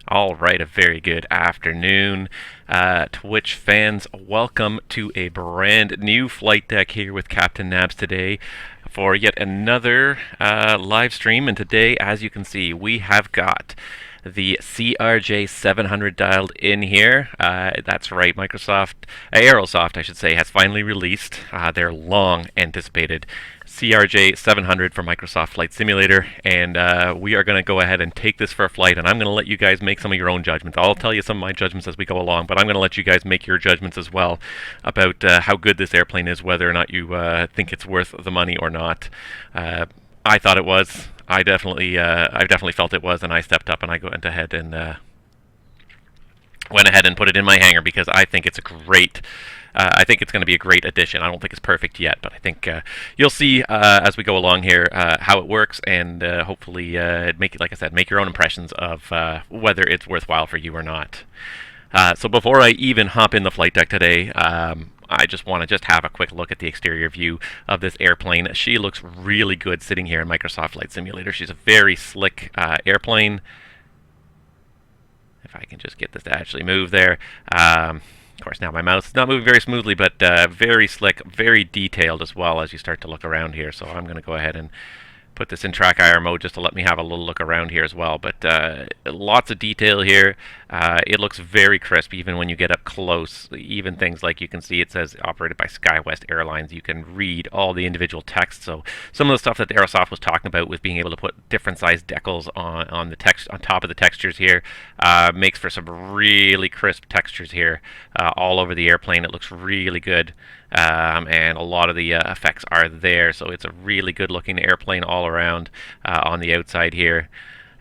All right, a very good afternoon, Twitch fans. Welcome to a brand new flight deck here with Captain Nabs today for yet another live stream. And today, as you can see, we have got the CRJ700 dialed in here. That's right, Aerosoft, I should say, has finally released their long anticipated CRJ700 for Microsoft Flight Simulator, and we are going to go ahead and take this for a flight, and I'm going to let you guys make some of your own judgments. I'll tell you some of my judgments as we go along, but I'm going to let you guys make your judgments as well about how good this airplane is, whether or not you think it's worth the money or not. I thought it was. I definitely felt it was, and I stepped up and I went ahead and put it in my hangar because I think it's a great. I think it's going to be a great addition. I don't think it's perfect yet, but I think you'll see as we go along here how it works, and hopefully make it, like I said, make your own impressions of whether it's worthwhile for you or not. So before I even hop in the flight deck today, I just want to have a quick look at the exterior view of this airplane. She looks really good sitting here in Microsoft Flight Simulator. She's a very slick airplane. If I can just get this to actually move there. Of course, now my mouse is not moving very smoothly, but very slick, very detailed as well as you start to look around here. So I'm going to go ahead and put this in TrackIR mode just to let me have a little look around here as well. But lots of detail here. It looks very crisp even when you get up close. Even things like you can see it says operated by SkyWest Airlines. You can read all the individual text. So some of the stuff that Aerosoft was talking about with being able to put different size decals on the text on top of the textures here makes for some really crisp textures here all over the airplane. It looks really good. And a lot of the effects are there, so it's a really good looking airplane all around on the outside here.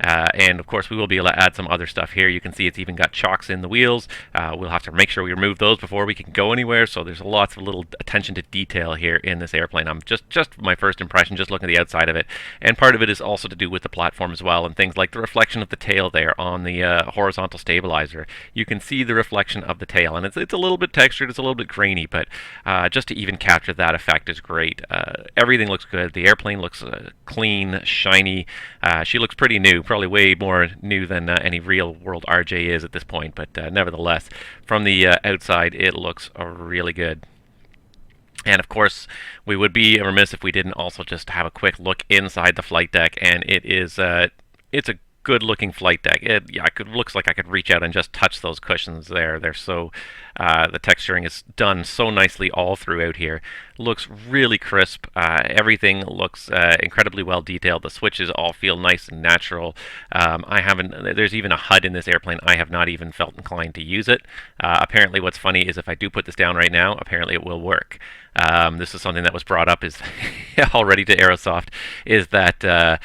And of course we will be able to add some other stuff here. You can see it's even got chocks in the wheels. We'll have to make sure we remove those before we can go anywhere, so there's lots of little attention to detail here in this airplane. I'm just my first impression, just looking at the outside of it, and part of it is also to do with the platform as well, and things like the reflection of the tail there on the horizontal stabilizer. You can see the reflection of the tail, and it's a little bit textured, it's a little bit grainy, but just to even capture that effect is great. Everything looks good. The airplane looks clean, shiny. She looks pretty new, probably way more new than any real world RJ is at this point, but nevertheless, from the outside it looks really good. And of course, we would be remiss if we didn't also just have a quick look inside the flight deck, and it's a good looking flight deck. Looks like I could reach out and just touch those cushions there. They're so the texturing is done so nicely all throughout here. Looks really crisp. Everything looks incredibly well detailed. The switches all feel nice and natural. There's even a HUD in this airplane. I have not even felt inclined to use it. Apparently what's funny is if I do put this down right now, apparently it will work. This is something that was brought up is already to Aerosoft, is that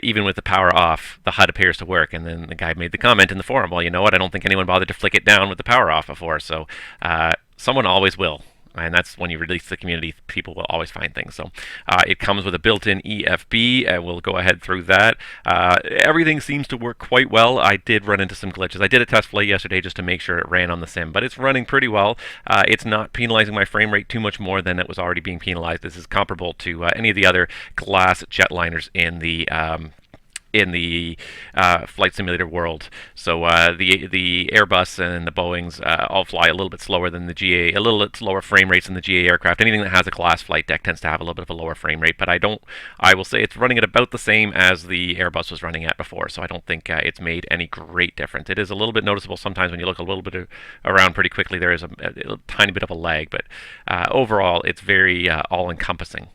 even with the power off, the HUD appears to work. And then the guy made the comment in the forum, well, you know what, I don't think anyone bothered to flick it down with the power off before, so someone always will. And that's when you release the community, people will always find things. So it comes with a built-in EFB, and we'll go ahead through that. Everything seems to work quite well. I did run into some glitches. I did a test flight yesterday just to make sure it ran on the sim, but it's running pretty well. It's not penalizing my frame rate too much more than it was already being penalized. This is comparable to any of the other glass jetliners in the flight simulator world. So the Airbus and the Boeings all fly a little bit slower than the GA, a little bit lower frame rates than the GA aircraft. Anything that has a glass flight deck tends to have a little bit of a lower frame rate, but I will say it's running at about the same as the Airbus was running at before, so I don't think it's made any great difference. It is a little bit noticeable sometimes when you look a little bit around pretty quickly. There is a tiny bit of a lag, but overall it's very all-encompassing.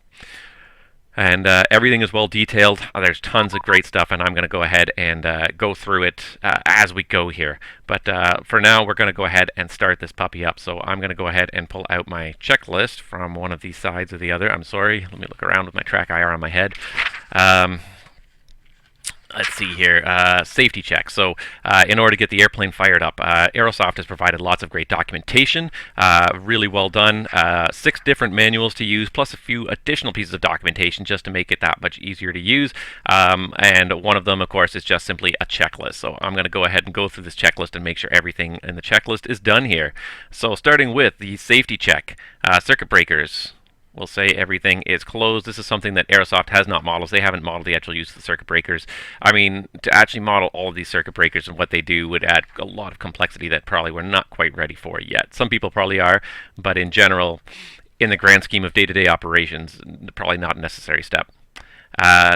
And everything is well detailed. There's tons of great stuff, and I'm going to go ahead and go through it as we go here. But for now, we're going to go ahead and start this puppy up. So I'm going to go ahead and pull out my checklist from one of these sides or the other. I'm sorry. Let me look around with my TrackIR on my head. Let's see here, safety check. So in order to get the airplane fired up, Aerosoft has provided lots of great documentation, really well done, 6 different manuals to use, plus a few additional pieces of documentation just to make it that much easier to use. And one of them, of course, is just simply a checklist. So I'm going to go ahead and go through this checklist and make sure everything in the checklist is done here. So starting with the safety check, circuit breakers. will say everything is closed. This is something that Aerosoft has not modeled. They haven't modeled the actual use of the circuit breakers. I mean, to actually model all of these circuit breakers and what they do would add a lot of complexity that probably we're not quite ready for yet. Some people probably are, but in general, in the grand scheme of day-to-day operations, probably not a necessary step.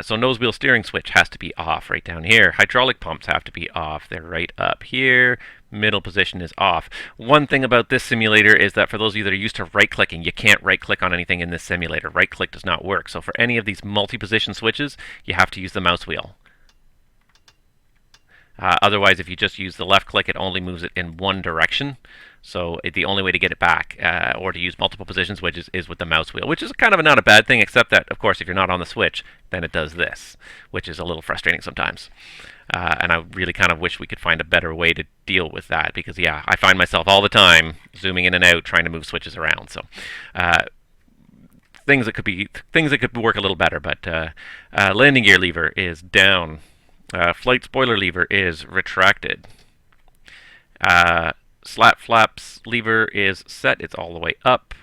So nose wheel steering switch has to be off right down here. Hydraulic pumps have to be off. They're right up here. Middle position is off. One thing about this simulator is that for those of you that are used to right-clicking, you can't right-click on anything in this simulator. Right-click does not work. So for any of these multi-position switches, you have to use the mouse wheel. Otherwise, if you just use the left click, it only moves it in one direction. So the only way to get it back or to use multiple position switches is with the mouse wheel, which is kind of not a bad thing, except that, of course, if you're not on the switch, then it does this, which is a little frustrating sometimes. And I really kind of wish we could find a better way to deal with that, because, yeah, I find myself all the time zooming in and out trying to move switches around. So things that could work a little better, but landing gear lever is down. Flight spoiler lever is retracted. Slat flaps lever is set. It's all the way up.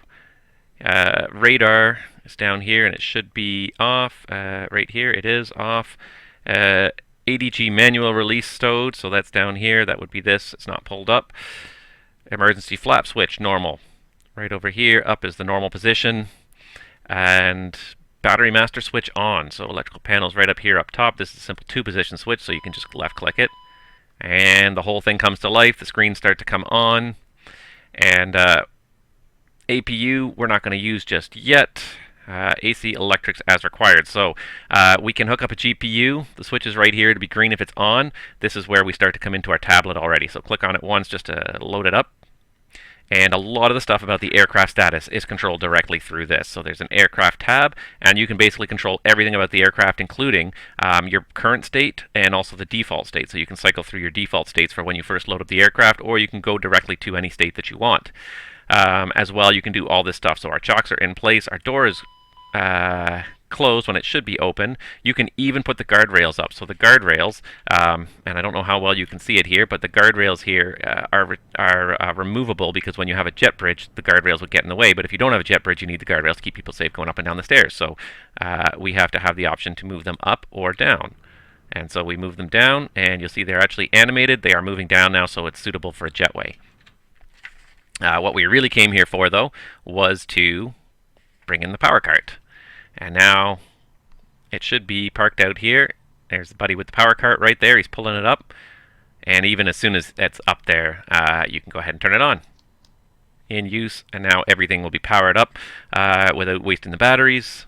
Radar is down here, and it should be off. Right here, it is off. ADG manual release stowed, so that's down here. That would be this. It's not pulled up. Emergency flap switch, normal. Right over here, up is the normal position. And battery master switch on. So electrical panels right up here up top. This is a simple two-position switch, so you can just left-click it. And the whole thing comes to life. The screens start to come on. And APU we're not going to use just yet. AC electrics as required. So we can hook up a GPU. The switch is right here to be green if it's on. This is where we start to come into our tablet already. So click on it once just to load it up. And a lot of the stuff about the aircraft status is controlled directly through this. So there's an aircraft tab, and you can basically control everything about the aircraft, including your current state and also the default state. So you can cycle through your default states for when you first load up the aircraft, or you can go directly to any state that you want. As well, you can do all this stuff. So our chocks are in place, our door is closed when it should be open. You can even put the guardrails up. So the guardrails, and I don't know how well you can see it here, but the guardrails here are removable, because when you have a jet bridge, the guardrails would get in the way. But if you don't have a jet bridge, you need the guardrails to keep people safe going up and down the stairs. So we have to have the option to move them up or down. And so we move them down, and you'll see they're actually animated. They are moving down now, so it's suitable for a jetway. What we really came here for, though, was to bring in the power cart. And now it should be parked out here. There's the buddy with the power cart right there. He's pulling it up. And even as soon as it's up there, you can go ahead and turn it on. In use, and now everything will be powered up without wasting the batteries.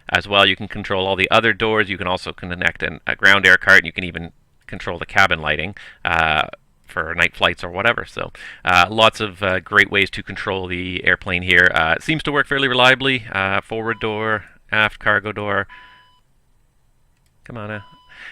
As well, you can control all the other doors. You can also connect a ground air cart, and you can even control the cabin lighting for night flights or whatever. So lots of great ways to control the airplane here. It seems to work fairly reliably. Forward door, aft cargo door. Come on.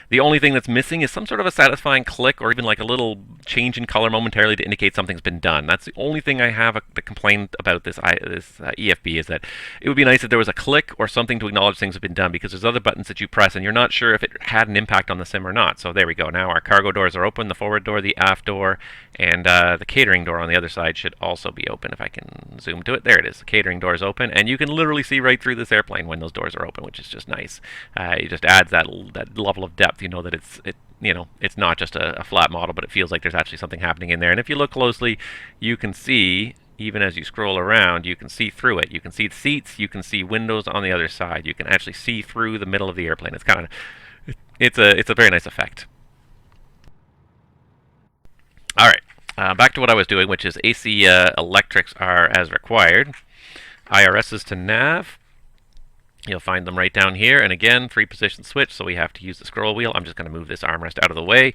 The only thing that's missing is some sort of a satisfying click, or even like a little change in color momentarily to indicate something's been done. That's the only thing I have to complain about this EFB, is that it would be nice if there was a click or something to acknowledge things have been done, because there's other buttons that you press and you're not sure if it had an impact on the sim or not. So there we go. Now our cargo doors are open, the forward door, the aft door, and the catering door on the other side should also be open. If I can zoom to it, there it is. The catering door is open, and you can literally see right through this airplane when those doors are open, which is just nice. It just adds that level of depth. You know that it's not just a flat model, but it feels like there's actually something happening in there. And if you look closely, you can see, even as you scroll around, you can see through it. You can see the seats, you can see windows on the other side. You can actually see through the middle of the airplane. It's a very nice effect. All right, back to what I was doing, which is AC electrics are as required. IRSs to nav. You'll find them right down here, and again, 3-position switch, so we have to use the scroll wheel. I'm just going to move this armrest out of the way.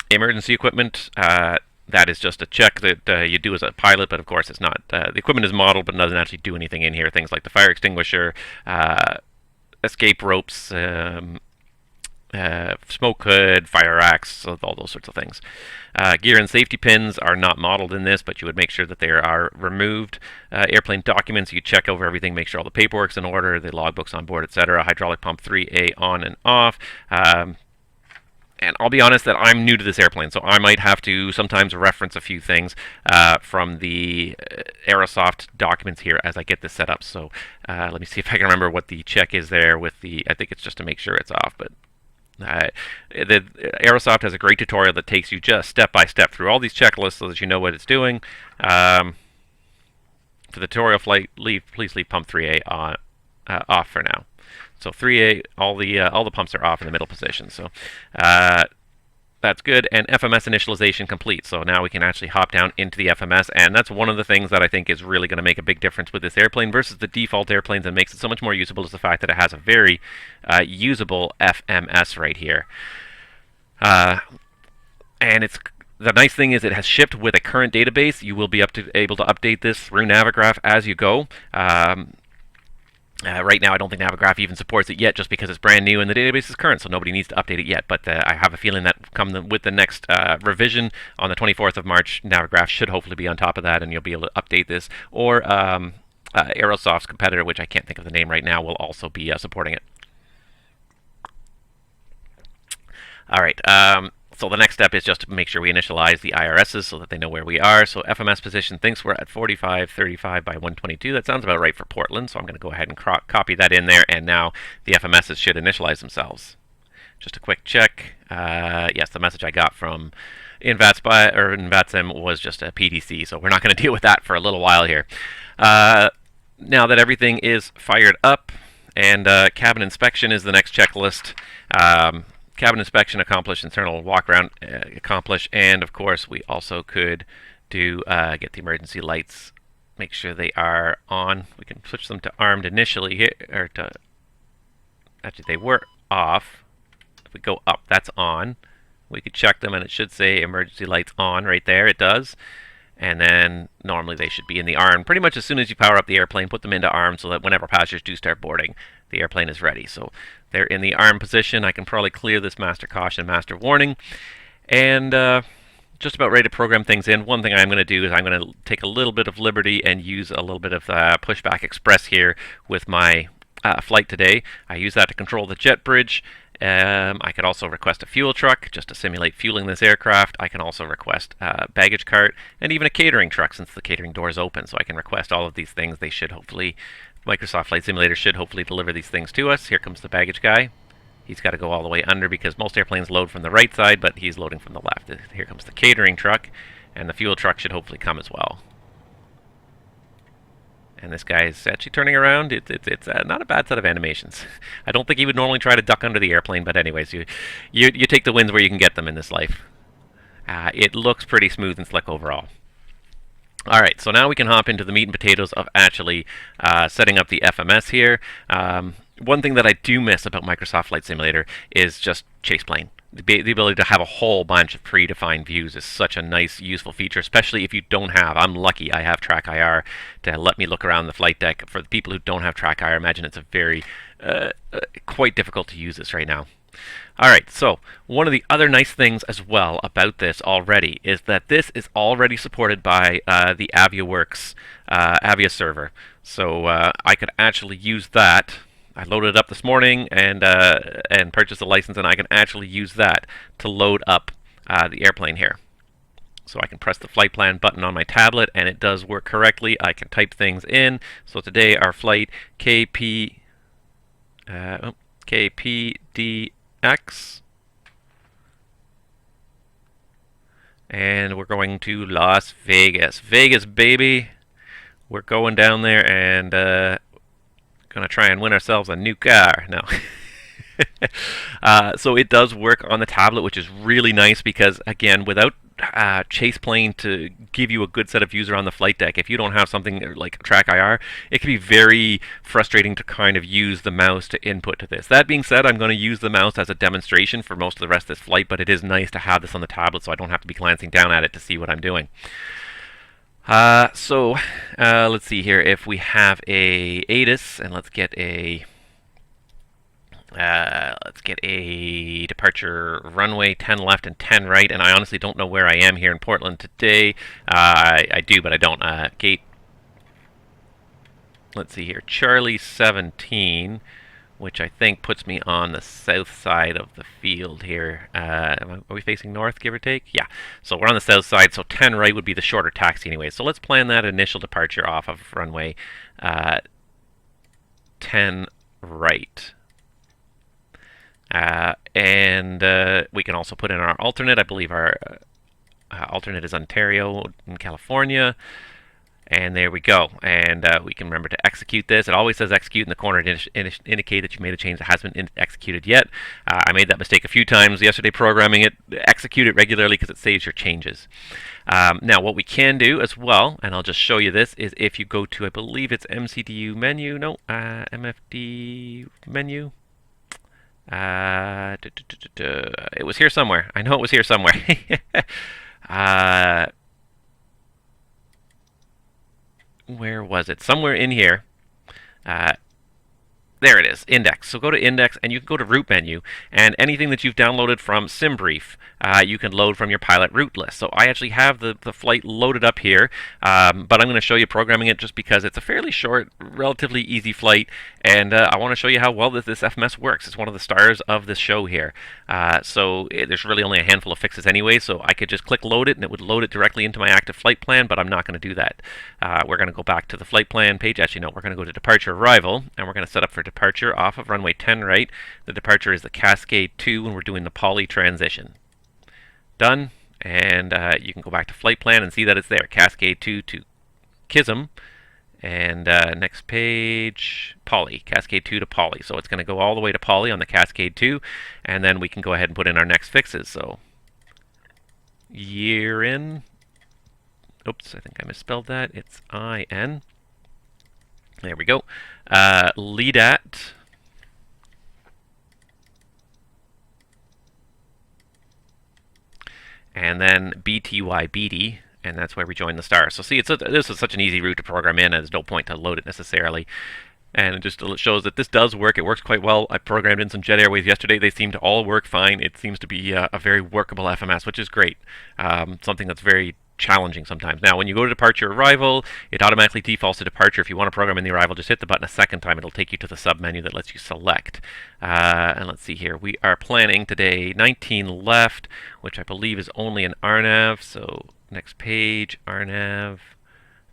Emergency equipment, that is just a check that you do as a pilot, but of course it's not. The equipment is modeled, but doesn't actually do anything in here. Things like the fire extinguisher, escape ropes, smoke hood, fire axe, all those sorts of things. Gear and safety pins are not modeled in this, but you would make sure that they are removed. Airplane documents, you check over everything, make sure all the paperwork's in order, the logbooks on board, etc. Hydraulic pump 3A on and off. and I'll be honest that I'm new to this airplane, so I might have to sometimes reference a few things from the Aerosoft documents here as I get this set up. So let me see if I can remember what the check is there with the, I think it's just to make sure it's off, but the Aerosoft has a great tutorial that takes you just step by step through all these checklists so that you know what it's doing. For the tutorial flight, please leave pump 3A on, off for now. So 3A, all the pumps are off in the middle position. So that's good. And FMS initialization complete. So now we can actually hop down into the FMS, and that's one of the things that I think is really going to make a big difference with this airplane versus the default airplanes and makes it so much more usable is the fact that it has a very usable FMS right here. And it's the nice thing is it has shipped with a current database. You will be able to update this through Navigraph as you go. Right now, I don't think Navigraph even supports it yet, just because it's brand new and the database is current, so nobody needs to update it yet. But I have a feeling that with the next revision on the 24th of March, Navigraph should hopefully be on top of that, and you'll be able to update this. Or Aerosoft's competitor, which I can't think of the name right now, will also be supporting it. All right. So the next step is just to make sure we initialize the IRSs so that they know where we are. So FMS position thinks we're at 4535 by 122. That sounds about right for Portland. So I'm going to go ahead and copy that in there. And now the FMSs should initialize themselves. Just a quick check. Yes, the message I got from InVATSIM was just a PDC. So we're not going to deal with that for a little while here. Now that everything is fired up, and cabin inspection is the next checklist. Cabin inspection accomplished, internal walk around accomplished, and of course we also could do get the emergency lights, make sure they are on. We can switch them to armed initially here, or to actually they were off. If we go up, that's on. We could check them and it should say emergency lights on right there. It does. And then normally they should be in the arm. Pretty much as soon as you power up the airplane, put them into arm so that whenever passengers do start boarding, the airplane is ready. So they're in the arm position. I can probably clear this master caution, master warning. And just about ready to program things in. One thing I'm going to do is I'm going to take a little bit of liberty and use a little bit of Pushback Express here with my flight today. I use that to control the jet bridge. I could also request a fuel truck just to simulate fueling this aircraft. I can also request a baggage cart and even a catering truck since the catering door is open. So I can request all of these things. They should hopefully, Microsoft Flight Simulator should hopefully deliver these things to us. Here comes the baggage guy. He's got to go all the way under because most airplanes load from the right side, but he's loading from the left. Here comes the catering truck, and the fuel truck should hopefully come as well. And this guy is actually turning around. It's not a bad set of animations. I don't think he would normally try to duck under the airplane, but anyways, you take the wins where you can get them in this life. It looks pretty smooth and slick overall. All right, so now we can hop into the meat and potatoes of actually setting up the FMS here. One thing that I do miss about Microsoft Flight Simulator is just chase plane. The ability to have a whole bunch of predefined views is such a nice, useful feature, especially if you don't have, I'm lucky I have TrackIR to let me look around the flight deck. For the people who don't have TrackIR, I imagine it's a very, quite difficult to use this right now. Alright, so one of the other nice things as well about this already is that this is already supported by the AviaWorks Avia server. So I could actually use that. I loaded it up this morning and purchased a license, and I can actually use that to load up the airplane here. So I can press the flight plan button on my tablet, and it does work correctly. I can type things in. So today our flight KPDX, and we're going to Las Vegas. Vegas, baby! We're going down there and gonna try and win ourselves a new car. No. So it does work on the tablet, which is really nice because, again, without chase plane to give you a good set of views around the flight deck, if you don't have something like TrackIR, it can be very frustrating to kind of use the mouse to input to this. That being said, I'm going to use the mouse as a demonstration for most of the rest of this flight, but it is nice to have this on the tablet so I don't have to be glancing down at it to see what I'm doing. Let's see here. If we have a ATIS, and let's get a departure runway 10 left and 10 right, and I honestly don't know where I am here in Portland today. I do, but I don't. Gate. Let's see here. Charlie 17. which I think puts me on the south side of the field here. Are we facing north, give or take? Yeah. So we're on the south side, so 10 right would be the shorter taxi anyway. So let's plan that initial departure off of runway 10 right. And we can also put in our alternate. I believe our alternate is Ontario in California. And there we go. And we can remember to execute this. It always says execute in the corner to indicate that you made a change that hasn't been executed yet. I made that mistake a few times yesterday programming it. Execute it regularly because it saves your changes. Now, what we can do as well, and I'll just show you this, is if you go to, I believe it's MCDU menu. No, MFD menu. It was here somewhere. I know it was here somewhere. Where was it? Somewhere in here. There it is, index. So go to index, and you can go to route menu, and anything that you've downloaded from SimBrief, you can load from your pilot route list. So I actually have the flight loaded up here, but I'm going to show you programming it just because it's a fairly short, relatively easy flight, and I want to show you how well this FMS works. It's one of the stars of this show here. There's really only a handful of fixes anyway, so I could just click load it, and it would load it directly into my active flight plan, but I'm not going to do that. We're going to go back to the flight plan page. Actually, no, we're going to go to departure arrival, and we're going to set up for departure off of runway 10 right. The departure is the Cascade 2 when we're doing the poly transition. Done, and you can go back to flight plan and see that it's there. Cascade 2 to Kism, and next page, poly, Cascade 2 to poly. So it's going to go all the way to poly on the Cascade 2, and then we can go ahead and put in our next fixes. So year in, oops, I think I misspelled that. It's IN. There we go. Lead at and then BTYBD, and that's where we join the stars. So see, this is such an easy route to program in, and there's no point to load it necessarily. And it just shows that this does work. It works quite well. I programmed in some Jet Airways yesterday. They seem to all work fine. It seems to be a very workable FMS, which is great. Something that's very challenging sometimes. Now, when you go to departure arrival, it automatically defaults to departure. If you want to program in the arrival, just hit the button a second time. It'll take you to the sub menu that lets you select. And let's see here. We are planning today 19 left, which I believe is only an RNAV. So next page, RNAV,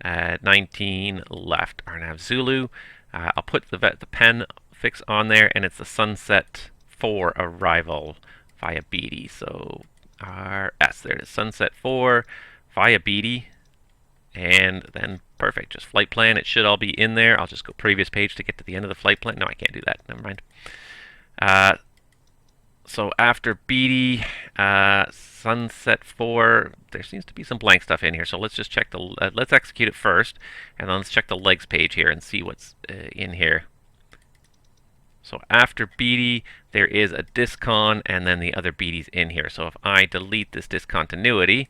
19 left, RNAV Zulu. I'll put the pen fix on there, and it's the Sunset 4 arrival via BD. So RS, there it is, Sunset 4 via BD, and then perfect, just flight plan. It should all be in there. I'll just go previous page to get to the end of the flight plan. No, I can't do that. Never mind. So after BD, Sunset 4, there seems to be some blank stuff in here. So let's just check let's execute it first, and then let's check the legs page here and see what's in here. So after BD, there is a discon, and then the other BD's in here. So if I delete this discontinuity,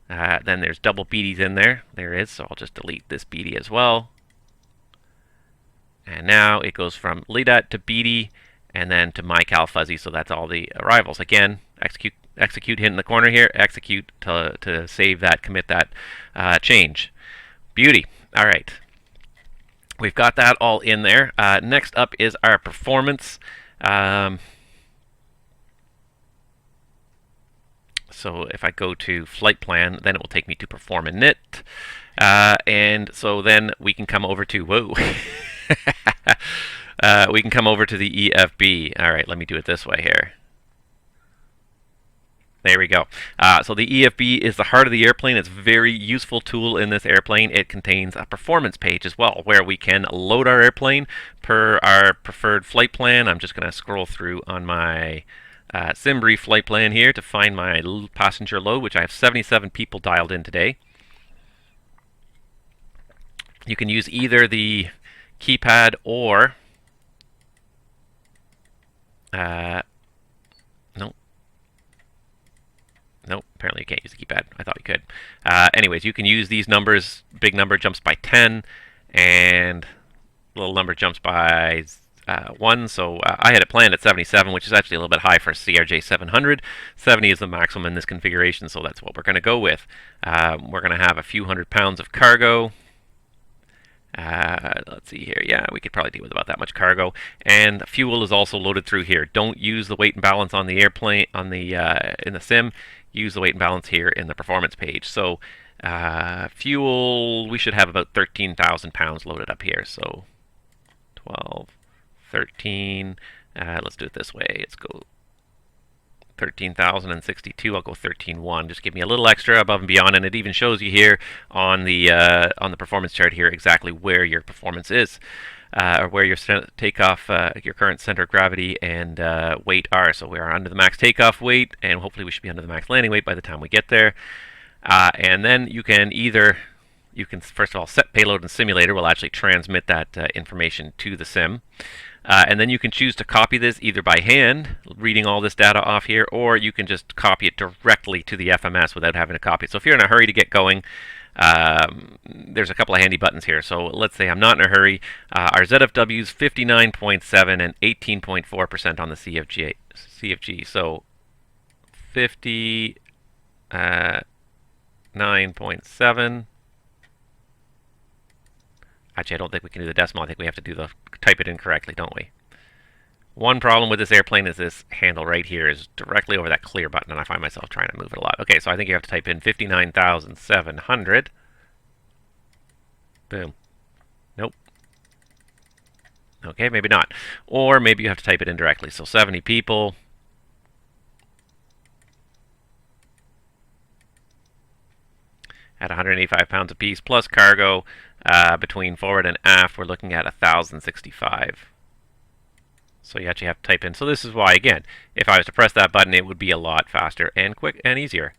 then there's double BDs in there. There is, so I'll just delete this BD as well. And now it goes from LEDAT to BD, and then to my Cal Fuzzy, so that's all the arrivals. Again, execute, hit in the corner here, execute to save that, commit that change. Beauty. All right. We've got that all in there. Next up is our performance. So if I go to flight plan, then it will take me to perform init. And so then we can come over to, whoa. We can come over to the EFB. All right, let me do it this way here. There we go. So the EFB is the heart of the airplane. It's a very useful tool in this airplane. It contains a performance page as well, where we can load our airplane per our preferred flight plan. I'm just going to scroll through on my SimBrief flight plan here to find my passenger load, which I have 77 people dialed in today. You can use either the keypad or nope, apparently you can't use the keypad. I thought you could. Anyways, you can use these numbers. Big number jumps by 10, and little number jumps by 1. So I had it planned at 77, which is actually a little bit high for CRJ700. 70 is the maximum in this configuration, so that's what we're going to go with. We're going to have a few 100 pounds of cargo. Let's see here. Yeah, we could probably deal with about that much cargo. And fuel is also loaded through here. Don't use the weight and balance on the airplane in the sim. Use the weight and balance here in the performance page. So fuel, we should have about 13,000 pounds loaded up here. So 12, 13. Let's do it this way. Let's go 13,062. I'll go 13.1. Just give me a little extra above and beyond, and it even shows you here on the performance chart here exactly where your performance is, or where your takeoff, your current center of gravity and weight are. So we are under the max takeoff weight, and hopefully we should be under the max landing weight by the time we get there. And then you can first of all set payload, and simulator will actually transmit that information to the sim. And then you can choose to copy this either by hand, reading all this data off here, or you can just copy it directly to the FMS without having to copy it. So if you're in a hurry to get going, there's a couple of handy buttons here. So let's say I'm not in a hurry. Our ZFW is 59.7 and 18.4% on the CFG. So 59.7. Actually, I don't think we can do the decimal. I think we have to type it in correctly, don't we? One problem with this airplane is this handle right here is directly over that clear button, and I find myself trying to move it a lot. Okay, so I think you have to type in 59,700. Boom. Nope. Okay, maybe not. Or maybe you have to type it in directly. So 70 people. At 185 pounds apiece plus cargo. Between forward and aft, we're looking at 1,065. So you actually have to type in. So this is why, again, if I was to press that button, it would be a lot faster and quick and easier.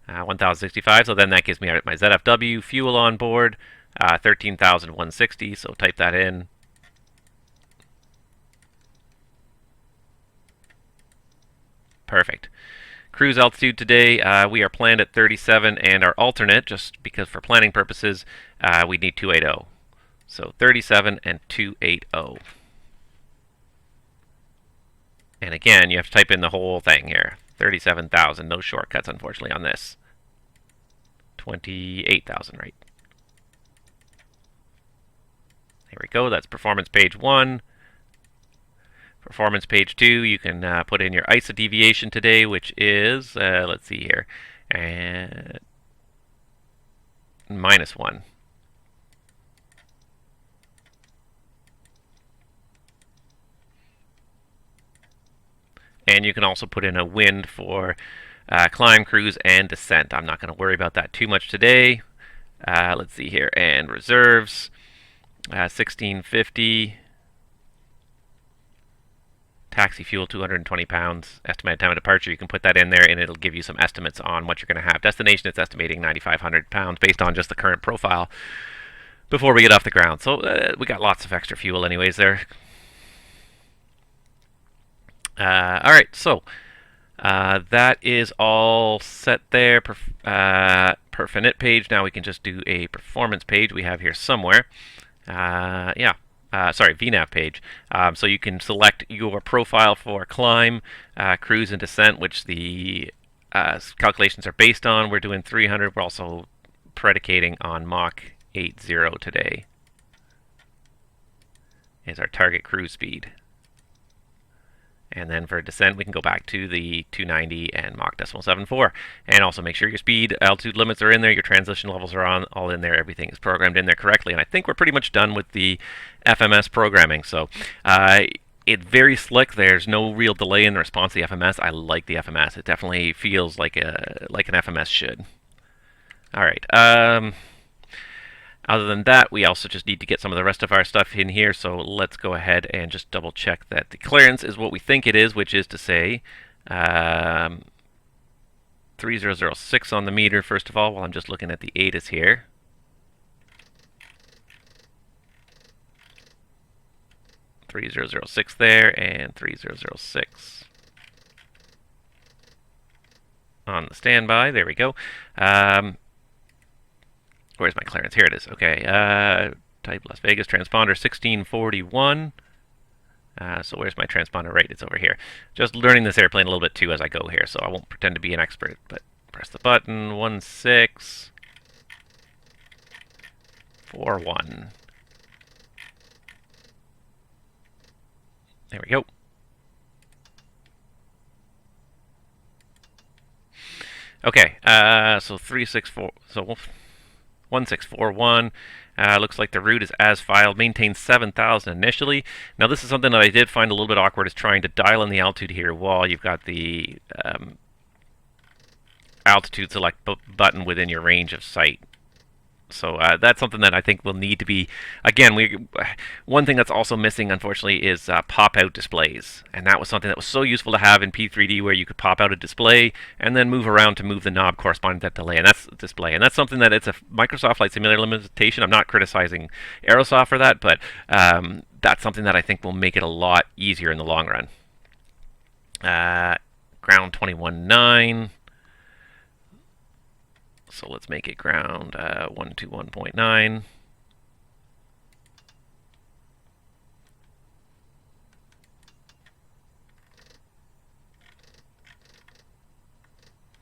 1,065. So then that gives me my ZFW fuel on board, 13,160. So type that in. Perfect. Cruise altitude today, we are planned at 37, and our alternate, just because for planning purposes, we need 280. So 37 and 280. And again, you have to type in the whole thing here. 37,000, no shortcuts unfortunately on this. 28,000, right? There we go, that's performance page 1. Performance page 2, you can put in your ISA deviation today, which is, let's see here, -1. And you can also put in a wind for climb, cruise, and descent. I'm not going to worry about that too much today. Let's see here, and reserves, 1650. Taxi fuel, 220 pounds. Estimated time of departure, you can put that in there, and it'll give you some estimates on what you're going to have. Destination, it's estimating 9,500 pounds based on just the current profile before we get off the ground. So we got lots of extra fuel anyways there. All right, so that is all set there per finit page. Now we can just do a performance page we have here somewhere. Sorry, VNAV page. So you can select your profile for climb, cruise, and descent, which the calculations are based on. We're doing 300. We're also predicating on Mach 80 today. Is our target cruise speed. And then for descent, we can go back to the 290 and Mach 0.74. And also make sure your speed, altitude limits are in there, your transition levels are all in there, everything is programmed in there correctly. And I think we're pretty much done with the FMS programming. So it's very slick. There's no real delay in the response to the FMS. I like the FMS. It definitely feels like an FMS should. All right. Other than that, we also just need to get some of the rest of our stuff in here, so let's go ahead and just double check that the clearance is what we think it is, which is to say 3006 on the meter, first of all, while I'm just looking at the ATIS here. .3006 there, and 3006 on the standby. There we go. Where's my clearance? Here it is. Okay. Type Las Vegas, transponder 1641. So where's my transponder rate? It's over here. Just learning this airplane a little bit too as I go here, so I won't pretend to be an expert, but press the button. 16 3641. There we go. Okay, so 1641. Looks like the route is as filed. Maintains 7,000 initially. Now this is something that I did find a little bit awkward, is trying to dial in the altitude here while you've got the altitude select button within your range of sight. So that's something that I think will need to be, again, one thing that's also missing, unfortunately, is pop-out displays. And that was something that was so useful to have in P3D, where you could pop out a display and then move around to move the knob corresponding to that delay. And that's display. And that's something that it's a Microsoft Flight Simulator limitation. I'm not criticizing Aerosoft for that, but that's something that I think will make it a lot easier in the long run. Ground 21.9. So let's make it ground 121.9.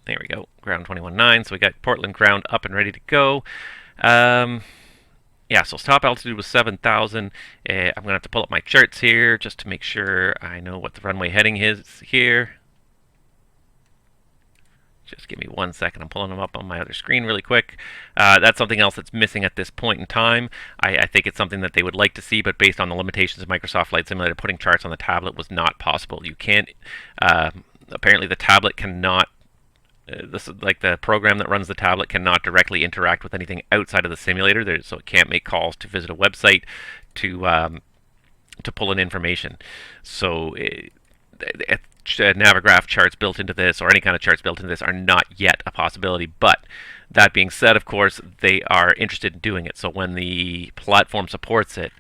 There we go, ground 21.9. So we got Portland ground up and ready to go. Yeah, so top altitude was 7,000. I'm going to have to pull up my charts here just to make sure I know what the runway heading is here. Just give me 1 second. I'm pulling them up on my other screen really quick. That's something else that's missing at this point in time. I think it's something that they would like to see, but based on the limitations of Microsoft Flight Simulator, putting charts on the tablet was not possible. You can't, apparently the tablet cannot, this is like the program that runs the tablet cannot directly interact with anything outside of the simulator, so it can't make calls to visit a website to pull in information. So Navigraph charts built into this, or any kind of charts built into this, are not yet a possibility. But that being said, of course, they are interested in doing it. So when the platform supports it,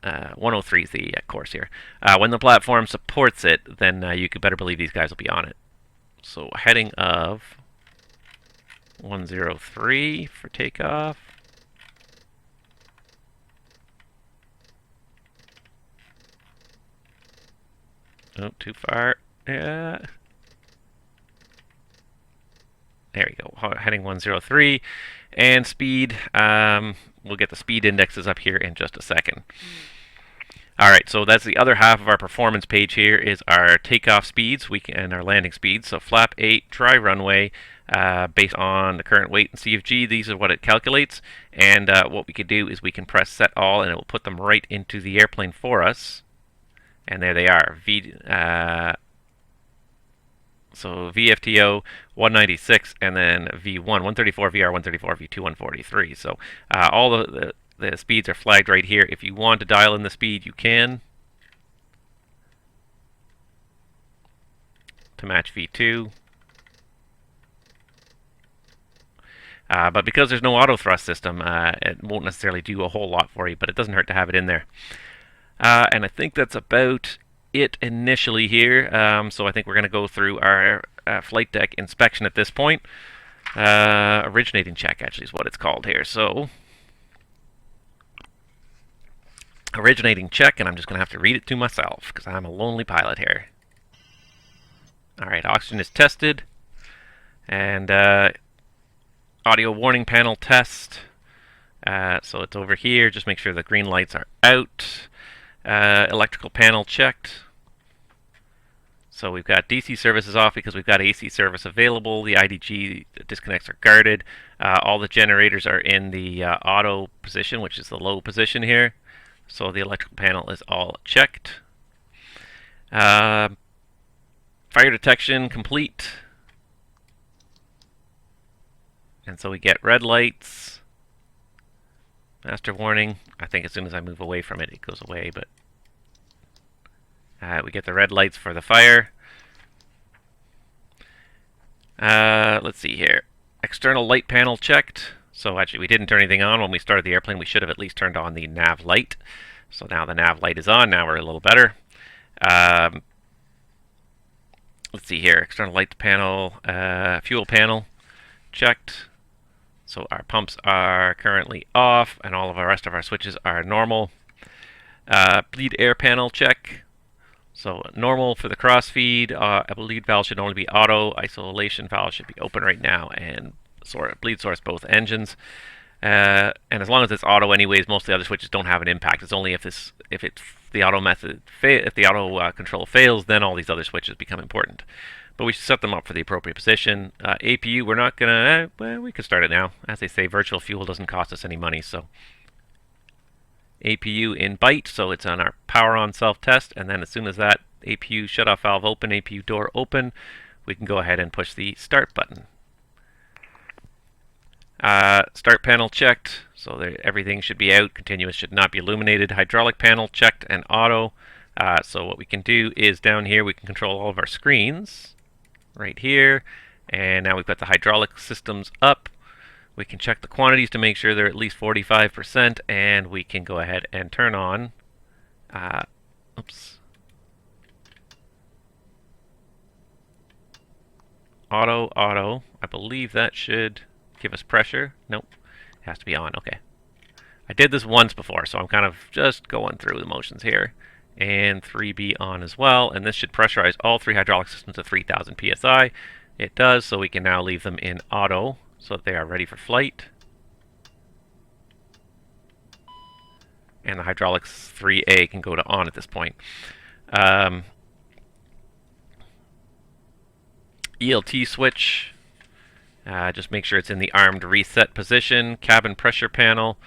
103 is the course here. When the platform supports it, then you could better believe these guys will be on it. So heading of 103 for takeoff. Oh, too far. Yeah. There we go. Heading 103. And speed. We'll get the speed indexes up here in just a second. Alright, so that's the other half of our performance page here, is our takeoff speeds and our landing speeds. So flap 8, dry runway, based on the current weight and CFG, these are what it calculates. And what we could do is we can press set all, and it will put them right into the airplane for us. And there they are. So VFTO 196, and then V1 134, VR 134, V2 143. So all the speeds are flagged right here. If you want to dial in the speed, you can to match V2. But because there's no auto thrust system, it won't necessarily do a whole lot for you, but it doesn't hurt to have it in there. And I think that's about it initially here. So I think we're going to go through our flight deck inspection at this point. Originating check actually is what it's called here. So originating check, and I'm just going to have to read it to myself because I'm a lonely pilot here. Alright, oxygen is tested. And audio warning panel test. So it's over here. Just make sure the green lights are out. Electrical panel checked. So we've got DC services off because we've got AC service available. The IDG disconnects are guarded. All the generators are in the auto position, which is the low position here. So the electrical panel is all checked. Fire detection complete. And so we get red lights. Master warning. I think as soon as I move away from it, it goes away, but we get the red lights for the fire. Let's see here. External light panel checked. So actually we didn't turn anything on when we started the airplane. We should have at least turned on the nav light. So now the nav light is on. Now we're a little better. Let's see here. External light panel, fuel panel checked. So our pumps are currently off, and all of the rest of our switches are normal. Bleed air panel check. So normal for the crossfeed. Bleed valve should only be auto. Isolation valve should be open right now, and bleed source both engines. And as long as it's auto, anyways, most of the other switches don't have an impact. It's only if the auto method if the auto control fails, then all these other switches become important. But we should set them up for the appropriate position. APU, we're not gonna. Well, we could start it now. As they say, virtual fuel doesn't cost us any money, so. APU in byte, so it's on our power on self-test, and then as soon as that APU shutoff valve open, APU door open, we can go ahead and push the start button. Start panel checked, so everything should be out. Continuous should not be illuminated. Hydraulic panel checked and auto. So what we can do is down here we can control all of our screens right here, and now we've got the hydraulic systems up. We can check the quantities to make sure they're at least 45%, and we can go ahead and turn on auto. I believe that should give us pressure. Nope, it has to be on. Okay, I did this once before, so I'm kind of just going through the motions here. And 3B on as well, and this should pressurize all three hydraulic systems to 3,000 psi. It does, so we can now leave them in auto so that they are ready for flight. And the hydraulics 3A can go to on at this point. ELT switch, just make sure it's in the armed reset position. Cabin pressure panel,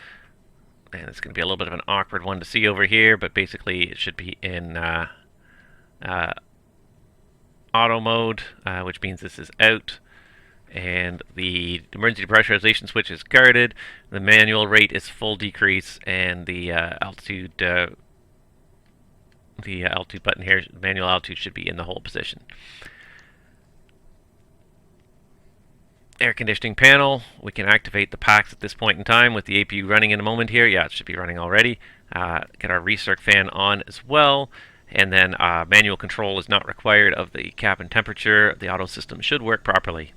and it's going to be a little bit of an awkward one to see over here, but basically it should be in auto mode, which means this is out. And the emergency depressurization switch is guarded. The manual rate is full decrease, and the altitude button here, manual altitude, should be in the hold position. Air conditioning panel, we can activate the packs at this point in time with the APU running in a moment here. Yeah, it should be running already. Get our recirc fan on as well. And then manual control is not required of the cabin temperature. The auto system should work properly.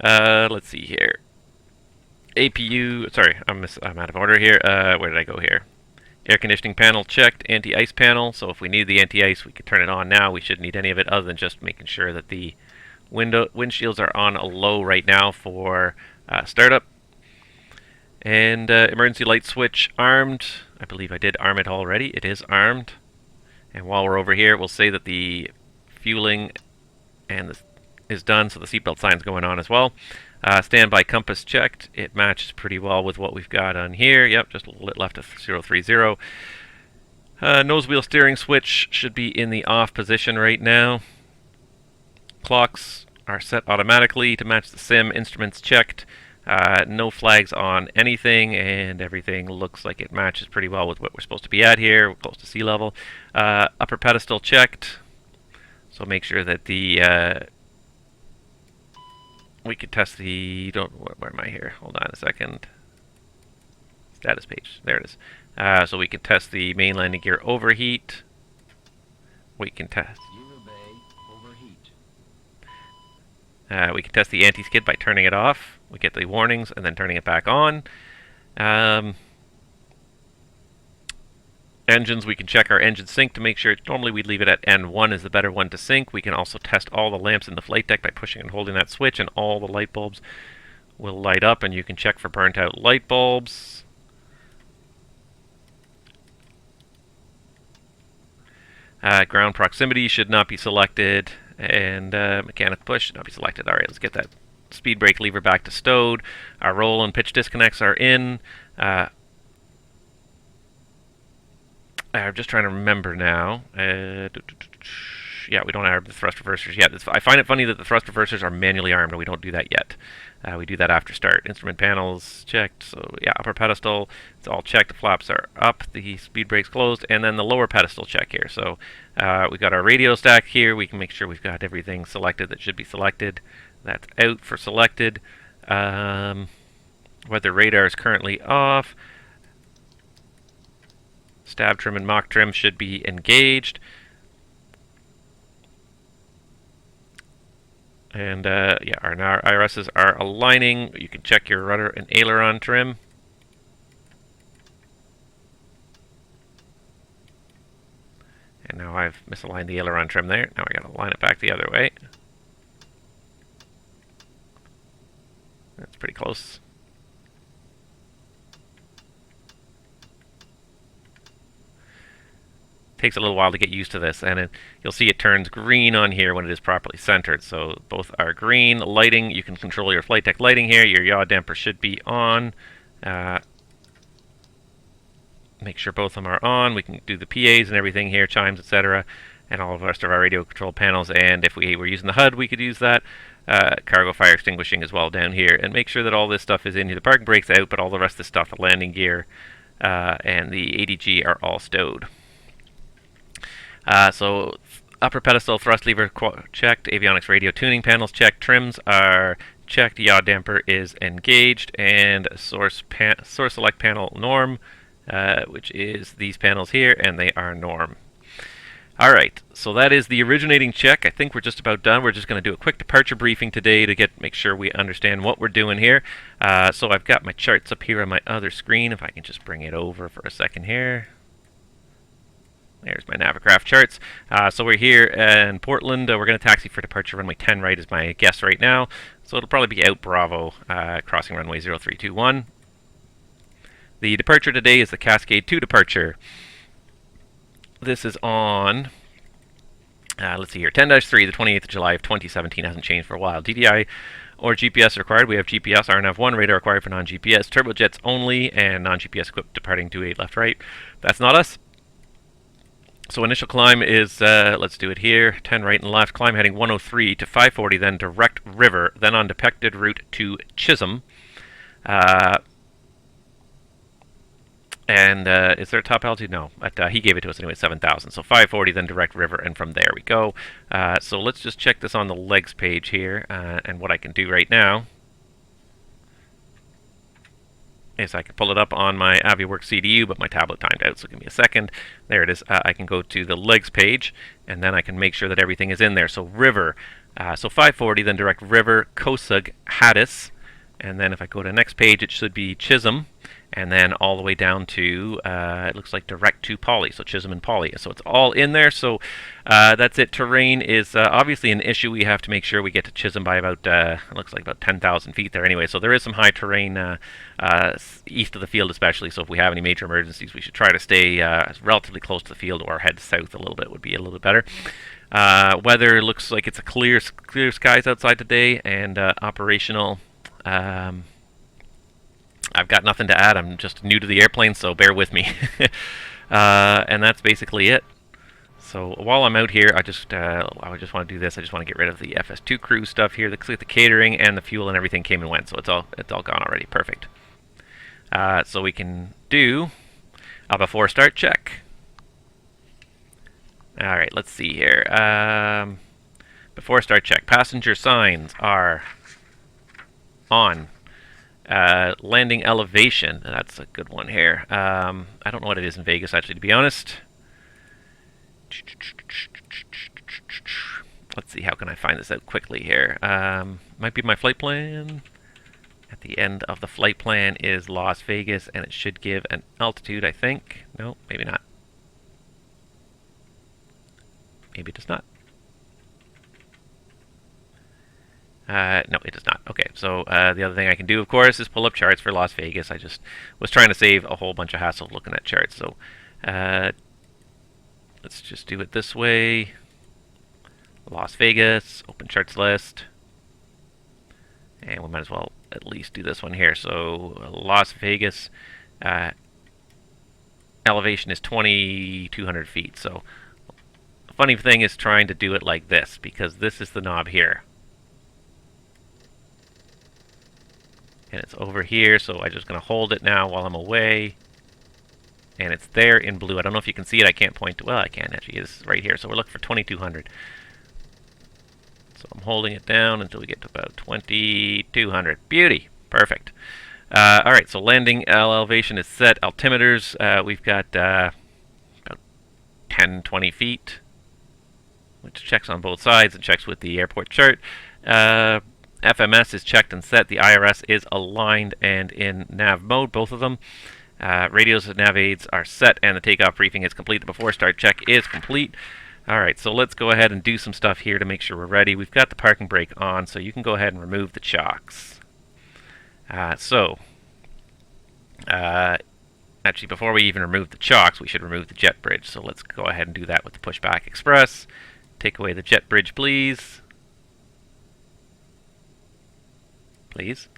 Let's see here. APU, sorry, I'm out of order here. Where did I go here? Air conditioning panel checked, anti-ice panel. So if we need the anti-ice, we could turn it on now. We shouldn't need any of it other than just making sure that the windshields are on a low right now for startup. And emergency light switch armed. I believe I did arm it already. It is armed. And while we're over here, we'll say that the fueling is done, so the seatbelt sign's going on as well. Standby compass checked. It matches pretty well with what we've got on here. Yep, just a little bit left of 030. Nose wheel steering switch should be in the off position right now. Clocks are set automatically to match the sim. Instruments checked. No flags on anything, and everything looks like it matches pretty well with what we're supposed to be at here. We're close to sea level. Upper pedestal checked. So make sure that the we could test the where am I here? Hold on a second. Status page. There it is. So we can test the main landing gear overheat. We can test. We can test the anti-skid by turning it off. We get the warnings and then turning it back on. Engines, we can check our engine sync to make sure. Normally we'd leave it at N1 is the better one to sync. We can also test all the lamps in the flight deck by pushing and holding that switch, and all the light bulbs will light up, and you can check for burnt out light bulbs. Ground proximity should not be selected, and mechanical push should not be selected. All right, let's get that speed brake lever back to stowed. Our roll and pitch disconnects are in. I'm just trying to remember now. Yeah, we don't have the thrust reversers yet. I find it funny that the thrust reversers are manually armed, and we don't do that yet. We do that after start. Instrument panels checked. So yeah, upper pedestal, it's all checked. The flaps are up. The speed brake's closed, and then the lower pedestal check here. So we got our radio stack here. We can make sure we've got everything selected that should be selected. That's out for selected. Weather radar is currently off. Stab trim and mock trim should be engaged. And yeah, our IRSs are aligning. You can check your rudder and aileron trim. And now I've misaligned the aileron trim there. Now I gotta line it back the other way. That's pretty close. Takes a little while to get used to this, and you'll see it turns green on here when it is properly centered. So both are green. Lighting, you can control your flight deck lighting here. Your yaw damper should be on. Make sure both of them are on. We can do the PAs and everything here, chimes, etc., and all of the rest of our radio control panels. And if we were using the HUD, we could use that. Cargo fire extinguishing as well down here, and make sure that all this stuff is in here. The parking brake's out, but all the rest of the stuff, the landing gear and the ADG are all stowed. So upper pedestal thrust lever checked, avionics radio tuning panels checked, trims are checked, yaw damper is engaged, and source select panel norm, which is these panels here, and they are norm. Alright, so that is the originating check. I think we're just about done. We're just going to do a quick departure briefing today to make sure we understand what we're doing here. So I've got my charts up here on my other screen. If I can just bring it over for a second here. There's my Navicraft charts. So we're here in Portland. We're going to taxi for departure runway 10 right is my guess right now. So it'll probably be out Bravo, crossing runway 0321. The departure today is the Cascade 2 departure. This is on, let's see here, 10-3, the 28th of July of 2017. Hasn't changed for a while. DDI or GPS required. We have GPS, RNAV1, radar required for non-GPS, turbojets only, and non-GPS equipped departing 28 left-right. That's not us. So initial climb is, let's do it here, 10 right and left, climb heading 103 to 540, then direct river, then on depicted route to Chisholm. And is there a top altitude? No, but he gave it to us anyway, 7,000. So 540, then direct river, and from there we go. So let's just check this on the legs page here, and what I can do right now is I can pull it up on my AviaWorks CDU, but my tablet timed out, so give me a second. There it is. I can go to the legs page, and then I can make sure that everything is in there. So river, so 540, then direct river, Kosug, Haddis, and then if I go to the next page, it should be Chisholm, and then all the way down to, it looks like direct to Poly, so Chisholm and Poly. So it's all in there, so that's it. Terrain is obviously an issue. We have to make sure we get to Chisholm by about, it looks like about 10,000 feet there anyway, so there is some high terrain east of the field especially, so if we have any major emergencies, we should try to stay relatively close to the field, or head south a little bit would be a little bit better. Weather looks like it's a clear skies outside today, and operational. I've got nothing to add. I'm just new to the airplane, so bear with me. And that's basically it. So while I'm out here, I just want to do this. I just want to get rid of the FS2 crew stuff here. The catering and the fuel and everything came and went, so it's all gone already. Perfect. So we can do a before start check. All right, let's see here. Before start check. Passenger signs are on. Landing elevation, that's a good one here. I don't know what it is in Vegas, actually, to be honest. Let's see, how can I find this out quickly here? Might be my flight plan. At the end of the flight plan is Las Vegas, and it should give an altitude, I think. No, maybe not. Maybe it does not. No, it does not. Okay, so the other thing I can do, of course, is pull up charts for Las Vegas. I just was trying to save a whole bunch of hassle looking at charts. So let's just do it this way. Las Vegas, open charts list. And we might as well at least do this one here. So Las Vegas elevation is 2,200 feet. So the funny thing is trying to do it like this, because this is the knob here. And it's over here, so I'm just going to hold it now while I'm away. And it's there in blue. I don't know if you can see it. I can't point to... Well, I can actually. It's right here. So we're looking for 2,200. So I'm holding it down until we get to about 2,200. Beauty. Perfect. All right, so landing elevation is set. Altimeters, we've got about 10, 20 feet, which checks on both sides and checks with the airport chart. FMS is checked and set. The IRS is aligned and in nav mode, both of them. Radios and nav aids are set, and the takeoff briefing is complete. The before start check is complete. Alright, so let's go ahead and do some stuff here to make sure we're ready. We've got the parking brake on, so you can go ahead and remove the chocks. Actually, before we even remove the chocks, we should remove the jet bridge. So let's go ahead and do that with the Pushback Express. Take away the jet bridge, please. Please.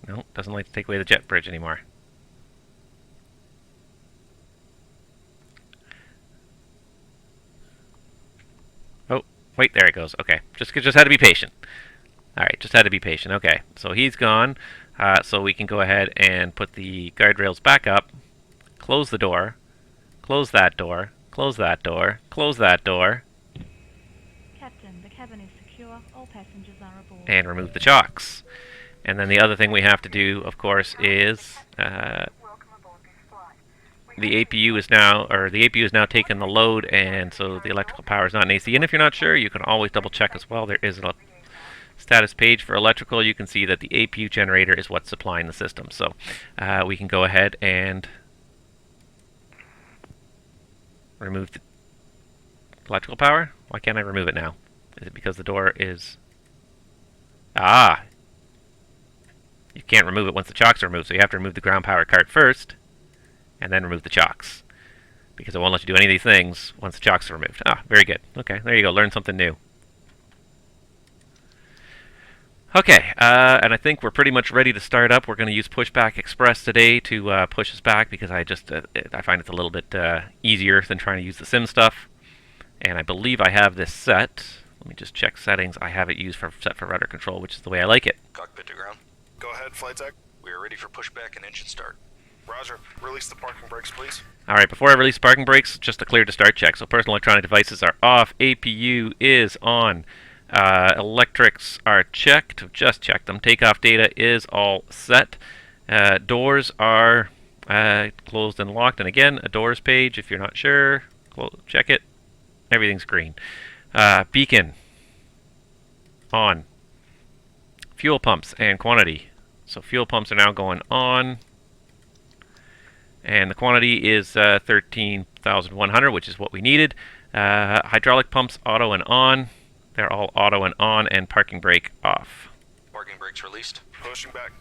No, doesn't like to take away the jet bridge anymore. Oh, wait, there it goes. Okay, just had to be patient. Alright, just had to be patient. Okay, so he's gone. So we can go ahead and put the guardrails back up, close the door, close that door, close that door, close that door. Captain, the cabin is secure. All passengers are aboard. And remove the chocks. And then the other thing we have to do, of course, is the APU is now taking the load, and so the electrical power is not in AC. And if you're not sure, you can always double check as well. There is a status page for electrical. You can see that the APU generator is what's supplying the system. So we can go ahead and remove the electrical power. Why can't I remove it now? Is it because the door is... Ah! You can't remove it once the chocks are removed, so you have to remove the ground power cart first, and then remove the chocks, because it won't let you do any of these things once the chocks are removed. Ah, very good. Okay, there you go. Learn something new. Okay, and I think we're pretty much ready to start up. We're going to use Pushback Express today to push us back, because I find it's a little bit easier than trying to use the sim stuff. And I believe I have this set. Let me just check settings. I have it set for rudder control, which is the way I like it. Cockpit to ground. Go ahead, flight tech. We are ready for pushback and engine start. Roger. Release the parking brakes, please. Alright, before I release parking brakes, just a clear to start check. So personal electronic devices are off. APU is on. Electrics are checked. Just checked them. Takeoff data is all set. Doors are closed and locked. And again, a doors page, if you're not sure, check it. Everything's green. Beacon on. Fuel pumps and quantity. So fuel pumps are now going on. And the quantity is 13,100, which is what we needed. Hydraulic pumps auto and on. They're all auto and on, and parking brake off. Parking brakes released. Pushing back.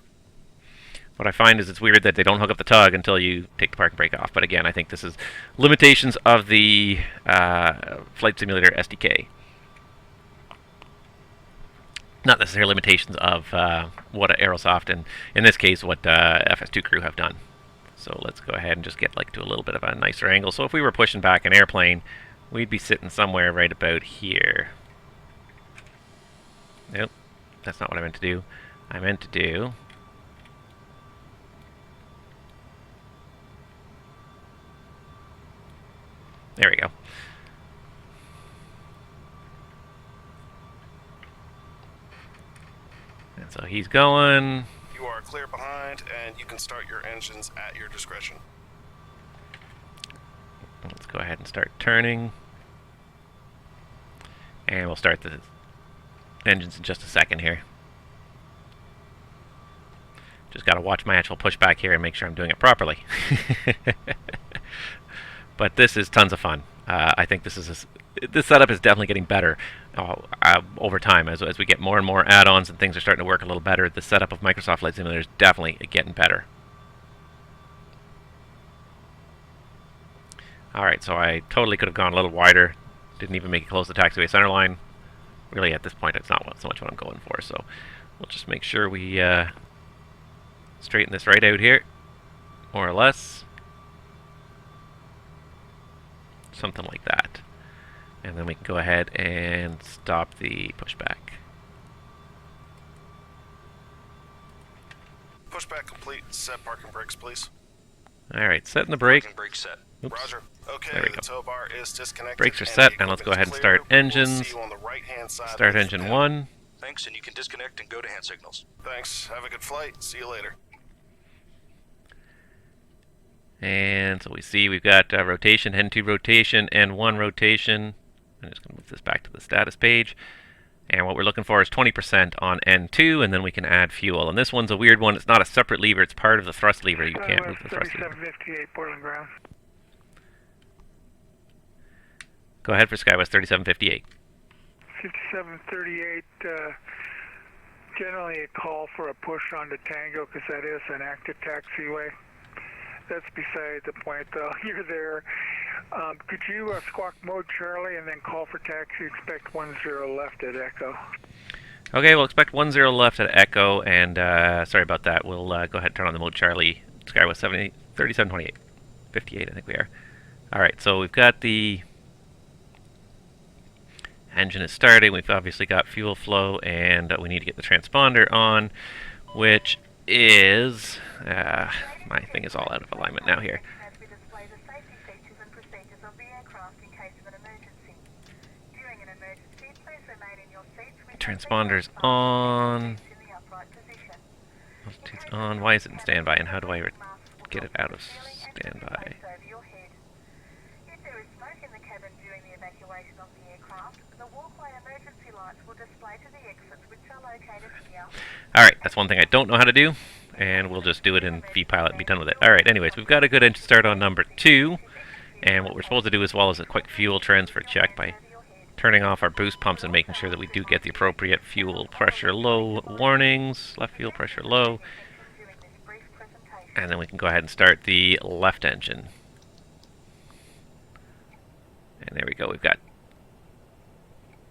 What I find is it's weird that they don't hook up the tug until you take the parking brake off. But again, I think this is limitations of the Flight Simulator SDK. Not necessarily limitations of what Aerosoft, and in this case, what FS2 crew have done. So let's go ahead and just get to a little bit of a nicer angle. So if we were pushing back an airplane, we'd be sitting somewhere right about here. Nope, that's not what I meant to do. I meant to do... There we go. And so he's going. You are clear behind, and you can start your engines at your discretion. Let's go ahead and start turning. And we'll start the engines in just a second here. Just got to watch my actual pushback here and make sure I'm doing it properly. But this is tons of fun. I think this setup is definitely getting better over time as we get more and more add-ons and things are starting to work a little better. The setup of Microsoft Flight Simulator is definitely getting better. Alright, so I totally could have gone a little wider. Didn't even make it close to the taxiway center line. Really, at this point, it's not so much what I'm going for. So we'll just make sure we straighten this right out here, more or less. Something like that. And then we can go ahead and stop the pushback. Pushback complete. Set parking brakes, please. Alright, setting the brake. Parking brake set. Oops. Roger. Okay, There we the go. tow bar is disconnected. Brakes are and set, the and let's go equipment ahead and is start clear. We'll engines. see you on the right-hand side Start of the engine pad. 1. Thanks, and you can disconnect and go to hand signals. Thanks. Have a good flight. See you later. And so we see we've got rotation, heading 2 rotation, and 1 rotation. I'm just going to move this back to the status page. And what we're looking for is 20% on N2, and then we can add fuel. And this one's a weird one. It's not a separate lever. It's part of the thrust lever. You can't move the thrust lever. 3758 Portland ground. Go ahead for SkyWest 3758. 5738, generally a call for a push onto Tango because that is an active taxiway. That's beside the point, though. You're there. Could you squawk mode Charlie and then call for taxi? Expect 10 left at Echo. Okay, we'll expect 10 left at Echo, and sorry about that. We'll go ahead and turn on the mode Charlie. Skywest 3728. 58, I think we are. Alright, so we've got the engine is starting. We've obviously got fuel flow, and we need to get the transponder on, which is... my thing is all out of alignment now here. Transponder's on. Altitude's on. Why is it in standby, and how do I get it out of standby? Alright, that's one thing I don't know how to do, and we'll just do it in vPilot and be done with it. Alright, anyways, we've got a good engine start on number 2, and what we're supposed to do as well is a quick fuel transfer check by turning off our boost pumps and making sure that we do get the appropriate fuel pressure low warnings, left fuel pressure low, and then we can go ahead and start the left engine. And there we go, we've got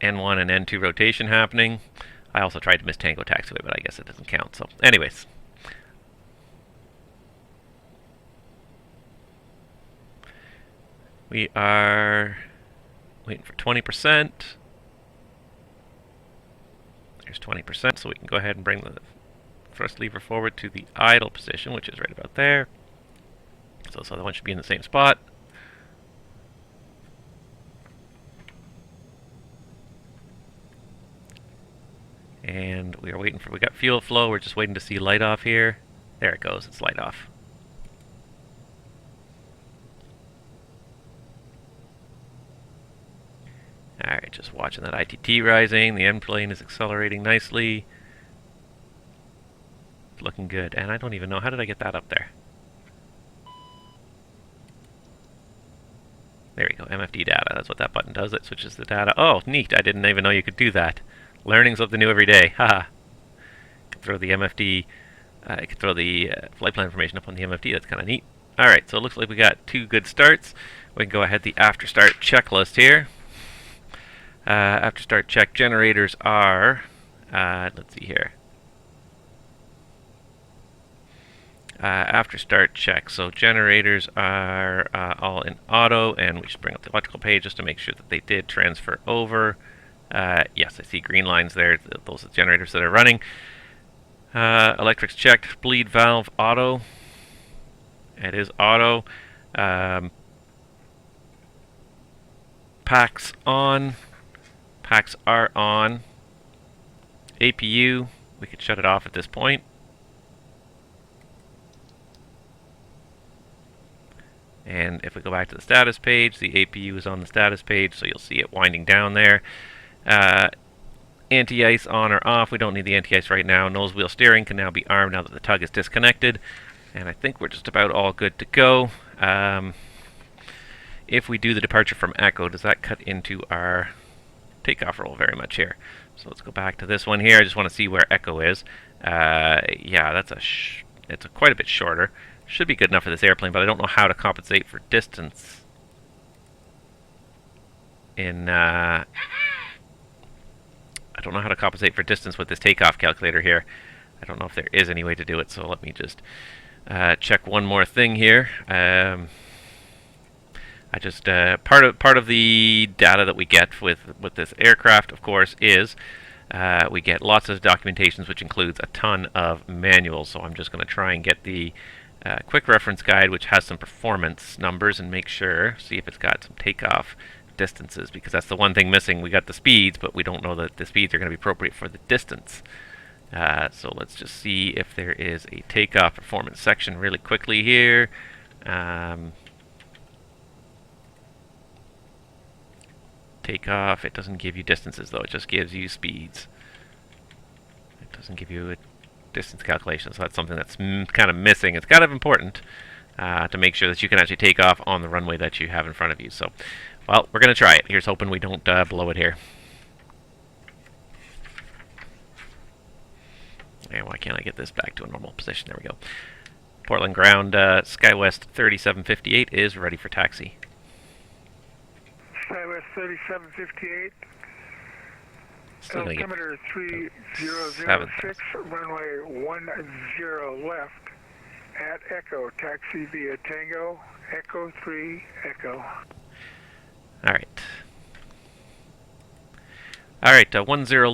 N1 and N2 rotation happening. I also tried to miss Tango taxiway, but I guess it doesn't count. So, anyways. We are waiting for 20%. There's 20%, so we can go ahead and bring the thrust lever forward to the idle position, which is right about there. So this other one should be in the same spot. And we are waiting for, we got fuel flow, we're just waiting to see light off here. There it goes, it's light off. Alright, just watching that ITT rising, the end plane is accelerating nicely. It's looking good, and I don't even know, how did I get that up there? There we go, MFD data, that's what that button does, it switches the data. Oh, neat, I didn't even know you could do that. Learning something new every day. Haha. Can throw the MFD. I can throw the flight plan information up on the MFD. That's kind of neat. All right. So it looks like we got 2 good starts. We can go ahead the after start checklist here. After start check generators are. Let's see here. After start check. So generators are all in auto, and we should bring up the electrical page just to make sure that they did transfer over. Yes, I see green lines there. Those are the generators that are running. Electrics checked. Bleed valve auto. It is auto. Packs on. Packs are on. APU. We could shut it off at this point. And if we go back to the status page, the APU is on the status page, so you'll see it winding down there. Anti-ice on or off. We don't need the anti-ice right now. Nose wheel steering can now be armed now that the tug is disconnected. And I think we're just about all good to go. If we do the departure from Echo, does that cut into our takeoff roll very much here? So let's go back to this one here. I just want to see where Echo is. Yeah, that's it's quite a bit shorter. Should be good enough for this airplane, but I don't know how to compensate for distance in I don't know how to compensate for distance with this takeoff calculator here. I don't know if there is any way to do it, so let me just check one more thing here. I just part of the data that we get with this aircraft, of course, is we get lots of documentations, which includes a ton of manuals. So I'm just going to try and get the quick reference guide, which has some performance numbers, and make sure, see if it's got some takeoff distances, because that's the one thing missing. We got the speeds, but we don't know that the speeds are going to be appropriate for the distance. So let's just see if there is a takeoff performance section really quickly here. Takeoff, it doesn't give you distances though, it just gives you speeds. It doesn't give you a distance calculation, so that's something that's kind of missing. It's kind of important to make sure that you can actually take off on the runway that you have in front of you. So, well, we're going to try it. Here's hoping we don't blow it here. And why can't I get this back to a normal position? There we go. Portland ground, SkyWest 3758 is ready for taxi. SkyWest 3758. Still gonna get Altimeter 3006, runway 10 left at Echo. Taxi via Tango, Echo 3, Echo. Alright. Alright, 10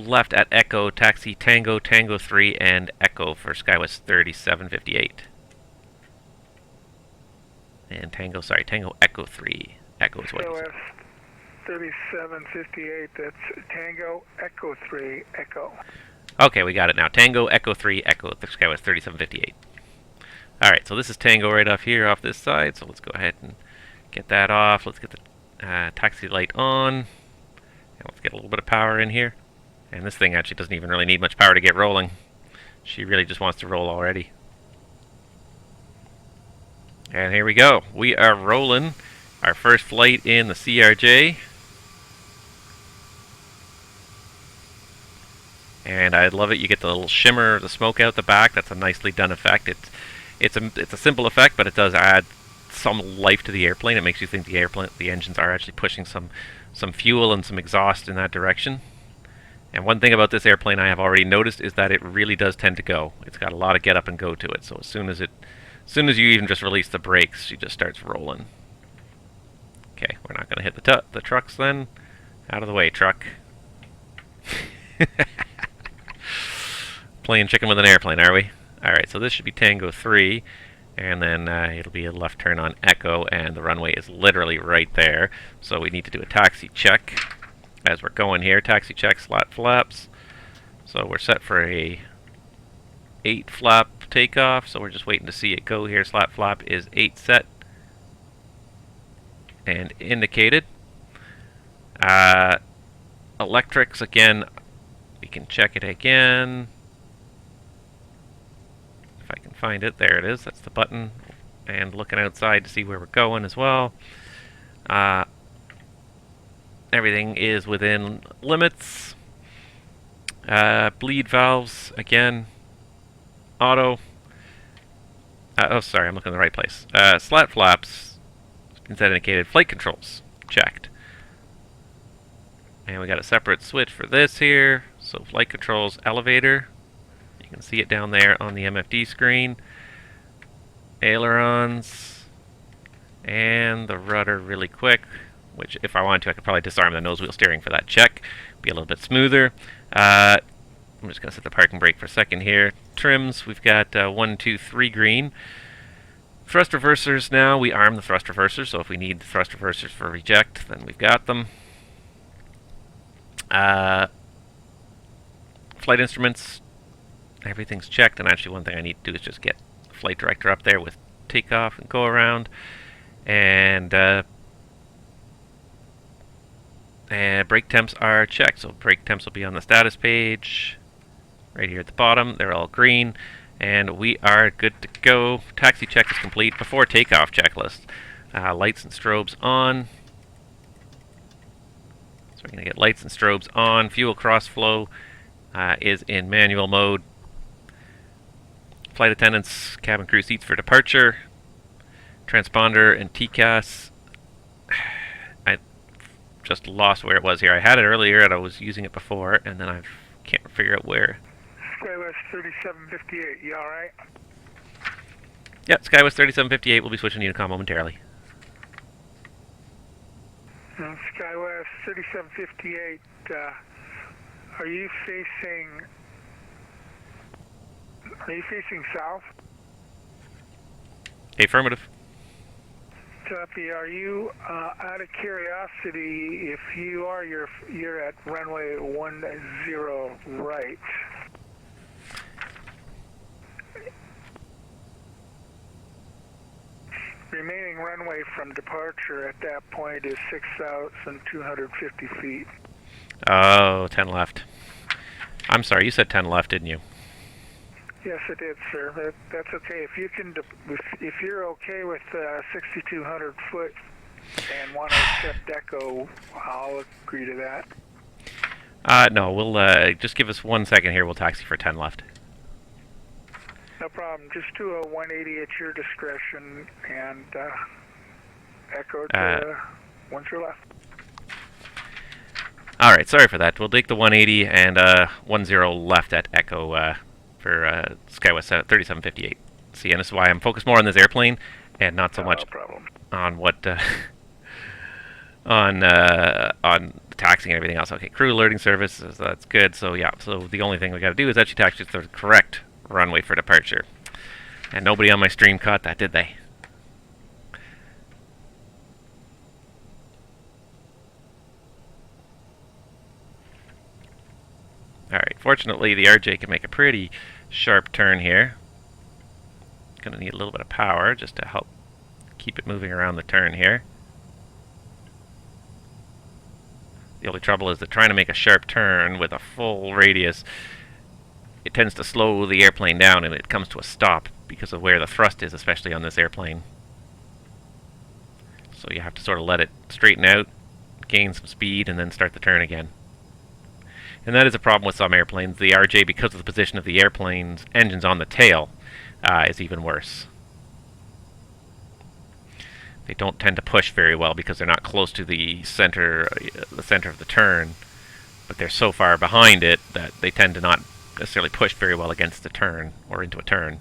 left at Echo, taxi Tango, Tango 3, and Echo for SkyWest 3758. And Tango, sorry, Tango Echo 3. Echo is what it is. SkyWest 3758, that's Tango, Echo 3, Echo. Okay, we got it now. Tango, Echo 3, Echo, SkyWest 3758. Alright, so this is Tango right off here, off this side, so let's go ahead and get that off. Let's get the taxi light on. And let's get a little bit of power in here. And this thing actually doesn't even really need much power to get rolling. She really just wants to roll already. And here we go. We are rolling our first flight in the CRJ. And I love it. You get the little shimmer of the smoke out the back. That's a nicely done effect. It's a simple effect, but it does add some life to the airplane. It makes you think the engines are actually pushing some fuel and some exhaust in that direction. And one thing about this airplane I have already noticed is that it really does tend to go. It's got a lot of get up and go to it. So as soon as you even just release the brakes, she just starts rolling. Okay, we're not going to hit the trucks then. Out of the way, truck. Playing chicken with an airplane, are we? Alright, so this should be Tango 3, and then it'll be a left turn on Echo, and the runway is literally right there. So we need to do a taxi check as we're going here. Taxi check, slat flaps. So we're set for a 8 flap takeoff, so we're just waiting to see it go here. Slat flap is 8 set and indicated. Electrics, again, we can check it again. If I can find it, there it is. That's the button. And looking outside to see where we're going as well. Everything is within limits. Bleed valves, again, auto. Oh, sorry, I'm looking in the right place. Slat flaps, instead indicated. Flight controls, checked. And we got a separate switch for this here. So flight controls, elevator. You can see it down there on the MFD screen. Ailerons. And the rudder really quick. Which, if I wanted to, I could probably disarm the nose wheel steering for that check. Be a little bit smoother. I'm just going to set the parking brake for a second here. Trims, we've got 1, 2, 3 green. Thrust reversers now. We arm the thrust reversers, so if we need the thrust reversers for reject, then we've got them. Flight instruments, everything's checked, and actually one thing I need to do is just get the flight director up there with takeoff and go around. And brake temps are checked, so brake temps will be on the status page right here at the bottom. They're all green, and we are good to go. Taxi check is complete. Before takeoff checklist, lights and strobes on. So we're going to get lights and strobes on. Fuel cross-flow is in manual mode. Flight attendants, cabin crew seats for departure. Transponder and TCAS. I just lost where it was here. I had it earlier and I was using it before, and then I can't figure out where. SkyWest 3758, you alright? Yeah, SkyWest 3758 will be switching to Unicom momentarily. SkyWest 3758, are you facing south? Affirmative. Copy. Are you, out of curiosity, if you are, you're at runway 10 right. Remaining runway from departure at that point is 6,250 feet. Oh, 10 left. I'm sorry, you said 10 left, didn't you? Yes, it did, sir. That's okay. If you can, if you're okay with 6,200 foot and want to accept Echo, I'll agree to that. No, we'll just give us 1 second here. We'll taxi for 10 left. No problem. Just do a 180 at your discretion and echo to once you're left. All right, sorry for that. We'll take the 180 and 10 left at echo for SkyWest 3758. See, and this is why I'm focused more on this airplane and not so much No problem. on what on the taxiing and everything else. Okay, crew alerting service, so that's good. So yeah, so the only thing we got to do is actually taxi to the correct runway for departure. And nobody on my stream caught that, did they? Alright, fortunately the RJ can make a pretty sharp turn here. Gonna need a little bit of power just to help keep it moving around the turn here. The only trouble is that trying to make a sharp turn with a full radius, it tends to slow the airplane down and it comes to a stop because of where the thrust is, especially on this airplane. So you have to sort of let it straighten out, gain some speed, and then start the turn again. And that is a problem with some airplanes. The RJ, because of the position of the airplane's engines on the tail, is even worse. They don't tend to push very well because they're not close to the center of the turn, but they're so far behind it that they tend to not necessarily push very well against the turn or into a turn.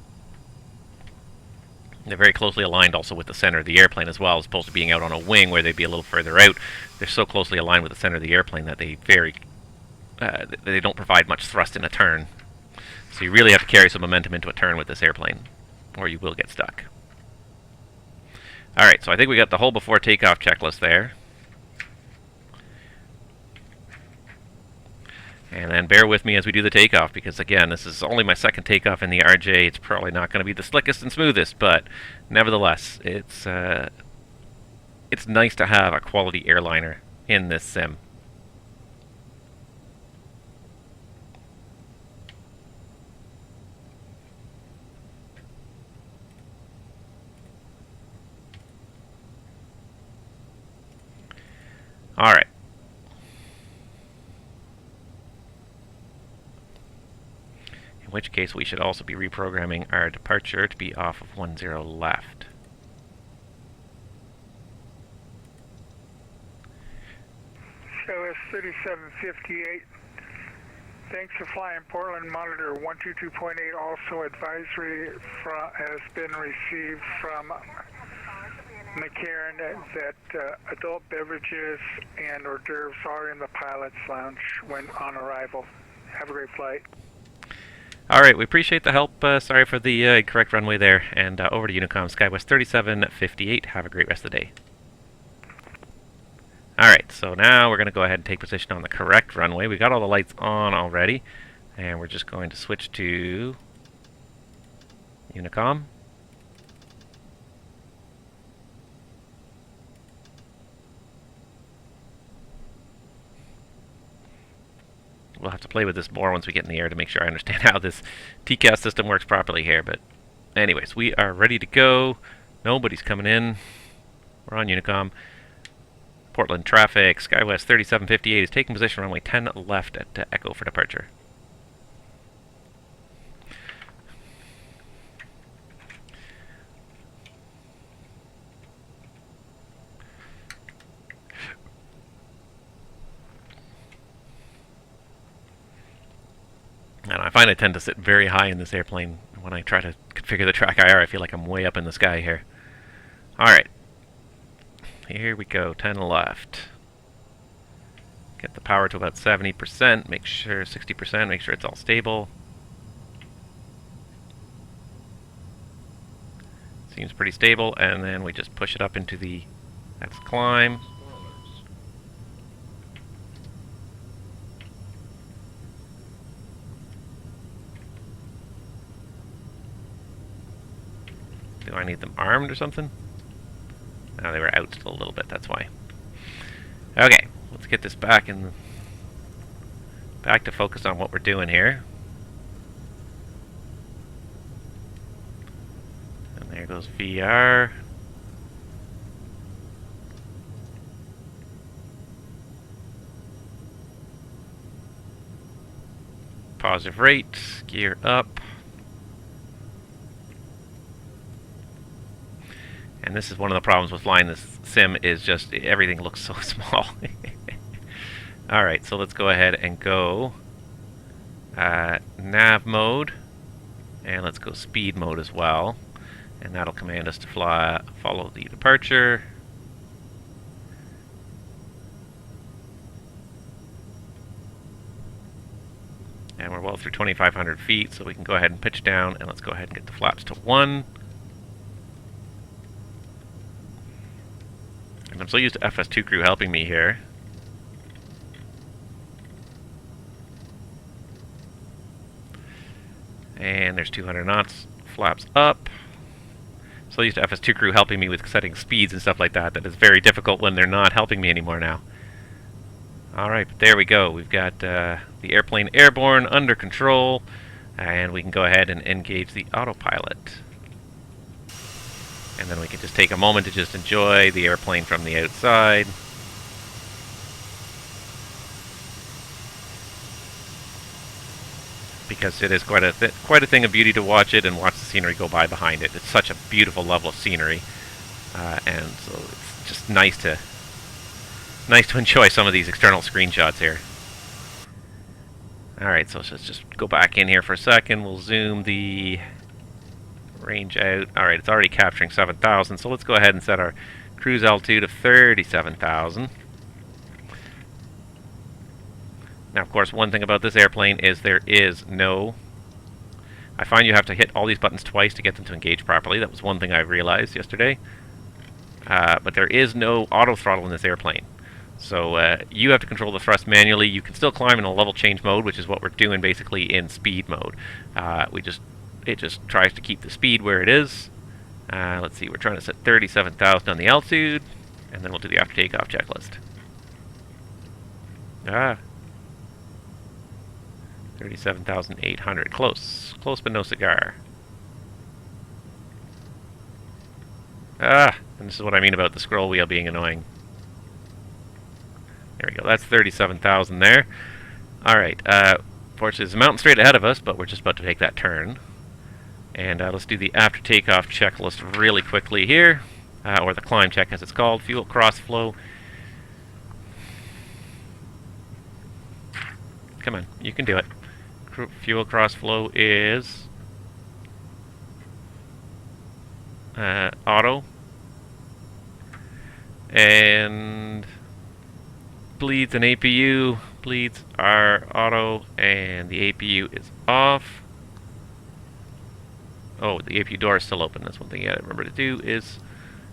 They're very closely aligned also with the center of the airplane as well, as opposed to being out on a wing where they'd be a little further out. They're so closely aligned with the center of the airplane that they don't provide much thrust in a turn. So you really have to carry some momentum into a turn with this airplane, or you will get stuck. Alright, so I think we got the whole before takeoff checklist there. And then bear with me as we do the takeoff, because again, this is only my second takeoff in the RJ. It's probably not going to be the slickest and smoothest, but nevertheless, it's nice to have a quality airliner in this sim. Alright. In which case we should also be reprogramming our departure to be off of 10 left. SOS 3758. Thanks for flying Portland. Monitor 122.8. Also advisory has been received from McCarran that adult beverages and hors d'oeuvres are in the pilot's lounge when on arrival. Have a great flight. Alright, we appreciate the help. Sorry for the correct runway there. And over to Unicom, SkyWest 3758. Have a great rest of the day. Alright, so now we're going to go ahead and take position on the correct runway. We got all the lights on already. And we're just going to switch to Unicom. We'll have to play with this more once we get in the air to make sure I understand how this TCAS system works properly here. But anyways, we are ready to go. Nobody's coming in. We're on Unicom. Portland traffic. SkyWest 3758 is taking position runway 10 left at Echo for departure. And I find I tend to sit very high in this airplane when I try to configure the TrackIR. I feel like I'm way up in the sky here. Alright. Here we go, 10 left. Get the power to about 70%, make sure 60%, make sure it's all stable. Seems pretty stable, and then we just push it up into the, that's climb. Do I need them armed or something? No, they were out still a little bit, that's why. Okay, let's get this back to focus on what we're doing here. And there goes VR. Positive rate, gear up. And this is one of the problems with flying this sim, is just everything looks so small. Alright, so let's go ahead and go nav mode, and let's go speed mode as well, and that'll command us to follow the departure. And we're well through 2,500 feet, so we can go ahead and pitch down, and let's go ahead and get the flaps to 1. And I'm so used to FS2 crew helping me here. And there's 200 knots, flaps up. So used to FS2 crew helping me with setting speeds and stuff like that. That is very difficult when they're not helping me anymore now. Alright, but there we go. We've got the airplane airborne, under control, and we can go ahead and engage the autopilot. And then we can just take a moment to just enjoy the airplane from the outside. Because it is quite a thing of beauty to watch it and watch the scenery go by behind it. It's such a beautiful level of scenery, and so it's just nice to enjoy some of these external screenshots here. Alright, so let's just go back in here for a second. We'll zoom the range out. Alright, it's already capturing 7,000, so let's go ahead and set our cruise altitude of 37,000. Now, of course, one thing about this airplane is there is no... I find you have to hit all these buttons twice to get them to engage properly. That was one thing I realized yesterday. But there is no auto throttle in this airplane. So you have to control the thrust manually. You can still climb in a level change mode, which is what we're doing basically in speed mode. It just tries to keep the speed where it is. Let's see, we're trying to set 37,000 on the altitude, and then we'll do the after takeoff checklist. 37,800. Close but no cigar. And this is what I mean about the scroll wheel being annoying. There we go, that's 37,000 there. Alright, fortunately there's a mountain straight ahead of us, but we're just about to take that turn. And let's do the after takeoff checklist really quickly here, or the climb check as it's called. Fuel cross flow. Come on, you can do it. Fuel cross flow is auto, and bleeds and APU. Bleeds are auto, and the APU is off. Oh, the APU door is still open. That's one thing you gotta remember to do, is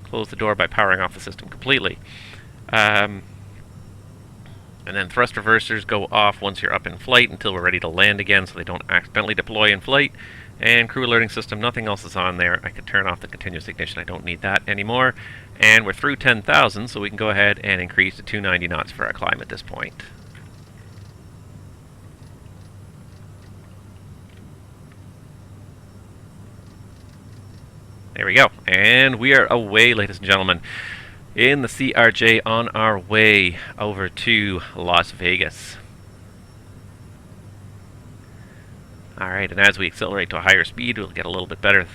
close the door by powering off the system completely. And then thrust reversers go off once you're up in flight until we're ready to land again, so they don't accidentally deploy in flight. And crew alerting system, nothing else is on there. I could turn off the continuous ignition. I don't need that anymore. And we're through 10,000, so we can go ahead and increase to 290 knots for our climb at this point. There we go. And we are away, ladies and gentlemen, in the CRJ, on our way over to Las Vegas. Alright, and as we accelerate to a higher speed, we'll get a little bit better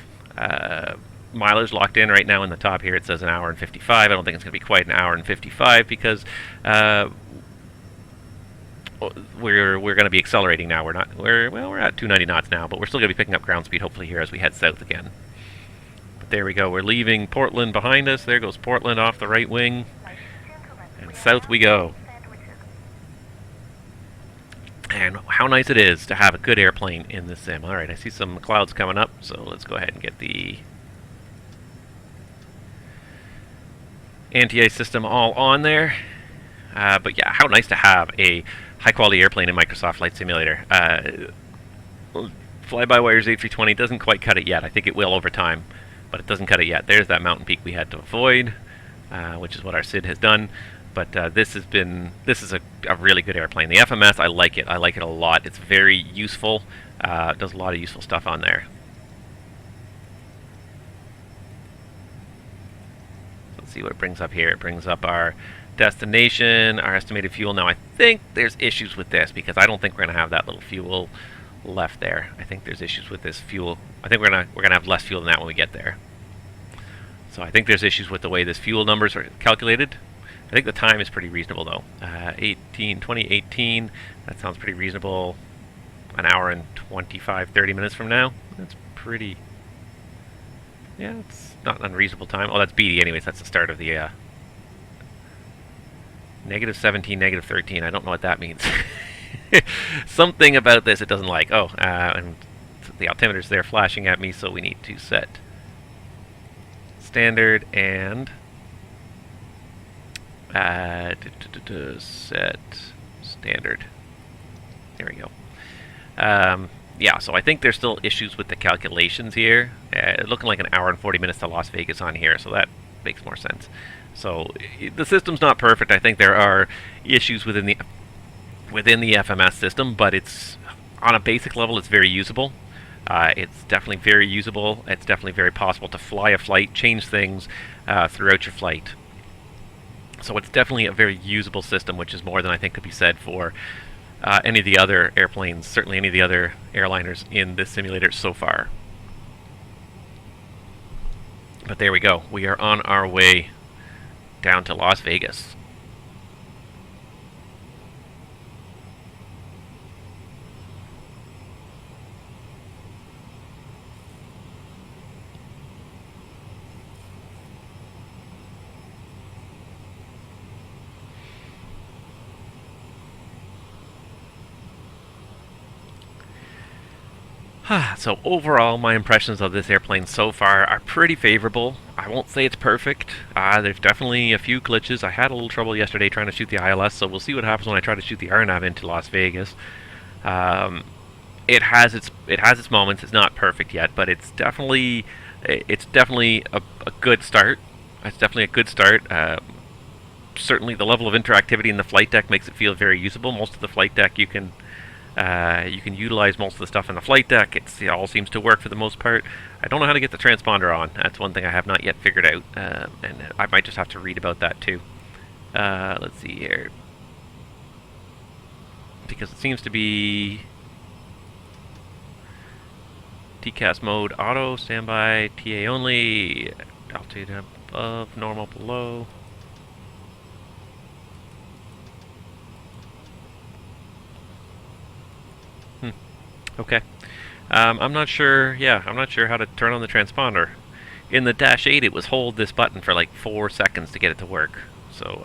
mileage locked in. Right now in the top here it says an hour and 55. I don't think it's going to be quite an hour and 55 because we're going to be accelerating now. We're at 290 knots now, but we're still going to be picking up ground speed hopefully here as we head south again. There we go, we're leaving Portland behind us. There goes Portland off the right wing. And south we go. And how nice it is to have a good airplane in this sim. Alright, I see some clouds coming up, so let's go ahead and get the anti-ice system all on there. But yeah, how nice to have a high-quality airplane in Microsoft Flight Simulator. Fly-by-wire's A320 doesn't quite cut it yet. I think it will over time, but it doesn't cut it yet. There's that mountain peak we had to avoid, which is what our SID has done. But this is a really good airplane. The FMS, I like it. I like it a lot. It's very useful. It does a lot of useful stuff on there. Let's see what it brings up here. It brings up our destination, our estimated fuel. Now I think there's issues with this because I don't think we're going to have that little fuel left there. I think there's issues with this fuel. I think we're gonna have less fuel than that when we get there. So I think there's issues with the way this fuel numbers are calculated. I think the time is pretty reasonable though. 2018, that sounds pretty reasonable. An hour and 30 minutes from now. That's pretty, yeah, it's not an unreasonable time. Oh, that's BD anyways, that's the start of the -17, -13, I don't know what that means. Something about this it doesn't like. Oh, and the altimeter's there flashing at me, so we need to set standard and set standard. There we go. Yeah, so I think there's still issues with the calculations here. Looking like an hour and 40 minutes to Las Vegas on here, so that makes more sense. So the system's not perfect. I think there are issues within the FMS system, but it's on a basic level, it's very usable. It's definitely very usable. It's definitely very possible to fly a flight, change things throughout your flight. So it's definitely a very usable system, which is more than I think could be said for any of the other airplanes, certainly any of the other airliners in this simulator so far. But there we go. We are on our way down to Las Vegas. So overall, my impressions of this airplane so far are pretty favorable. I won't say it's perfect. There's definitely a few glitches. I had a little trouble yesterday trying to shoot the ILS, so we'll see what happens when I try to shoot the RNAV into Las Vegas. It has its moments. It's not perfect yet, but it's definitely a good start. It's definitely a good start. Certainly, the level of interactivity in the flight deck makes it feel very usable. Most of the flight deck you can utilize most of the stuff in the flight deck. It all seems to work for the most part. I don't know how to get the transponder on. That's one thing I have not yet figured out, and I might just have to read about that too. Let's see here. Because it seems to be TCAS mode, auto, standby, TA only, altitude above, normal below. Okay. I'm not sure, I'm not sure how to turn on the transponder. In the Dash 8, it was hold this button for like 4 seconds to get it to work. So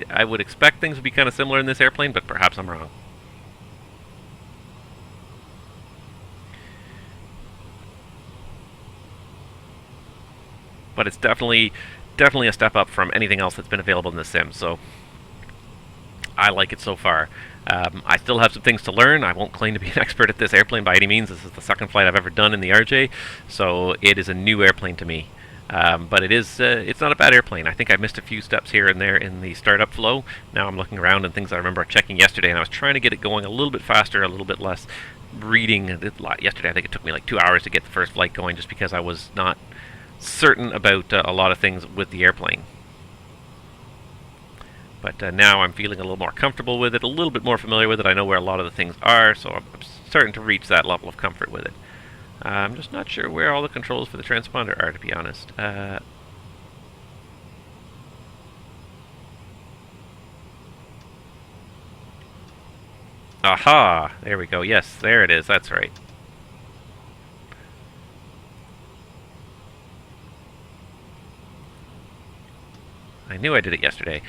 I would expect things would be kind of similar in this airplane, but perhaps I'm wrong. But it's definitely a step up from anything else that's been available in the sim, so I like it so far. I still have some things to learn. I won't claim to be an expert at this airplane by any means. This is the second flight I've ever done in the RJ, so it is a new airplane to me. But it's not a bad airplane. I think I missed a few steps here and there in the startup flow. Now I'm looking around and things I remember checking yesterday, and I was trying to get it going a little bit faster, a little bit less reading. Yesterday I think it took me like 2 hours to get the first flight going just because I was not certain about a lot of things with the airplane. But now I'm feeling a little more comfortable with it, a little bit more familiar with it. I know where a lot of the things are, so I'm starting to reach that level of comfort with it. I'm just not sure where all the controls for the transponder are, to be honest. Aha! There we go. Yes, there it is. That's right. I knew I did it yesterday.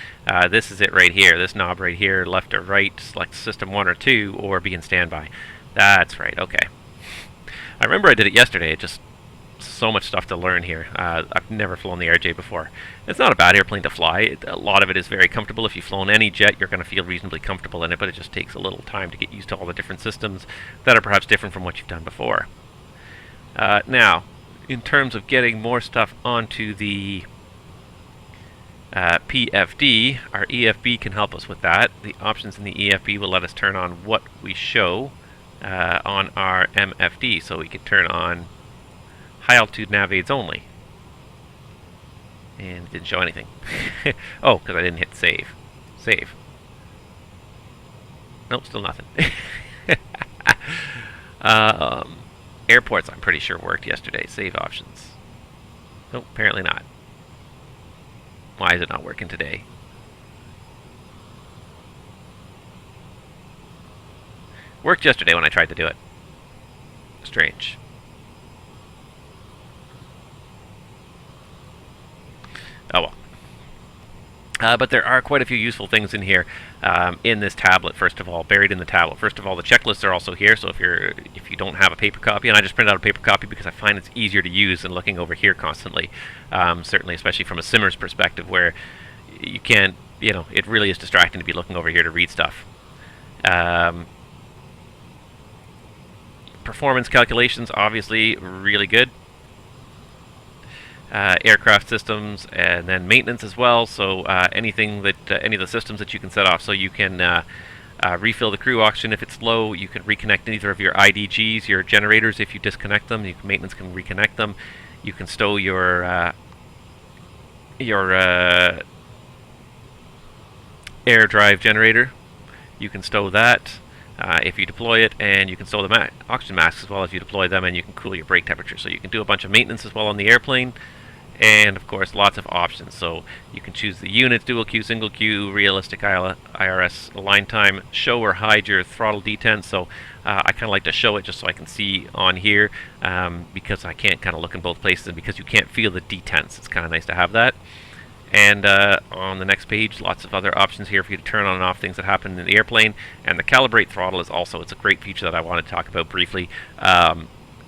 This is it right here. This knob right here, left or right, select system 1 or 2, or be in standby. That's right, okay. I remember I did it yesterday. It just, so much stuff to learn here. I've never flown the RJ before. It's not a bad airplane to fly. A lot of it is very comfortable. If you've flown any jet, you're going to feel reasonably comfortable in it, but it just takes a little time to get used to all the different systems that are perhaps different from what you've done before. Now, in terms of getting more stuff onto the PFD, our EFB can help us with that. The options in the EFB will let us turn on what we show on our MFD, so we can turn on high altitude nav aids only. And it didn't show anything. Oh, because I didn't hit save. Save. Nope, still nothing. Airports I'm pretty sure worked yesterday. Save options. Nope, apparently not. Why is it not working today? Worked yesterday when I tried to do it. Strange. Oh well. But there are quite a few useful things in here in this tablet. First of all, buried in the tablet. First of all, the checklists are also here. So if you don't have a paper copy, and I just printed out a paper copy because I find it's easier to use than looking over here constantly. Certainly, especially from a simmer's perspective, where you can't, it really is distracting to be looking over here to read stuff. Performance calculations, obviously, really good. Aircraft systems, and then maintenance as well. So anything that any of the systems that you can set off, so you can refill the crew oxygen if it's low. You can reconnect either of your IDGs, your generators, if you disconnect them. Maintenance can reconnect them. You can stow your air drive generator. You can stow that if you deploy it, and you can stow the oxygen masks as well if you deploy them, and you can cool your brake temperature. So you can do a bunch of maintenance as well on the airplane, and of course lots of options. So you can choose the units, dual queue, single queue, realistic IRS align time, show or hide your throttle detent. So I kind of like to show it just so I can see on here, because I can't kind of look in both places, and because you can't feel the detents, it's kind of nice to have that. And on the next page, lots of other options here for you to turn on and off things that happen in the airplane. And the calibrate throttle is also, it's a great feature that I want to talk about briefly.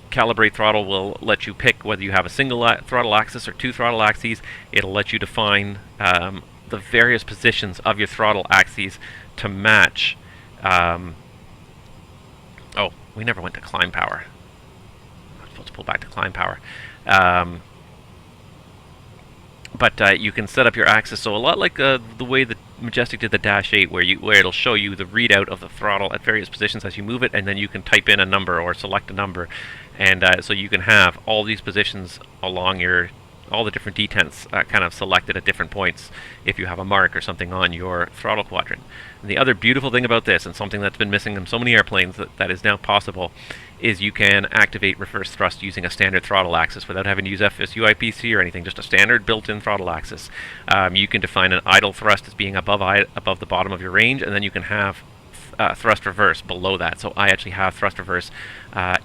Calibrate throttle will let you pick whether you have a single throttle axis or two throttle axes. It'll let you define the various positions of your throttle axes to match. Oh, we never went to climb power. I'm supposed to pull back to climb power. But you can set up your axis, so a lot like the way the Majestic did the Dash 8, where it'll show you the readout of the throttle at various positions as you move it, and then you can type in a number or select a number, and so you can have all these positions along all the different detents kind of selected at different points if you have a mark or something on your throttle quadrant. And the other beautiful thing about this, and something that's been missing in so many airplanes that is now possible, is you can activate reverse thrust using a standard throttle axis without having to use FSU IPC or anything, just a standard built-in throttle axis. You can define an idle thrust as being above the bottom of your range, and then you can have thrust reverse below that. So I actually have thrust reverse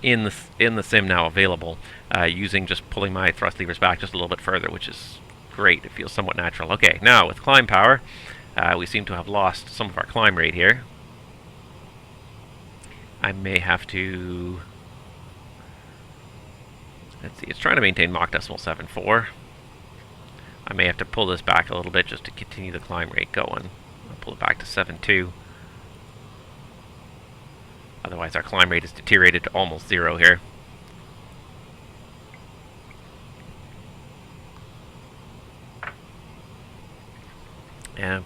in the sim now available, using just pulling my thrust levers back just a little bit further, which is great. It feels somewhat natural. Okay, now with climb power, we seem to have lost some of our climb rate here. I may have to... Let's see, it's trying to maintain Mach decimal 7.4. I may have to pull this back a little bit just to continue the climb rate going. I'll pull it back to 7.2. Otherwise our climb rate is deteriorated to almost 0 here.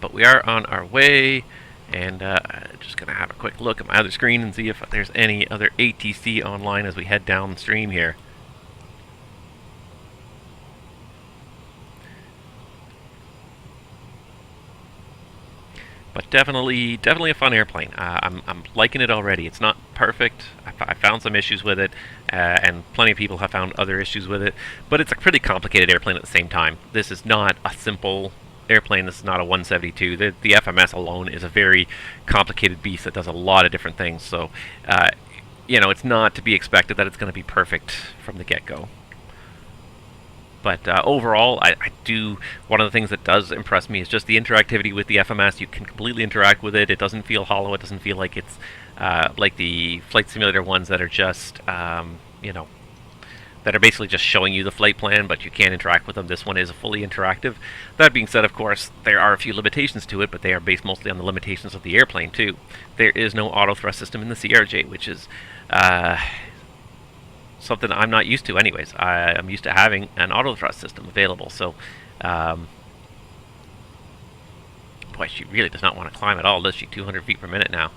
But we are on our way, and just going to have a quick look at my other screen and see if there's any other ATC online as we head downstream here. But definitely a fun airplane. I'm liking it already. It's not perfect. I found some issues with it, and plenty of people have found other issues with it. But it's a pretty complicated airplane at the same time. This is not a simple airplane. This is not a 172. The FMS alone is a very complicated beast that does a lot of different things. So, it's not to be expected that it's going to be perfect from the get-go. But overall, I do. One of the things that does impress me is just the interactivity with the FMS. You can completely interact with it. It doesn't feel hollow. It doesn't feel like it's like the flight simulator ones that are just, that are basically just showing you the flight plan, but you can't interact with them. This one is fully interactive. That being said, of course, there are a few limitations to it, but they are based mostly on the limitations of the airplane, too. There is no auto thrust system in the CRJ, which is something I'm not used to anyways. I'm used to having an auto thrust system available, so boy, she really does not want to climb at all, does she? 200 feet per minute now.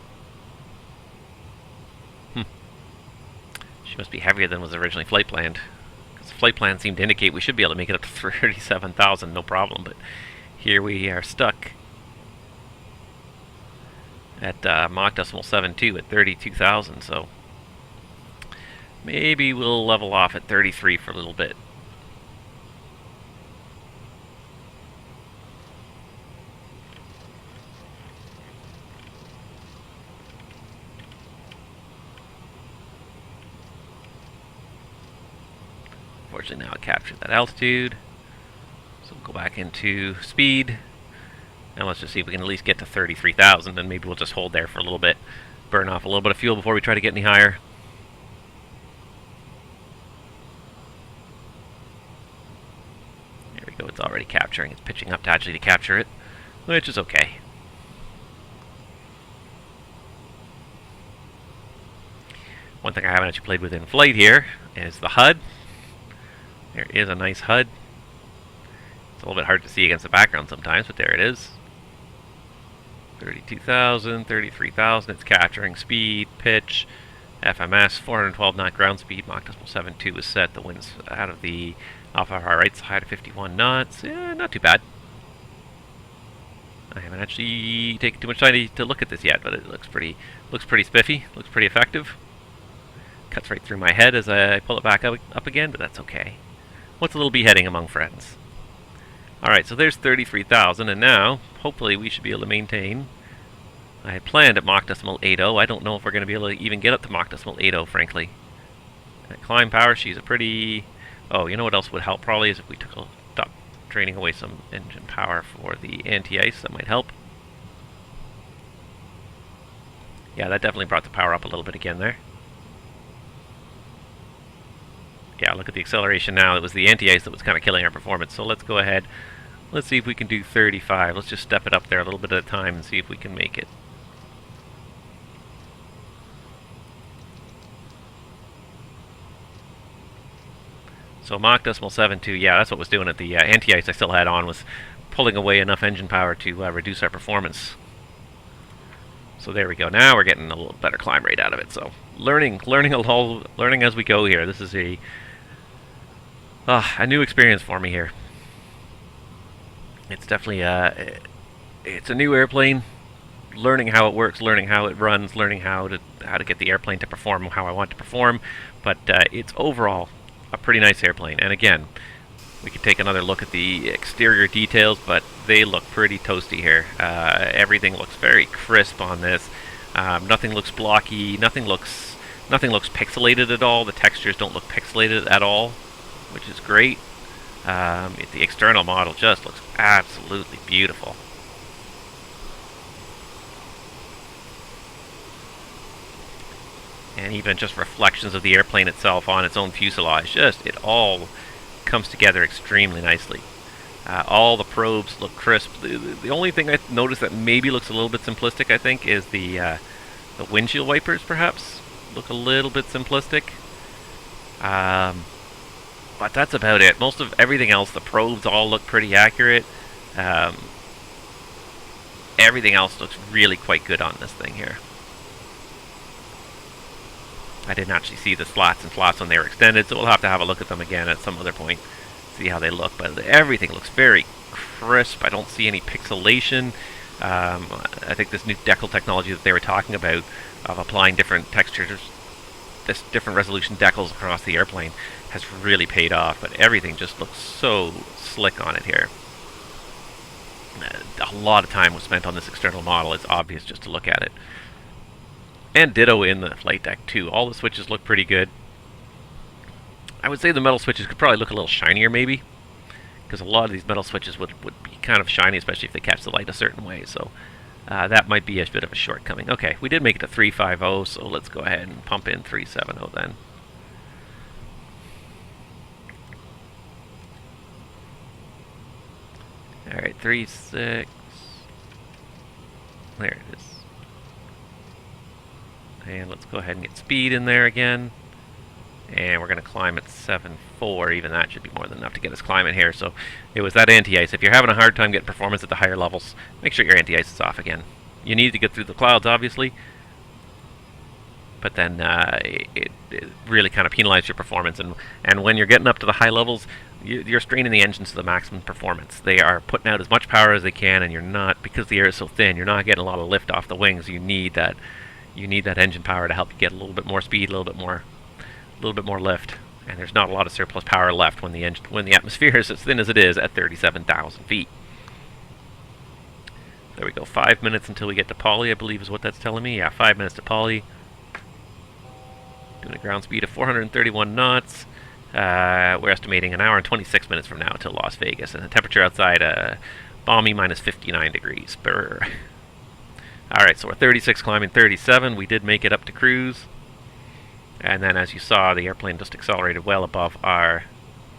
She must be heavier than was originally flight planned, because the flight plan seemed to indicate we should be able to make it up to 37,000, no problem, but here we are stuck at Mach decimal 7.2 at 32,000, so maybe we'll level off at 33 for a little bit. unfortunately now it captured that altitude. So we'll go back into speed. And let's just see if we can at least get to 33,000, and maybe we'll just hold there for a little bit. Burn off a little bit of fuel before we try to get any higher. There we go, it's already capturing. It's pitching up to actually to capture it, which is okay. One thing I haven't actually played with in flight here is the HUD. There is a nice HUD. It's a little bit hard to see against the background sometimes, but there it is. 32,000, 33,000, it's capturing speed, pitch, FMS, 412 knot ground speed, Mach decimal 7.2 is set, the wind's off of our right side of 51 knots, yeah, not too bad. I haven't actually taken too much time to look at this yet, but it looks pretty spiffy, looks pretty effective. Cuts right through my head as I pull it back up again, but that's okay. What's a little beheading among friends? Alright, so there's 33,000, and now, hopefully, we should be able to maintain. I had planned at Mach decimal 8.0. I don't know if we're going to be able to even get up to Mach decimal 8.0, frankly. At climb power, she's a pretty... Oh, you know what else would help, probably, is if we stopped draining away some engine power for the anti-ice. That might help. Yeah, that definitely brought the power up a little bit again there. Yeah, look at the acceleration now. It was the anti-ice that was kind of killing our performance. So let's go ahead. Let's see if we can do 35. Let's just step it up there a little bit at a time and see if we can make it. So Mach decimal 7.2, yeah, that's what was doing it. The anti-ice I still had on was pulling away enough engine power to reduce our performance. So there we go. Now we're getting a little better climb rate out of it. So learning as we go here. This is a new experience for me here. It's definitely it's a new airplane. Learning how it works, learning how it runs, learning how to get the airplane to perform how I want to perform. But it's overall a pretty nice airplane. And again, we could take another look at the exterior details, but they look pretty toasty here. Everything looks very crisp on this. Nothing looks blocky. Nothing looks pixelated at all. The textures don't look pixelated at all, which is great. The external model just looks absolutely beautiful. And even just reflections of the airplane itself on its own fuselage, it all comes together extremely nicely. All the probes look crisp. The only thing I noticed that maybe looks a little bit simplistic, I think, is the windshield wipers, perhaps. Look a little bit simplistic. But that's about it. Most of everything else, the probes all look pretty accurate. Everything else looks really quite good on this thing here. I didn't actually see the slats and slots when they were extended, so we'll have to have a look at them again at some other point, see how they look. But everything looks very crisp. I don't see any pixelation. I think this new decal technology that they were talking about of applying different textures, this different resolution decals across the airplane, has really paid off. But everything just looks so slick on it here. A lot of time was spent on this external model. It's obvious just to look at it. And ditto in the flight deck too. All the switches look pretty good. I would say the metal switches could probably look a little shinier maybe, because a lot of these metal switches would be kind of shiny, especially if they catch the light a certain way. So that might be a bit of a shortcoming. Okay, we did make it to 350, so let's go ahead and pump in 370 then. Alright, 36. There it is. And let's go ahead and get speed in there again. And we're going to climb at 7.4. Even that should be more than enough to get us climbing here. So it was that anti-ice. If you're having a hard time getting performance at the higher levels, make sure your anti-ice is off again. You need to get through the clouds, obviously. But then it really kind of penalizes your performance. And when you're getting up to the high levels, you're straining the engines to the maximum performance. They are putting out as much power as they can, and you're not, because the air is so thin, you're not getting a lot of lift off the wings. You need that engine power to help you get a little bit more speed, a little bit more lift. And there's not a lot of surplus power left when the atmosphere is as thin as it is at 37,000 feet. There we go. 5 minutes until we get to Poly, I believe is what that's telling me. Yeah, 5 minutes to Poly. Doing a ground speed of 431 knots. We're estimating an hour and 26 minutes from now till Las Vegas, and the temperature outside balmy minus 59 degrees. Brr. Alright, so we're 36 climbing 37. We did make it up to cruise. And then as you saw, the airplane just accelerated well above our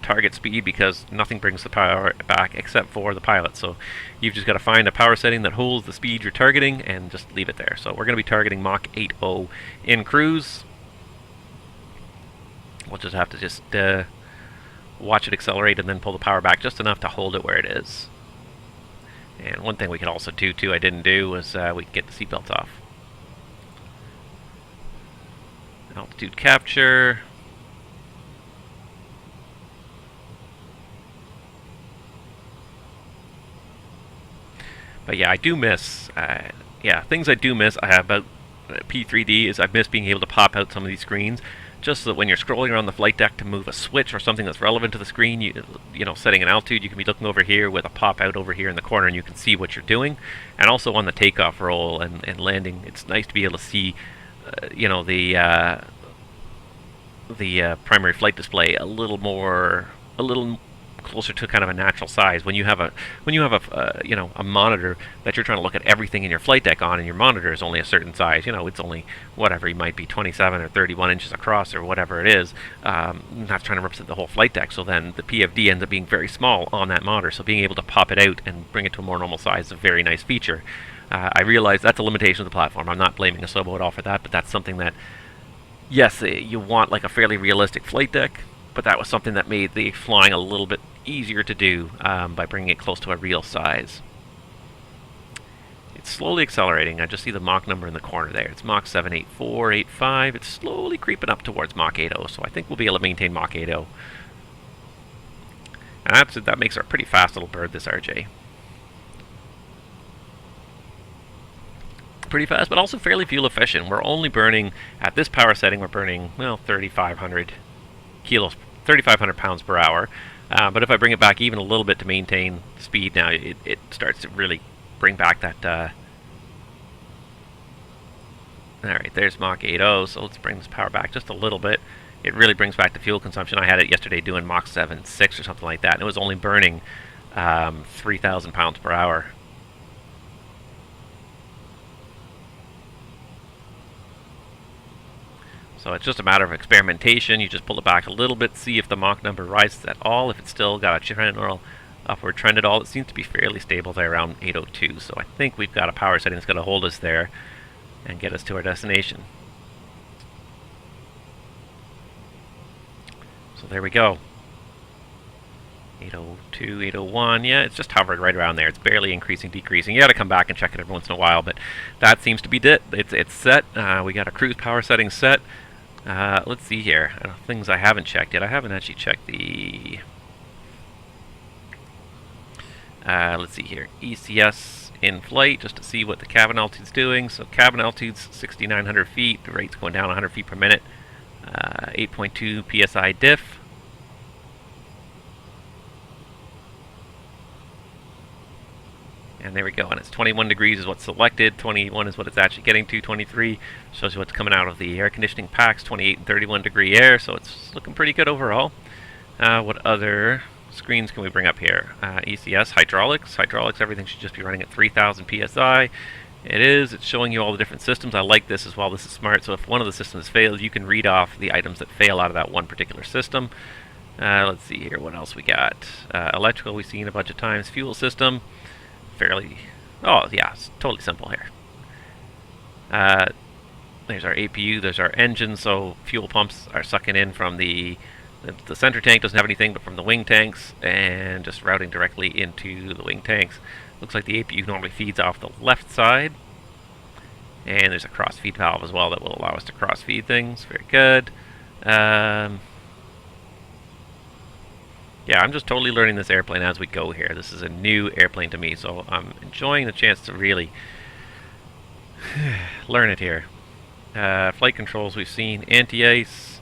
target speed because nothing brings the power back except for the pilot. So you've just got to find a power setting that holds the speed you're targeting and just leave it there. So we're going to be targeting Mach 80 in cruise. We'll just have to just watch it accelerate and then pull the power back just enough to hold it where it is. And one thing we could also do too, I didn't do, was we can get the seatbelts off. Altitude capture. But yeah, I do miss, things I do miss about P3D is I miss being able to pop out some of these screens, just so that when you're scrolling around the flight deck to move a switch or something that's relevant to the screen, you know, setting an altitude, you can be looking over here with a pop out over here in the corner and you can see what you're doing. And also on the takeoff roll and landing, it's nice to be able to see, you know, the primary flight display a little closer to kind of a natural size. When you have a you know, a monitor that you're trying to look at everything in your flight deck on, and your monitor is only a certain size, you know, it's only whatever, you might be 27 or 31 inches across or whatever it is, not trying to represent the whole flight deck. So then the PFD ends up being very small on that monitor, so being able to pop it out and bring it to a more normal size is a very nice feature. I realize that's a limitation of the platform. I'm not blaming Asobo at all for that, but that's something that, yes, you want like a fairly realistic flight deck, but that was something that made the flying a little bit easier to do by bringing it close to a real size. It's slowly accelerating. I just see the Mach number in the corner there. It's Mach 78485. It's slowly creeping up towards Mach 80, so I think we'll be able to maintain Mach 80. And that makes her a pretty fast little bird, this RJ. Pretty fast, but also fairly fuel efficient. We're only burning, at this power setting, we're burning, well, 3,500 pounds per hour. But if I bring it back even a little bit to maintain speed now, it starts to really bring back that... Alright, there's Mach 80, so let's bring this power back just a little bit. It really brings back the fuel consumption. I had it yesterday doing Mach 7.6 or something like that, and it was only burning 3,000 pounds per hour. So it's just a matter of experimentation. You just pull it back a little bit, see if the Mach number rises at all. If it's still got a general upward trend at all, it seems to be fairly stable there around 802. So I think we've got a power setting that's going to hold us there and get us to our destination. So there we go. 802, 801, yeah, it's just hovered right around there. It's barely increasing, decreasing. You got to come back and check it every once in a while, but that seems to be it. It's set. We got a cruise power setting set. Let's see here. Things I haven't checked yet. I haven't actually checked the... let's see here. ECS in flight, just to see what the cabin altitude's doing. So cabin altitude's 6,900 feet. The rate's going down 100 feet per minute. 8.2 psi diff. And there we go, and it's 21 degrees is what's selected, 21 is what it's actually getting to, 23 shows you what's coming out of the air conditioning packs, 28 and 31 degree air, so it's looking pretty good overall. What other screens can we bring up here? ECS, hydraulics, everything should just be running at 3,000 psi. It is, it's showing you all the different systems. I like this as well, this is smart, so if one of the systems fails, you can read off the items that fail out of that one particular system. Let's see here, what else we got? Electrical we've seen a bunch of times, fuel system. Fairly, oh yeah, it's totally simple here. There's our APU, there's our engine, so fuel pumps are sucking in from the center tank, doesn't have anything but from the wing tanks, and just routing directly into the wing tanks. Looks like the APU normally feeds off the left side, and there's a cross feed valve as well that will allow us to cross feed things. Very good. Yeah, I'm just totally learning this airplane as we go here. This is a new airplane to me, so I'm enjoying the chance to really learn it here. Flight controls we've seen, anti-ice.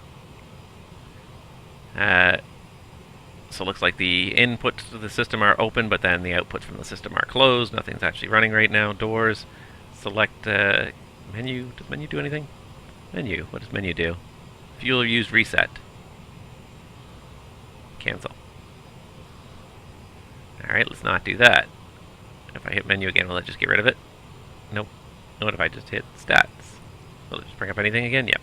So it looks like the inputs to the system are open, but then the outputs from the system are closed. Nothing's actually running right now. Doors. Select menu. Does menu do anything? Menu. What does menu do? Fuel used reset. Cancel. Alright, let's not do that. If I hit menu again, will it just get rid of it? Nope. What if I just hit stats? Will it just bring up anything again? Yep.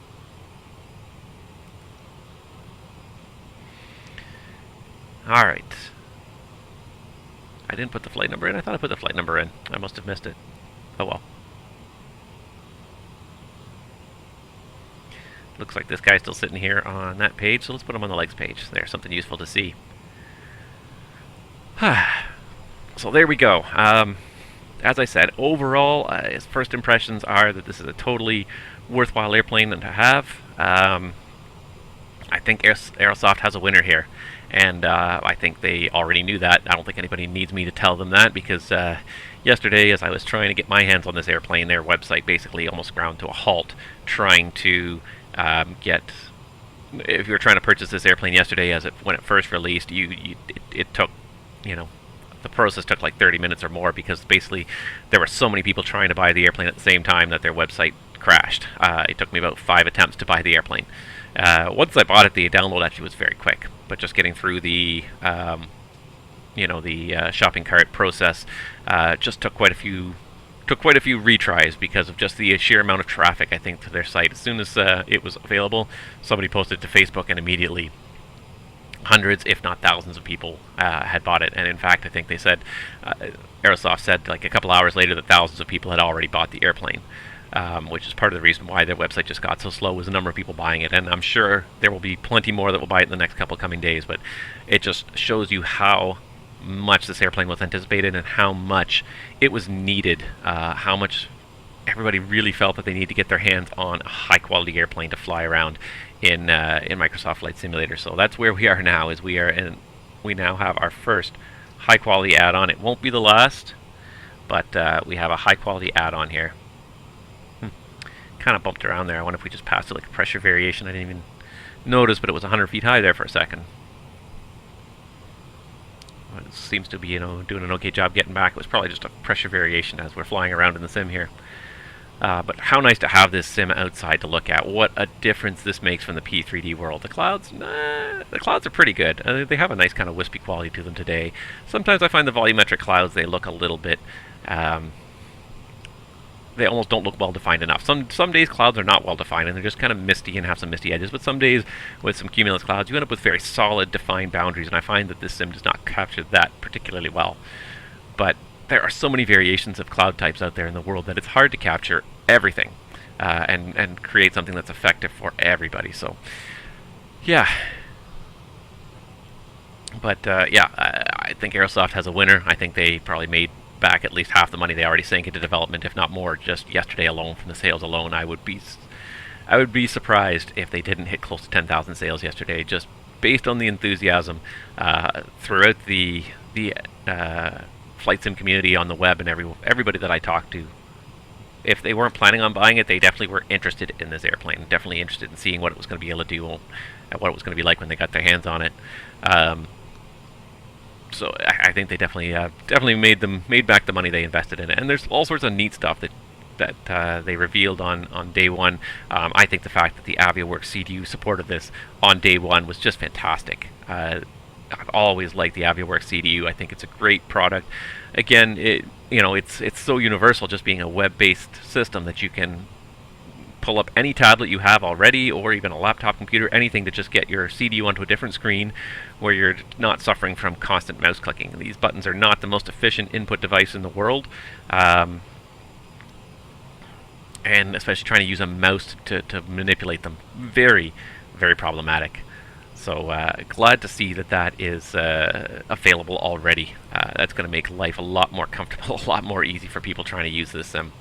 Alright. I didn't put the flight number in. I thought I put the flight number in. I must have missed it. Oh well. Looks like this guy's still sitting here on that page, so let's put him on the legs page. There's something useful to see. So there we go. As I said, overall, his first impressions are that this is a totally worthwhile airplane to have. I think Aerosoft has a winner here, and I think they already knew that. I don't think anybody needs me to tell them that, because yesterday, as I was trying to get my hands on this airplane, their website basically almost ground to a halt trying to if you were trying to purchase this airplane yesterday when it first released, it took, the process took like 30 minutes or more, because basically there were so many people trying to buy the airplane at the same time that their website crashed. It took me about 5 attempts to buy the airplane. Once I bought it, the download actually was very quick, but just getting through the shopping cart process just took quite a few retries, because of just the sheer amount of traffic, I think, to their site. As soon as it was available, somebody posted to Facebook, and immediately hundreds, if not thousands, of people had bought it. And in fact, I think they said, Aerosoft said like a couple hours later that thousands of people had already bought the airplane, which is part of the reason why their website just got so slow, was the number of people buying it. And I'm sure there will be plenty more that will buy it in the next couple coming days, but it just shows you how much this airplane was anticipated and how much it was needed, how much everybody really felt that they need to get their hands on a high quality airplane to fly around in Microsoft Flight Simulator. So that's where we are now, is we now have our first high quality add-on. It won't be the last, but we have a high quality add-on here. Kind of bumped around there. I wonder if we just passed it like a pressure variation. I didn't even notice, but it was 100 feet high there for a second. It seems to be, doing an okay job getting back. It was probably just a pressure variation as we're flying around in the sim here. But how nice to have this sim outside to look at. What a difference this makes from the P3D world. The clouds are pretty good. They have a nice kind of wispy quality to them today. Sometimes I find the volumetric clouds, they look a little bit, they almost don't look well defined enough. Some days clouds are not well defined and they're just kind of misty and have some misty edges, but some days with some cumulus clouds you end up with very solid defined boundaries, and I find that this sim does not capture that particularly well. But there are so many variations of cloud types out there in the world that it's hard to capture everything and create something that's effective for everybody. So yeah, but yeah, I think Aerosoft has a winner. I think they probably made back at least half the money they already sank into development, if not more, just yesterday alone from the sales alone. I would be surprised if they didn't hit close to 10,000 sales yesterday, just based on the enthusiasm throughout the flight sim community on the web, and everybody that I talked to. If they weren't planning on buying it, they definitely were interested in this airplane, definitely interested in seeing what it was going to be able to do and what it was going to be like when they got their hands on it. So I think they definitely made back the money they invested in it. And there's all sorts of neat stuff that they revealed on day one. I think the fact that the AviaWorks CDU supported this on day one was just fantastic. I've always liked the AviaWorks CDU. I think it's a great product. Again, it's so universal, just being a web-based system, that you can pull up any tablet you have already, or even a laptop computer, anything, to just get your CDU onto a different screen where you're not suffering from constant mouse clicking. These buttons are not the most efficient input device in the world, and especially trying to use a mouse to manipulate them, very, very problematic. So glad to see that is available already. That's going to make life a lot more comfortable, a lot more easy for people trying to use this sim.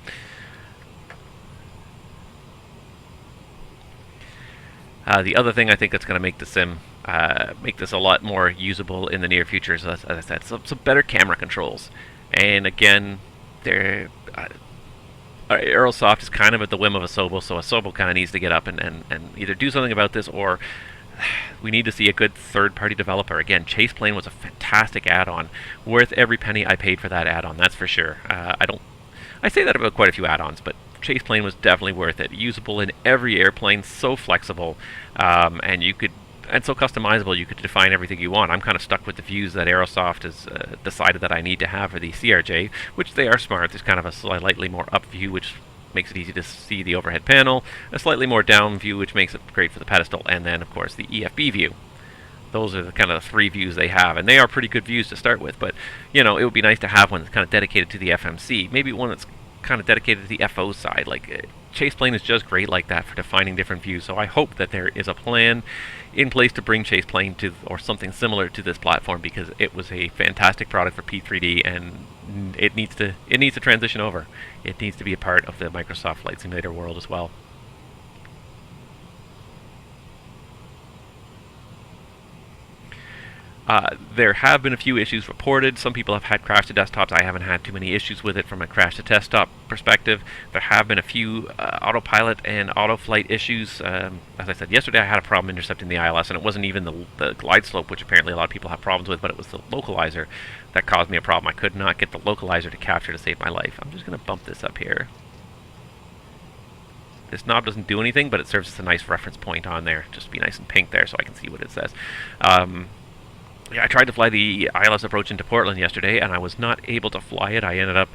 The other thing I think that's going to make the sim, make this a lot more usable in the near future is, as I said, some better camera controls. And again, Aerosoft is kind of at the whim of Asobo, so Asobo kind of needs to get up and either do something about this, or we need to see a good third-party developer. Again, Chaseplane was a fantastic add-on, worth every penny I paid for that add-on, that's for sure. I say that about quite a few add-ons, but Chaseplane was definitely worth it. Usable in every airplane, so flexible, and you could and so customizable. You could define everything you want. I'm kind of stuck with the views that Aerosoft has decided that I need to have for the CRJ, which they are smart. There's kind of a slightly more up view, which makes it easy to see the overhead panel, a slightly more down view, which makes it great for the pedestal, and then, of course, the EFB view. Those are the kind of the three views they have, and they are pretty good views to start with, but, you know, it would be nice to have one that's kind of dedicated to the FMC, maybe one that's kind of dedicated to the FO side. Like, Chase Plane is just great like that for defining different views, so I hope that there is a plan in place to bring Chase Plane to, or something similar to this platform, because it was a fantastic product for P3D, and it needs to transition over. It needs to be a part of the Microsoft Flight Simulator world as well. There have been a few issues reported. Some people have had crash to desktops. I haven't had too many issues with it from a crash to desktop perspective. There have been a few autopilot and autoflight issues. As I said yesterday, I had a problem intercepting the ILS, and it wasn't even the glide slope, which apparently a lot of people have problems with, but it was the localizer that caused me a problem. I could not get the localizer to capture to save my life. I'm just going to bump this up here. This knob doesn't do anything, but it serves as a nice reference point on there. Just be nice and pink there so I can see what it says. Yeah, I tried to fly the ILS approach into Portland yesterday, and I was not able to fly it. I ended up,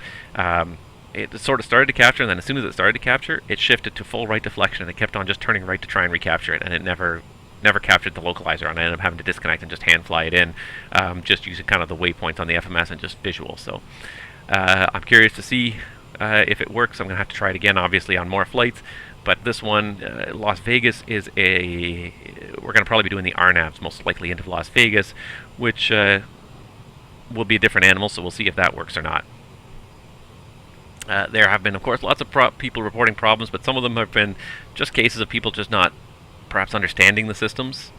it sort of started to capture, and then as soon as it started to capture, it shifted to full right deflection, and it kept on just turning right to try and recapture it, and it never captured the localizer, and I ended up having to disconnect and just hand fly it in, just using kind of the waypoints on the FMS and just visual. So I'm curious to see if it works. I'm going to have to try it again, obviously, on more flights. But this one, Las Vegas is we're going to probably be doing the RNAVs most likely into Las Vegas, which will be a different animal, so we'll see if that works or not. There have been, of course, lots of people reporting problems, but some of them have been just cases of people just not perhaps understanding the systems.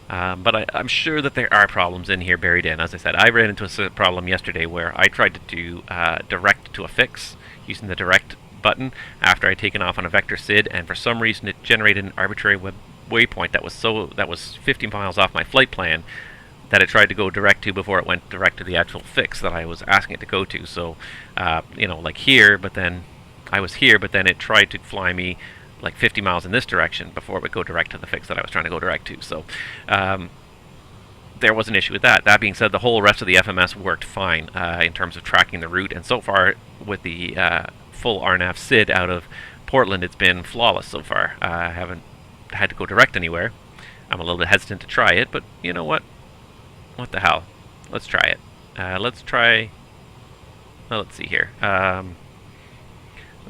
But I'm sure that there are problems in here buried in. As I said, I ran into a problem yesterday where I tried to do direct to a fix using the direct button after I'd taken off on a vector SID, and for some reason it generated an arbitrary waypoint that was 50 miles off my flight plan that it tried to go direct to before it went direct to the actual fix that I was asking it to go to. So, you know, like here, but then I was here, but then it tried to fly me like 50 miles in this direction before it would go direct to the fix that I was trying to go direct to. So, there was an issue with that. That being said, the whole rest of the FMS worked fine in terms of tracking the route, and so far with the full RNAV SID out of Portland, it's been flawless so far. I haven't had to go direct anywhere. I'm a little bit hesitant to try it, but you know what? What the hell? Let's try it. Let's see here. Let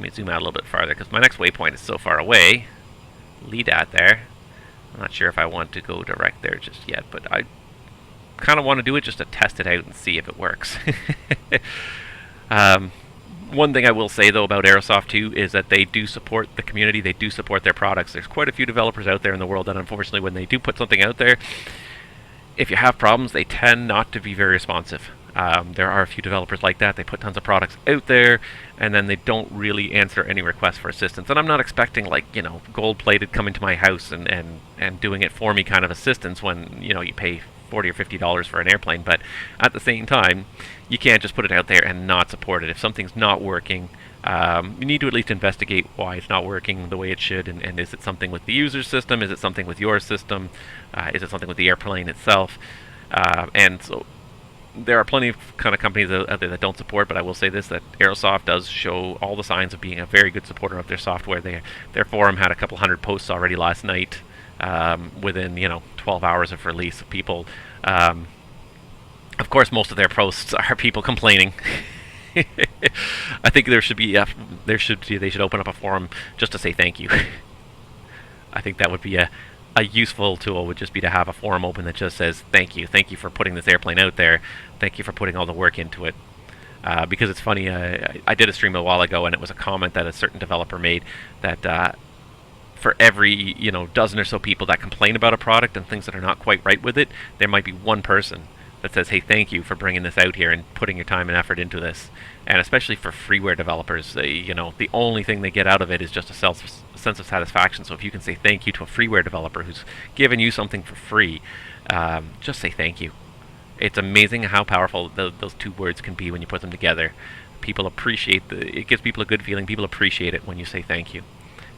me zoom out a little bit farther, because my next waypoint is so far away. Lead at there. I'm not sure if I want to go direct there just yet, but I kind of want to do it just to test it out and see if it works. One thing I will say, though, about Aerosoft 2 is that they do support the community. They do support their products. There's quite a few developers out there in the world that, unfortunately, when they do put something out there, if you have problems, they tend not to be very responsive. There are a few developers like that. They put tons of products out there, and then they don't really answer any requests for assistance. And I'm not expecting, like, you know, gold-plated coming to my house and doing it for me kind of assistance when, you know, you pay $40 or $50 for an airplane. But at the same time, you can't just put it out there and not support it. If something's not working, you need to at least investigate why it's not working the way it should, and is it something with the user system? Is it something with your system? Is it something with the airplane itself? And so there are plenty of kind of companies out there that don't support, but I will say this, that Aerosoft does show all the signs of being a very good supporter of their software. Their forum had a couple hundred posts already last night, within, you know, 12 hours of release of people. Of course, most of their posts are people complaining. I think they should open up a forum just to say thank you. I think that would be a useful tool, would just be to have a forum open that just says thank you for putting this airplane out there, thank you for putting all the work into it. Because it's funny, I did a stream a while ago, and it was a comment that a certain developer made that for every, you know, dozen or so people that complain about a product and things that are not quite right with it, there might be one person that says, hey, thank you for bringing this out here and putting your time and effort into this. And especially for freeware developers, you know, the only thing they get out of it is just a sense of satisfaction. So if you can say thank you to a freeware developer who's given you something for free, just say thank you. It's amazing how powerful those two words can be when you put them together. People appreciate it gives people a good feeling. People appreciate it when you say thank you.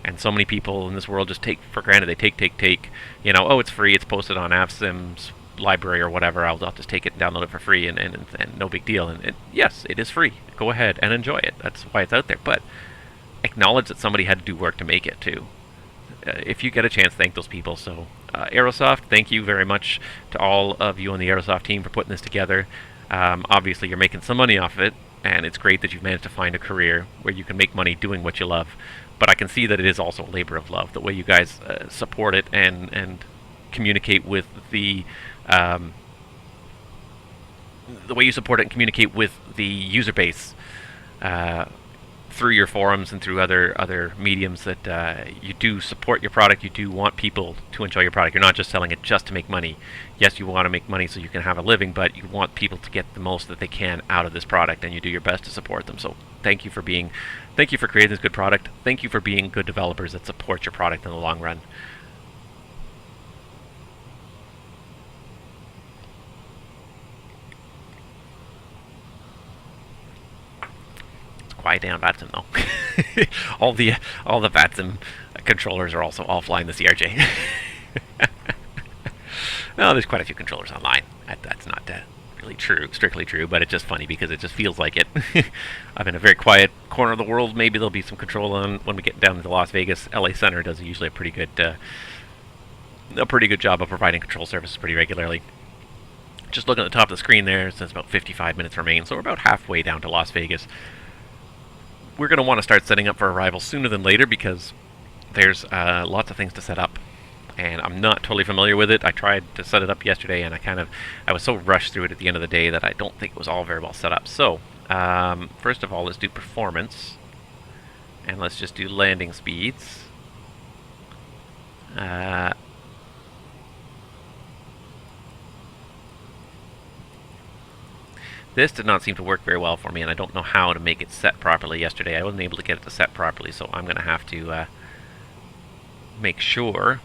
And so many people in this world just take for granted. They take. You know, oh, it's free. It's posted on AppSim's library or whatever. I'll just take it and download it for free, and no big deal. And yes, it is free. Go ahead and enjoy it. That's why it's out there. But acknowledge that somebody had to do work to make it too. If you get a chance, thank those people. So Aerosoft, thank you very much to all of you on the Aerosoft team for putting this together. Obviously, you're making some money off of it, and it's great that you've managed to find a career where you can make money doing what you love. But I can see that it is also a labor of love, the way you guys support it and communicate with the way you support it and communicate with the user base through your forums and through other mediums, that you do support your product. You do want people to enjoy your product. You're not just selling it just to make money. Yes, you want to make money so you can have a living, but you want people to get the most that they can out of this product, and you do your best to support them. So thank you for creating this good product. Thank you for being good developers that support your product in the long run. Quiet down, VATSIM though. all the VATSIM controllers are also all flying the CRJ. No, there's quite a few controllers online. That's not really true, strictly true, but it's just funny because it just feels like it. I'm in a very quiet corner of the world. Maybe there'll be some control on when we get down to Las Vegas. LA Center does usually a pretty good job of providing control services pretty regularly. Just looking at the top of the screen there, it says about 55 minutes remain, so we're about halfway down to Las Vegas. We're going to want to start setting up for arrival sooner than later because there's lots of things to set up, and I'm not totally familiar with it. I tried to set it up yesterday, and I was so rushed through it at the end of the day that I don't think it was all very well set up. So, first of all, let's do performance, and let's just do landing speeds. This did not seem to work very well for me, and I don't know how to make it set properly yesterday. I wasn't able to get it to set properly, so I'm going to have to make sure.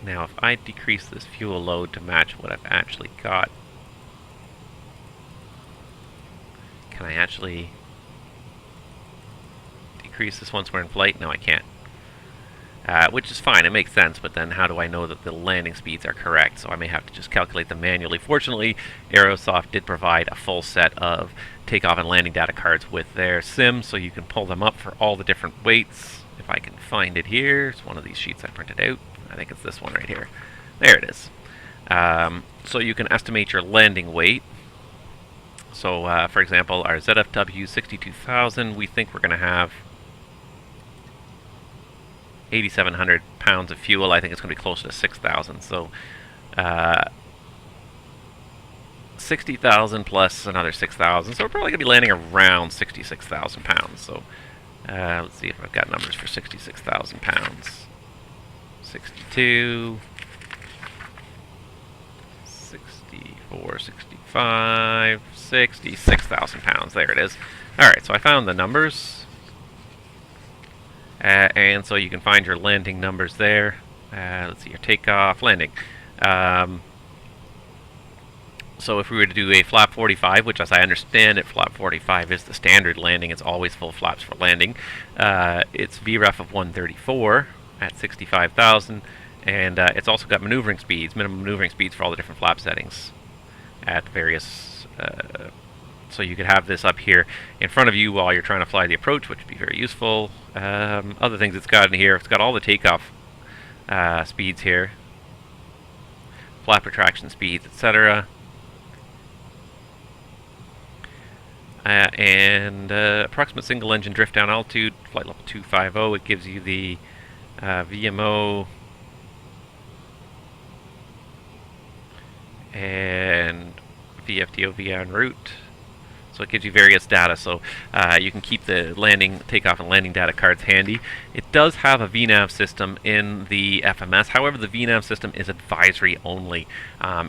Now, if I decrease this fuel load to match what I've actually got, can I actually decrease this once we're in flight? No, I can't. Which is fine, it makes sense, but then how do I know that the landing speeds are correct? So I may have to just calculate them manually. Fortunately, Aerosoft did provide a full set of takeoff and landing data cards with their sim, so you can pull them up for all the different weights. If I can find it here, it's one of these sheets I printed out. I think it's this one right here. There it is. So you can estimate your landing weight. So, for example, our ZFW 62,000, we think we're going to have 8,700 pounds of fuel. I think it's going to be closer to 6,000. So 60,000 plus another 6,000. So we're probably going to be landing around 66,000 pounds. So let's see if I've got numbers for 66,000 pounds. 62, 64, 65, 66,000 pounds. There it is. Alright, so I found the numbers. And so you can find your landing numbers there. Let's see, your takeoff, landing. So if we were to do a flap 45, which as I understand it, flap 45 is the standard landing. It's always full flaps for landing. It's VREF of 134 at 65,000. And it's also got maneuvering speeds, minimum maneuvering speeds for all the different flap settings at various... so you could have this up here in front of you while you're trying to fly the approach, which would be very useful. Other things it's got in here, it's got all the takeoff speeds here, flap retraction speeds, etc. And approximate single engine drift down altitude, flight level 250. It gives you the VMO and VFTOV en route. So it gives you various data, so you can keep the takeoff and landing data cards handy. It does have a VNAV system in the FMS. However, the VNAV system is advisory only.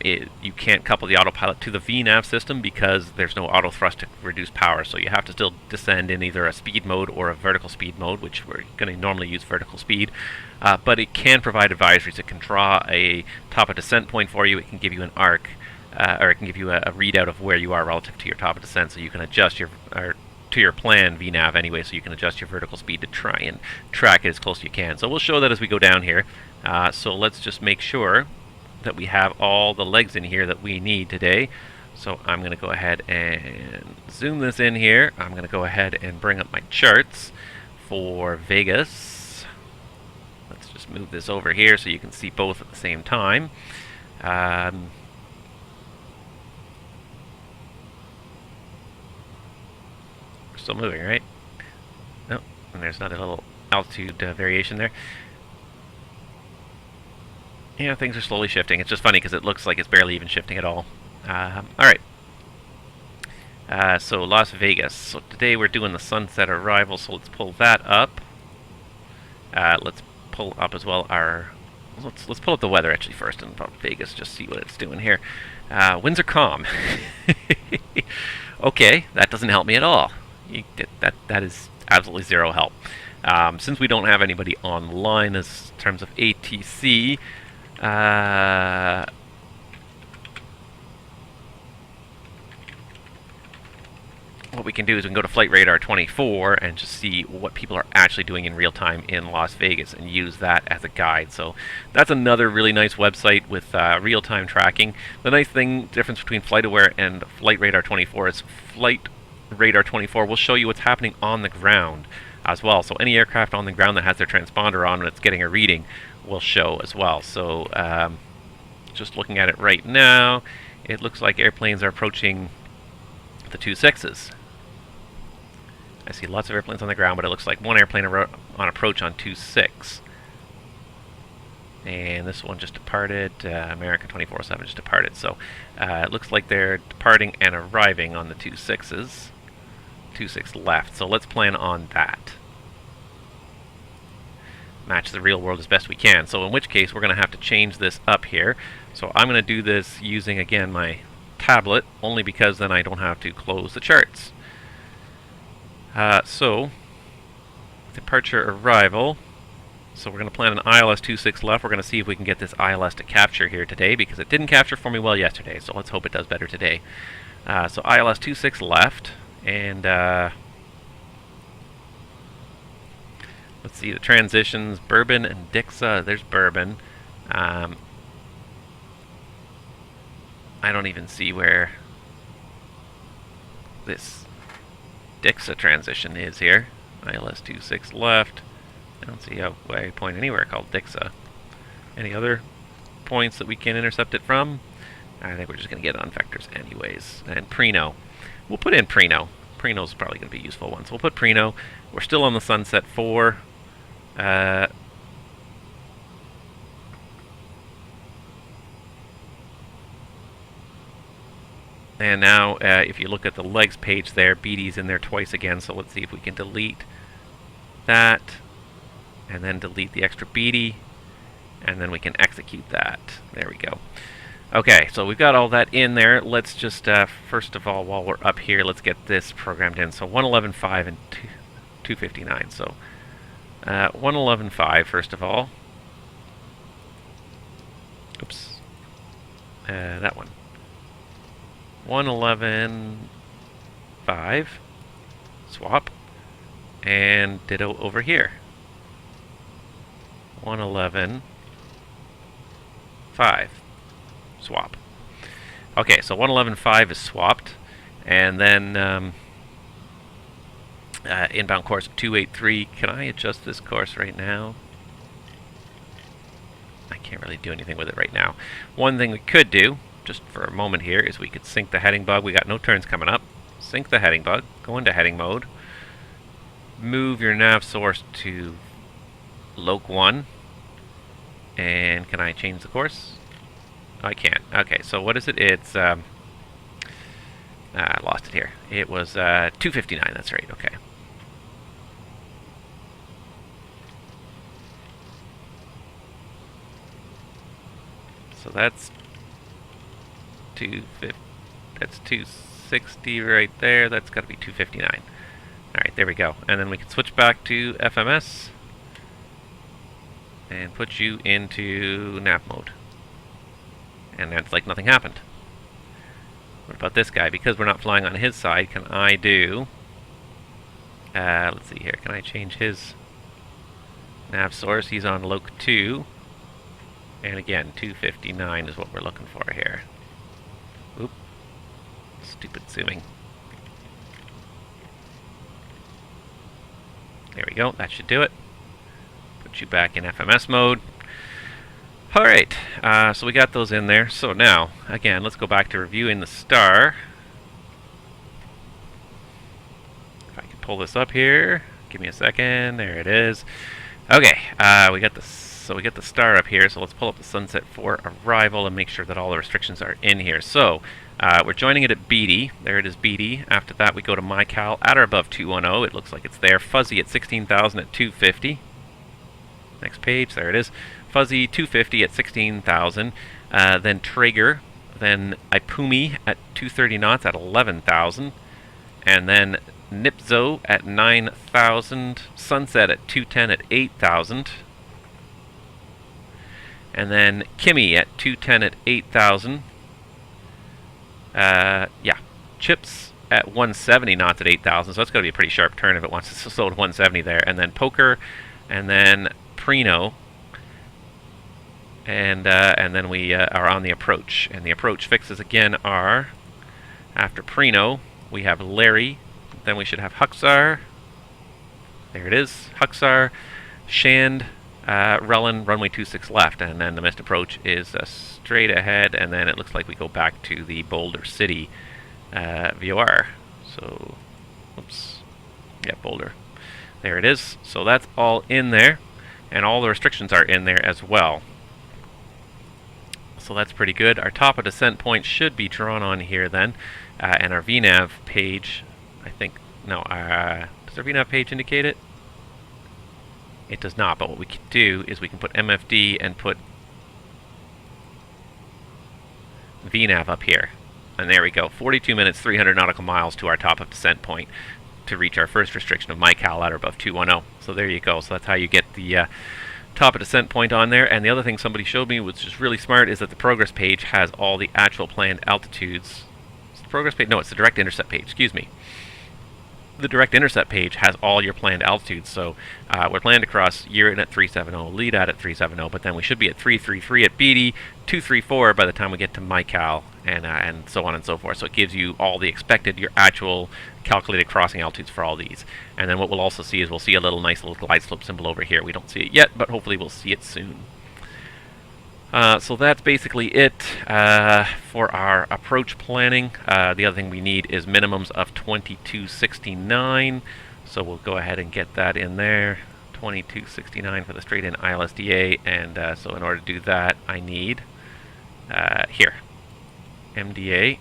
You can't couple the autopilot to the VNAV system because there's no auto thrust to reduce power, so you have to still descend in either a speed mode or a vertical speed mode, which we're going to normally use vertical speed. But it can provide advisories. It can draw a top of descent point for you. It can give you an arc. Or it can give you a readout of where you are relative to your top of descent, so you can adjust your to your planned VNAV anyway, so you can adjust your vertical speed to try and track it as close as you can. So we'll show that as we go down here. So let's just make sure that we have all the legs in here that we need today. So I'm going to go ahead and zoom this in here. I'm going to go ahead and bring up my charts for Vegas. Let's just move this over here so you can see both at the same time. We're still moving, right? No, and there's not a little altitude variation there. Yeah, things are slowly shifting. It's just funny because it looks like it's barely even shifting at all. Alright. So Las Vegas. So today we're doing the sunset arrival, so let's pull that up. Let's pull up as well our... Let's pull up the weather actually first and about Vegas, just see what it's doing here. Winds are calm. Okay, that doesn't help me at all. That is absolutely zero help. Since we don't have anybody online as in terms of ATC, what we can do is we can go to Flight Radar 24 and just see what people are actually doing in real time in Las Vegas and use that as a guide. So that's another really nice website with real-time tracking. The nice difference between FlightAware and Flight Radar 24 is Flight Radar 24 will show you what's happening on the ground as well. So any aircraft on the ground that has their transponder on and it's getting a reading will show as well. So just looking at it right now, it looks like airplanes are approaching the 26s. I see lots of airplanes on the ground, but it looks like one airplane on approach on 26. And this one just departed. American 2407 just departed. So it looks like they're departing and arriving on the 26s. 26 left. So let's plan on that. Match the real world as best we can. So in which case, we're going to have to change this up here. So I'm going to do this using, again, my tablet, only because then I don't have to close the charts. So, departure arrival. So we're going to plan an ILS 26 left. We're going to see if we can get this ILS to capture here today, because it didn't capture for me well yesterday. So let's hope it does better today. So ILS 26 left, and let's see the transitions. Bourbon and Dixa. There's Bourbon. I don't even see where this Dixa transition is here. ILS 26 left. I don't see a waypoint anywhere called Dixa. Any other points that we can intercept it from? I think we're just going to get on vectors anyways. And Preno. We'll put in Preno. Preno's probably going to be a useful one. So we'll put Preno. We're still on the Sunset 4. And now, if you look at the legs page there, BD's in there twice again, so let's see if we can delete that, and then delete the extra BD, and then we can execute that. There we go. Okay, so we've got all that in there. Let's just, first of all, while we're up here, let's get this programmed in. So 111.5 and 259. So 111.5, first of all. Oops. That one. 111.5, swap, and ditto over here. 111.5, swap. Okay, so 111.5 is swapped, and then inbound course of 283. Can I adjust this course right now? I can't really do anything with it right now. One thing we could do, just for a moment here, is we could sync the heading bug. We got no turns coming up. Sync the heading bug. Go into heading mode. Move your nav source to Loc 1. And can I change the course? I can't. Okay, so what is it? It's I lost it here. It was 259. That's right. Okay. So that's 260 right there. That's got to be 259. Alright, there we go. And then we can switch back to FMS and put you into nap mode. And that's like nothing happened. What about this guy? Because we're not flying on his side, can I do Let's see here. Can I change his nav source? He's on loc 2. And again, 259 is what we're looking for here. Oop. Stupid zooming. There we go. That should do it. Put you back in FMS mode. Alright, so we got those in there. So now, again, let's go back to reviewing the star. If I can pull this up here. Give me a second. There it is. Okay, we got the star up here. So let's pull up the sunset for arrival and make sure that all the restrictions are in here. So we're joining it at BD. There it is, BD. After that, we go to MyCal at or above 210. It looks like it's there. Fuzzy at 16,000 at 250. Next page. There it is. Fuzzy 250 at 16,000. Then Traeger. Then Ipumi at 230 knots at 11,000. And then Nipzo at 9,000. Sunset at 210 at 8,000. And then Kimmy at 210 at 8,000. Yeah. Chips at 170 knots at 8,000. So that's going to be a pretty sharp turn if it wants to slow to 170 there. And then Poker. And then Prino. And then we are on the approach. And the approach fixes again are, after Prino, we have Larry. Then we should have Huxar. There it is. Huxar, Shand, Relin, runway 26 left. And then the missed approach is straight ahead. And then it looks like we go back to the Boulder City VOR. So, oops. Yeah, Boulder. There it is. So that's all in there. And all the restrictions are in there as well. So that's pretty good. Our top of descent point should be drawn on here then. And our VNAV page, I think, no, does our VNAV page indicate it? It does not, but what we can do is we can put MFD and put VNAV up here. And there we go, 42 minutes, 300 nautical miles to our top of descent point to reach our first restriction of MyCal at or above 210. So there you go. So that's how you get the top of descent point on there. And the other thing somebody showed me, which is really smart, is that the progress page has all the actual planned altitudes. It's the progress page? No, it's the direct intercept page, excuse me. The direct intercept page has all your planned altitudes. So we're planned to cross Urin at 370, lead at 370, but then we should be at 333 at BD, 234 by the time we get to MyCal, and so on and so forth. So it gives you all the expected, your actual calculated crossing altitudes for all these. And then what we'll also see is we'll see a nice little glide slope symbol over here. We don't see it yet, but hopefully we'll see it soon. So that's basically it for our approach planning. The other thing we need is minimums of 2269. So we'll go ahead and get that in there. 2269 for the straight-in ILSDA. And so in order to do that, I need here, MDA.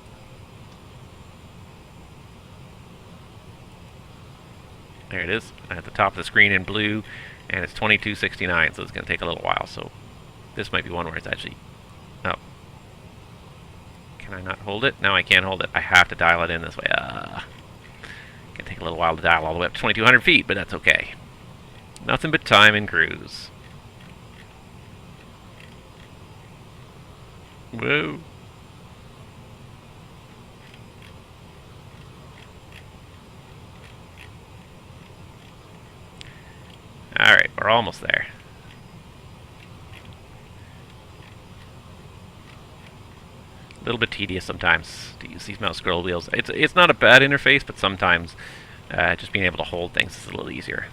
There it is, at the top of the screen in blue, and it's 2269, so it's going to take a little while. So this might be one where it's actually, oh, can I not hold it? No, I can't hold it. I have to dial it in this way. It's going to take a little while to dial all the way up to 2,200 feet, but that's okay. Nothing but time and cruise. Whoa. Alright, we're almost there. A little bit tedious sometimes to use these mouse scroll wheels. It's not a bad interface, but sometimes just being able to hold things is a little easier.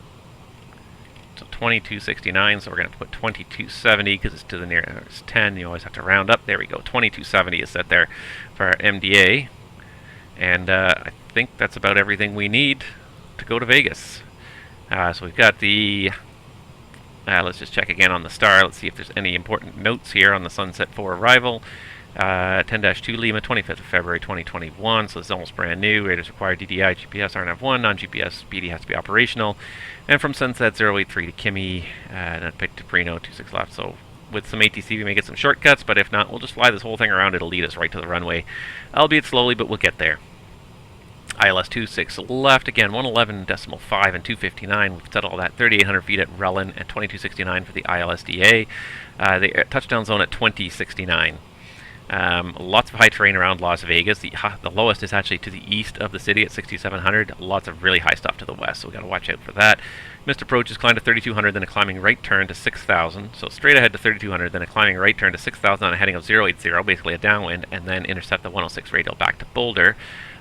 So 2269, so we're going to put 2270 because it's to the nearest 10. You always have to round up. There we go. 2270 is set there for our MDA. And I think that's about everything we need to go to Vegas. So we've got the, let's just check again on the star. Let's see if there's any important notes here on the sunset for arrival. 10-2 Lima, 25th of February 2021, so this is almost brand new. Radars require DDI, GPS, RNAV1, non-GPS, BD has to be operational. And from sunset 083 to Kimmy, and then pick to Prino, 26 left. So with some ATC we may get some shortcuts, but if not, we'll just fly this whole thing around. It'll lead us right to the runway, albeit slowly, but we'll get there. ILS 26 left, again 111.5 and 259. We've set all that 3,800 feet at Relin and 2269 for the ILSDA. The touchdown zone at 2069. Lots of high terrain around Las Vegas. The lowest is actually to the east of the city at 6,700. Lots of really high stuff to the west, so we got to watch out for that. Missed approach is climbed to 3,200, then a climbing right turn to 6,000. So straight ahead to 3,200, then a climbing right turn to 6,000 on a heading of 080, basically a downwind, and then intercept the 106 radial back to Boulder.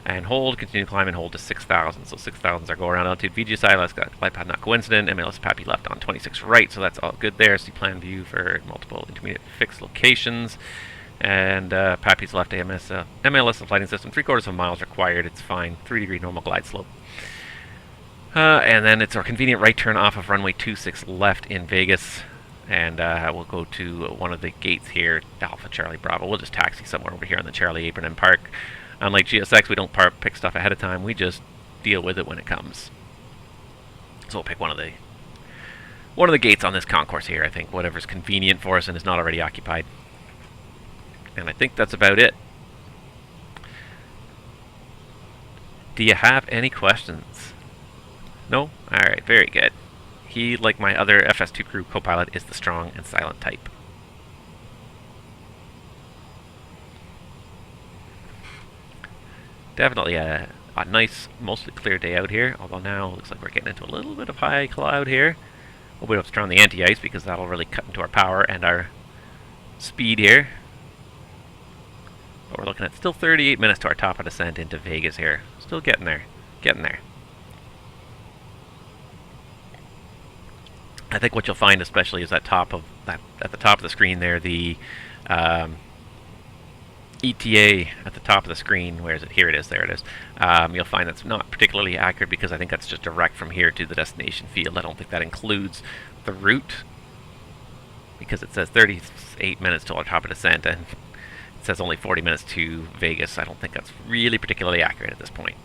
And hold, continue to climb and hold to 6,000. So 6,000s are go around altitude VGSI, let's got glide path not coincident, MLS Pappy left on 26 right, so that's all good there. See plan view for multiple intermediate fixed locations. And Pappy's left MLS lighting system, 3/4 of a mile is required, it's fine, 3-degree normal glide slope. And then it's our convenient right turn off of runway 26 left in Vegas. And we'll go to one of the gates here, Alpha Charlie Bravo. We'll just taxi somewhere over here on the Charlie apron and park. Unlike GSX, we don't pick stuff ahead of time. We just deal with it when it comes. So we'll pick one of the gates on this concourse here. I think whatever's convenient for us and is not already occupied. And I think that's about it. Do you have any questions? No? All right, very good. He, like my other FS2 crew co-pilot, is the strong and silent type. Definitely a nice, mostly clear day out here, although now it looks like we're getting into a little bit of high cloud here. Hope we don't have to turn on the anti-ice because that'll really cut into our power and our speed here. But we're looking at still 38 minutes to our top of descent into Vegas here. Still getting there. Getting there. I think what you'll find especially is at the top of the screen there, the ETA at the top of the screen. Where is it? Here it is. There it is. You'll find that's not particularly accurate because I think that's just direct from here to the destination field. I don't think that includes the route because it says 38 minutes to our top of descent and it says only 40 minutes to Vegas. I don't think that's really particularly accurate at this point.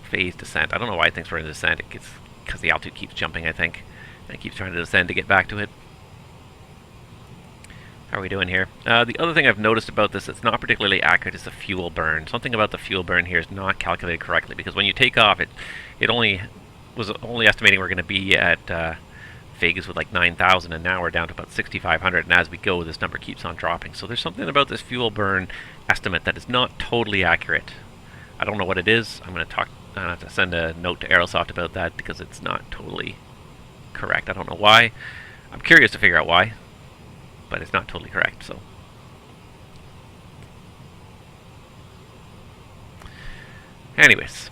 Phase descent. I don't know why it thinks we're in descent. It gets because the altitude keeps jumping, I think, and it keeps trying to descend to get back to it. How are we doing here? The other thing I've noticed about this that's not particularly accurate is the fuel burn. Something about the fuel burn here is not calculated correctly because when you take off, it only was estimating we're going to be at Vegas with like 9,000, and now we're down to about 6,500. And as we go, this number keeps on dropping. So there's something about this fuel burn estimate that is not totally accurate. I don't know what it is. I'm going to have to send a note to Aerosoft about that because it's not totally correct. I don't know why. I'm curious to figure out why, but it's not totally correct. So, anyways,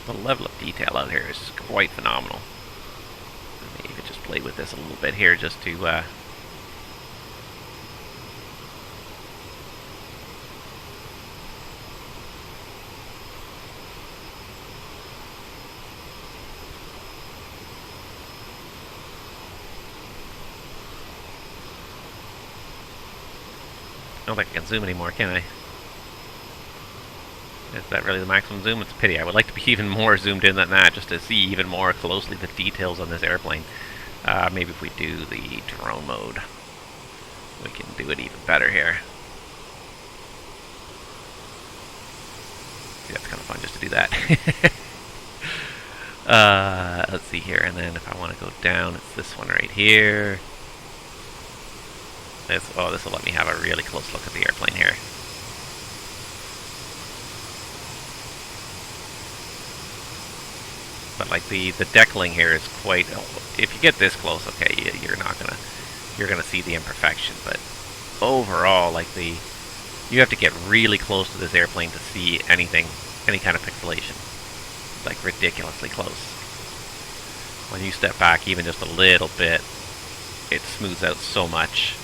the level of detail out here is quite phenomenal. Maybe just play with this a little bit here just to I don't think I can zoom anymore, can I? Is that really the maximum zoom? It's a pity. I would like to be even more zoomed in than that, just to see even more closely the details on this airplane. Maybe if we do the drone mode, we can do it even better here. See, that's kind of fun just to do that. Let's see here, and then if I want to go down, it's this one right here. This will let me have a really close look at the airplane here. But like the deckling here is quite. If you get this close, okay, you're gonna see the imperfection. But overall, like you have to get really close to this airplane to see any kind of pixelation. Like ridiculously close. When you step back even just a little bit, it smooths out so much.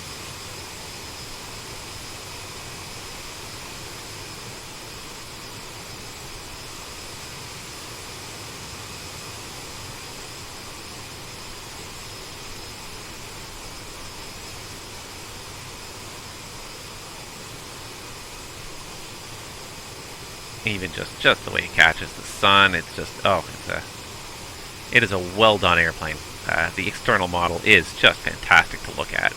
Even just the way it catches the sun, it's just it is a well done airplane. the external model is just fantastic to look at.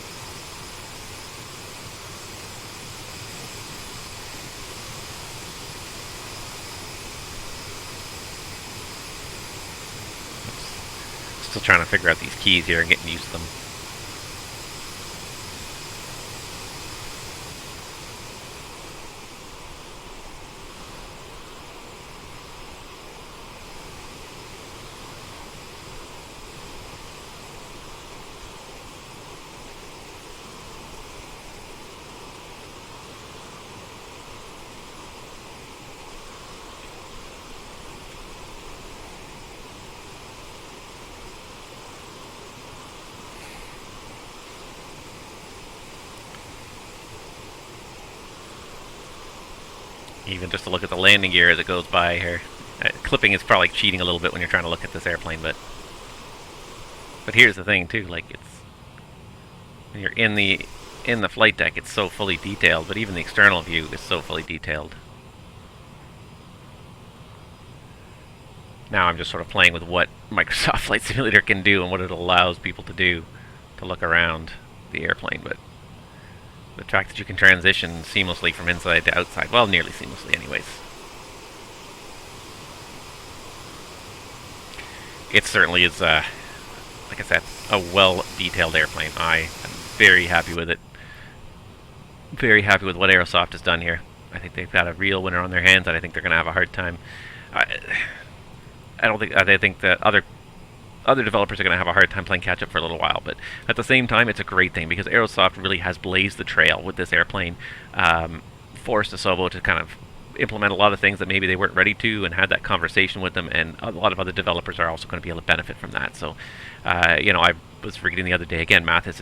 Still trying to figure out these keys here and getting used to them. Even just to look at the landing gear as it goes by here. Clipping is probably cheating a little bit when you're trying to look at this airplane, but here's the thing too, like when you're in the flight deck, it's so fully detailed, but even the external view is so fully detailed. Now I'm just sort of playing with what Microsoft Flight Simulator can do and what it allows people to do to look around the airplane, but the fact that you can transition seamlessly from inside to outside, well, nearly seamlessly anyways. It certainly is, like I said, a well-detailed airplane. I am very happy with it. Very happy with what Aerosoft has done here. I think they've got a real winner on their hands, and I think they're going to have a hard time. I think that other developers are going to have a hard time playing catch-up for a little while, but at the same time, it's a great thing because Aerosoft really has blazed the trail with this airplane, forced Asobo to kind of implement a lot of things that maybe they weren't ready to, and had that conversation with them, and a lot of other developers are also going to be able to benefit from that. So, you know, I was forgetting the other day, again, Mathis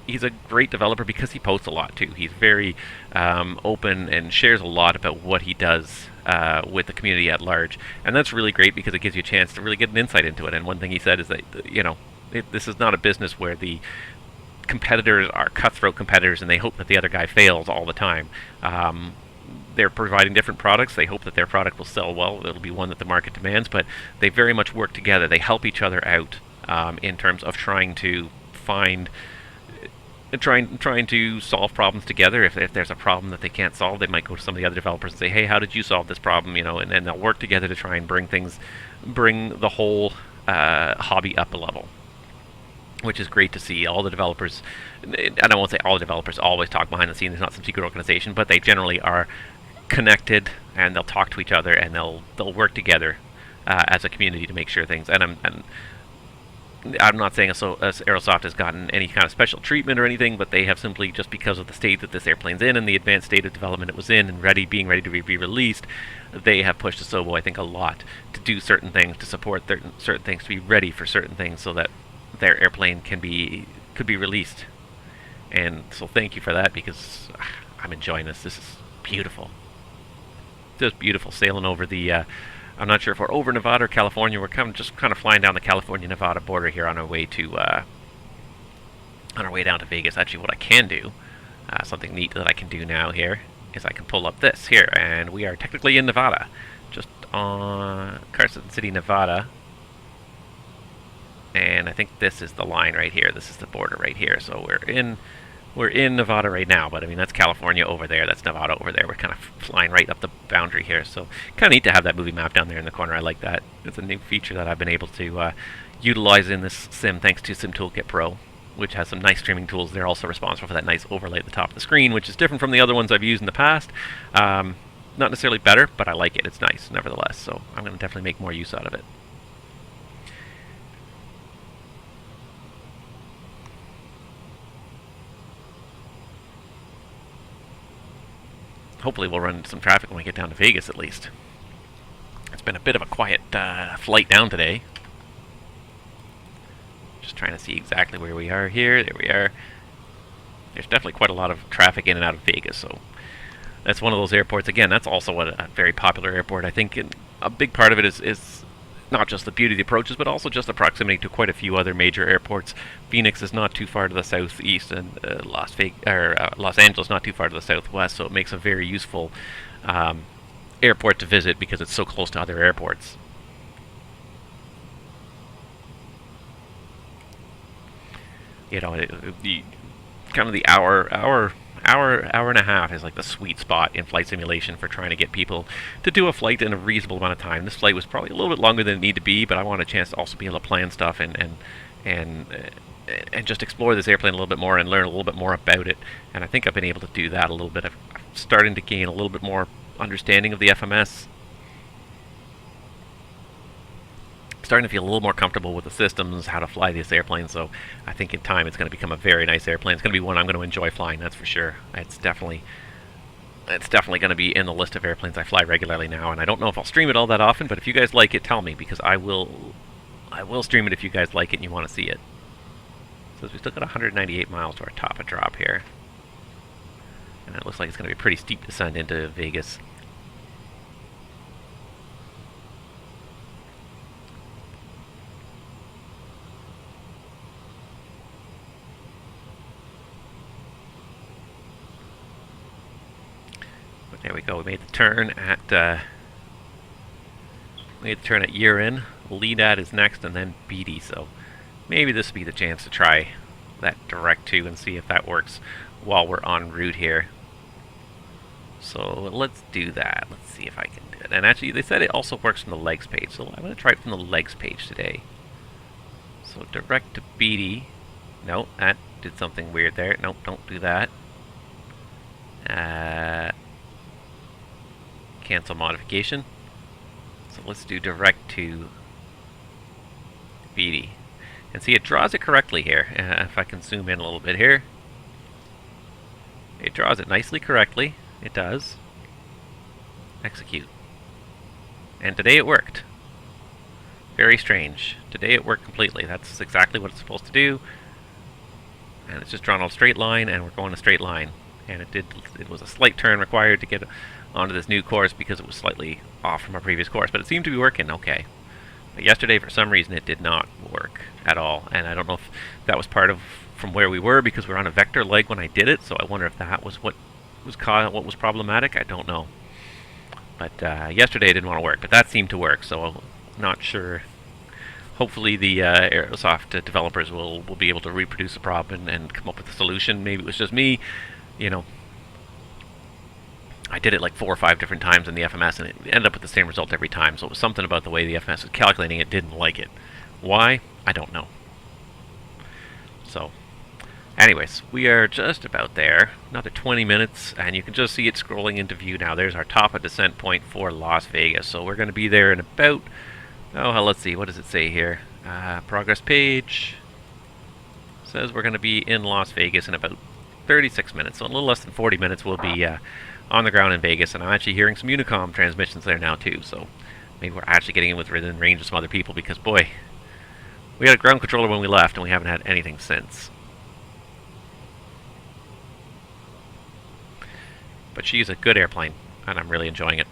he's a great developer because he posts a lot too. He's very open and shares a lot about what he does with the community at large, and that's really great because it gives you a chance to really get an insight into it. And one thing he said is that, you know, this is not a business where the competitors are cutthroat competitors and they hope that the other guy fails all the time. They're providing different products. They hope that their product will sell well. It'll be one that the market demands, but they very much work together. They help each other out in terms of trying to solve problems together. If there's a problem that they can't solve, they might go to some of the other developers and say, hey, how did you solve this problem? You know, and then they'll work together to try and bring the whole hobby up a level, which is great to see. All the developers, and I won't say all the developers always talk behind the scenes, there's not some secret organization, but they generally are connected, and they'll talk to each other, and they'll work together as a community to make sure things, and I'm not saying Aerosoft has gotten any kind of special treatment or anything, but they have simply, just because of the state that this airplane's in and the advanced state of development it was in and being ready to be released, they have pushed Asobo, I think, a lot to do certain things, to support certain things, to be ready for certain things so that their airplane could be released. And so thank you for that, because I'm enjoying this. This is beautiful. Just beautiful, sailing over the I'm not sure if we're over Nevada or California. We're just kind of flying down the California-Nevada border here on our way down to Vegas. Actually, what I can do, something neat that I can do now here, is I can pull up this here, and we are technically in Nevada, just on Carson City, Nevada. And I think this is the line right here. This is the border right here. So we're in Nevada right now, but I mean, that's California over there, that's Nevada over there. We're kind of flying right up the boundary here, so kind of neat to have that movie map down there in the corner. I like that. It's a new feature that I've been able to utilize in this sim thanks to Sim Toolkit Pro, which has some nice streaming tools. They're also responsible for that nice overlay at the top of the screen, which is different from the other ones I've used in the past. Not necessarily better, but I like it. It's nice nevertheless, so I'm going to definitely make more use out of it. Hopefully we'll run into some traffic when we get down to Vegas, at least. It's been a bit of a quiet flight down today. Just trying to see exactly where we are here. There we are. There's definitely quite a lot of traffic in and out of Vegas, so that's one of those airports. Again, that's also a very popular airport. I think a big part of it is not just the beauty of the approaches, but also just the proximity to quite a few other major airports. Phoenix is not too far to the southeast, and Los Angeles not too far to the southwest, so it makes a very useful airport to visit because it's so close to other airports. you know, the kind of the hour and a half is like the sweet spot in flight simulation for trying to get people to do a flight in a reasonable amount of time. This flight was probably a little bit longer than it needed to be, but I wanted a chance to also be able to plan stuff and just explore this airplane a little bit more and learn a little bit more about it. And I think I've been able to do that a little bit. I'm starting to gain a little bit more understanding of the FMS. Starting to feel a little more comfortable with the systems, how to fly this airplane, so I think in time it's going to become a very nice airplane. It's going to be one I'm going to enjoy flying, that's for sure. It's definitely going to be in the list of airplanes I fly regularly now, and I don't know if I'll stream it all that often, but if you guys like it, tell me, because I will stream it if you guys like it and you want to see it. So we still got 198 miles to our top of drop here, and it looks like it's going to be a pretty steep descent into Vegas. There we go. We made the turn at year in. Lead is next, and then BD. So maybe this will be the chance to try that direct to and see if that works while we're en route here. So let's do that. Let's see if I can do it. And actually, they said it also works from the legs page, so I'm going to try it from the legs page today. So direct to BD. No, that did something weird there. Nope, don't do that. Cancel modification. So let's do direct to BD. And see, it draws it correctly here. If I can zoom in a little bit here. It draws it nicely correctly. It does. Execute. And today it worked. Very strange. Today it worked completely. That's exactly what it's supposed to do. And it's just drawn a straight line, and we're going a straight line. And it was a slight turn required to get onto this new course because it was slightly off from our previous course, but it seemed to be working okay. But yesterday, for some reason, it did not work at all, and I don't know if that was part of from where we were, because we were on a vector leg when I did it, so I wonder if that was what was problematic. I don't know. But yesterday it didn't want to work, but that seemed to work, so I'm not sure. Hopefully the Aerosoft developers will be able to reproduce the problem and come up with a solution. Maybe it was just me, you know. I did it like 4 or 5 different times in the FMS, and it ended up with the same result every time. So it was something about the way the FMS was calculating it didn't like it. Why? I don't know. So, anyways, we are just about there. Another 20 minutes, and you can just see it scrolling into view now. There's our top of descent point for Las Vegas. So we're going to be there in about, let's see, what does it say here? Progress page says we're going to be in Las Vegas in about 36 minutes. So in a little less than 40 minutes we'll be on the ground in Vegas, and I'm actually hearing some Unicom transmissions there now too, so maybe we're actually getting in within range of some other people, because boy, we had a ground controller when we left and we haven't had anything since. But she's a good airplane, and I'm really enjoying it.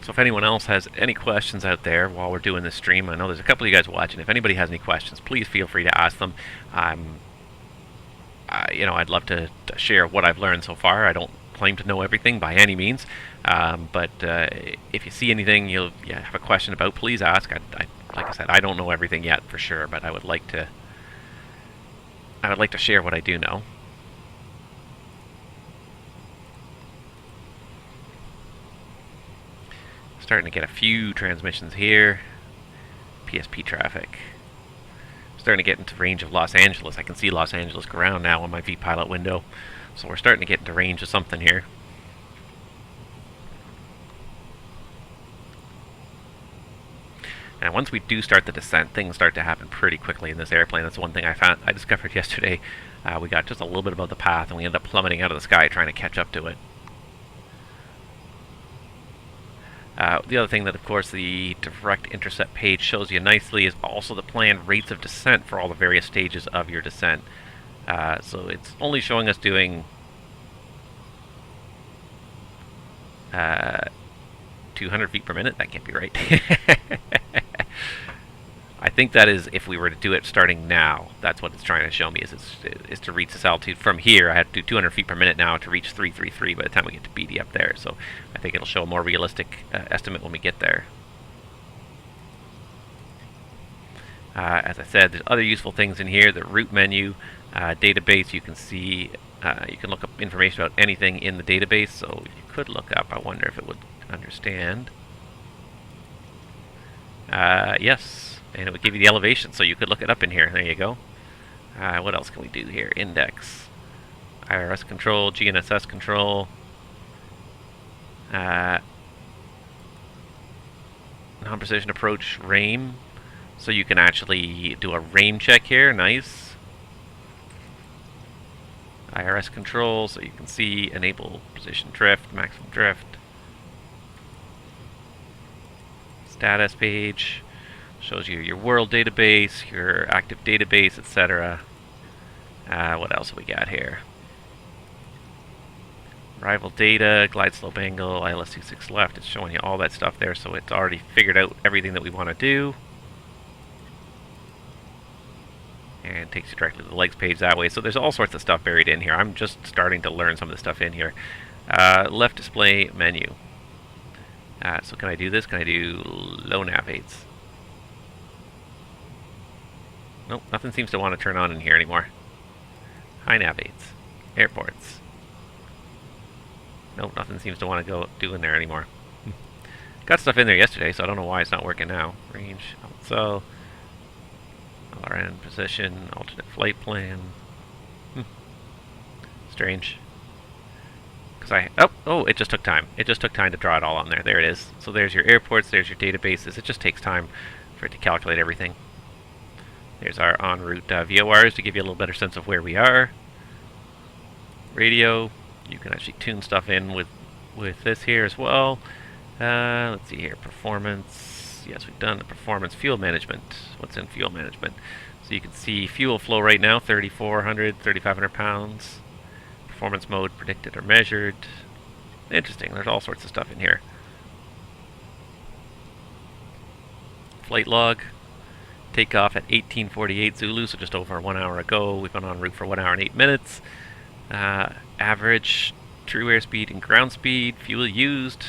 So if anyone else has any questions out there while we're doing this stream, I know there's a couple of you guys watching. If anybody has any questions, please feel free to ask them. I'd love to share what I've learned so far. I don't claim to know everything by any means, but if you see anything you have a question about, please ask. Like I said, I don't know everything yet for sure, but I would like to share what I do know. Starting to get a few transmissions here. PSP traffic. Starting to get into range of Los Angeles. I can see Los Angeles ground now on my vPilot window. So we're starting to get into range of something here. And once we do start the descent, things start to happen pretty quickly in this airplane. That's one thing I discovered yesterday. We got just a little bit above the path, and we ended up plummeting out of the sky trying to catch up to it. The other thing that, of course, the direct intercept page shows you nicely is also the planned rates of descent for all the various stages of your descent. So it's only showing us doing 200 feet per minute. That can't be right. I think that is if we were to do it starting now. That's what it's trying to show me, is to reach this altitude from here. I have to do 200 feet per minute now to reach 333 by the time we get to BD up there. So I think it'll show a more realistic estimate when we get there. As I said, there's other useful things in here. The route menu, database, you can see, you can look up information about anything in the database. So you could look up, I wonder if it would understand. Yes, and it would give you the elevation, so you could look it up in here. There you go. What else can we do here? Index, IRS control, GNSS control, non-precision approach, RAIM. So you can actually do a RAIM check here. Nice. IRS control, so you can see enable position drift, maximum drift. Status page shows you your world database, your active database, etc. What else have we got here? Arrival data, glide slope angle, ILS26 left. It's showing you all that stuff there, so it's already figured out everything that we want to do. And it takes you directly to the legs page that way. So there's all sorts of stuff buried in here. I'm just starting to learn some of the stuff in here. Left display menu. So can I do this? Can I do low nav aids? Nope, nothing seems to want to turn on in here anymore. High nav aids. Airports. Nope, nothing seems to want to do in there anymore. Got stuff in there yesterday, so I don't know why it's not working now. Range, so LRN position, alternate flight plan. Strange. Because it just took time. It just took time to draw it all on there. There it is. So there's your airports, there's your databases. It just takes time for it to calculate everything. There's our en route VORs to give you a little better sense of where we are. Radio, you can actually tune stuff in with this here as well. Let's see here, performance. Yes, we've done the performance. Fuel management. What's in fuel management? So you can see fuel flow right now, 3,400, 3,500 pounds. Performance mode, predicted or measured. Interesting, there's all sorts of stuff in here. Flight log. Takeoff at 1848 Zulu, so just over 1 hour ago. We've been en route for 1 hour and 8 minutes. Average true airspeed and ground speed, fuel used,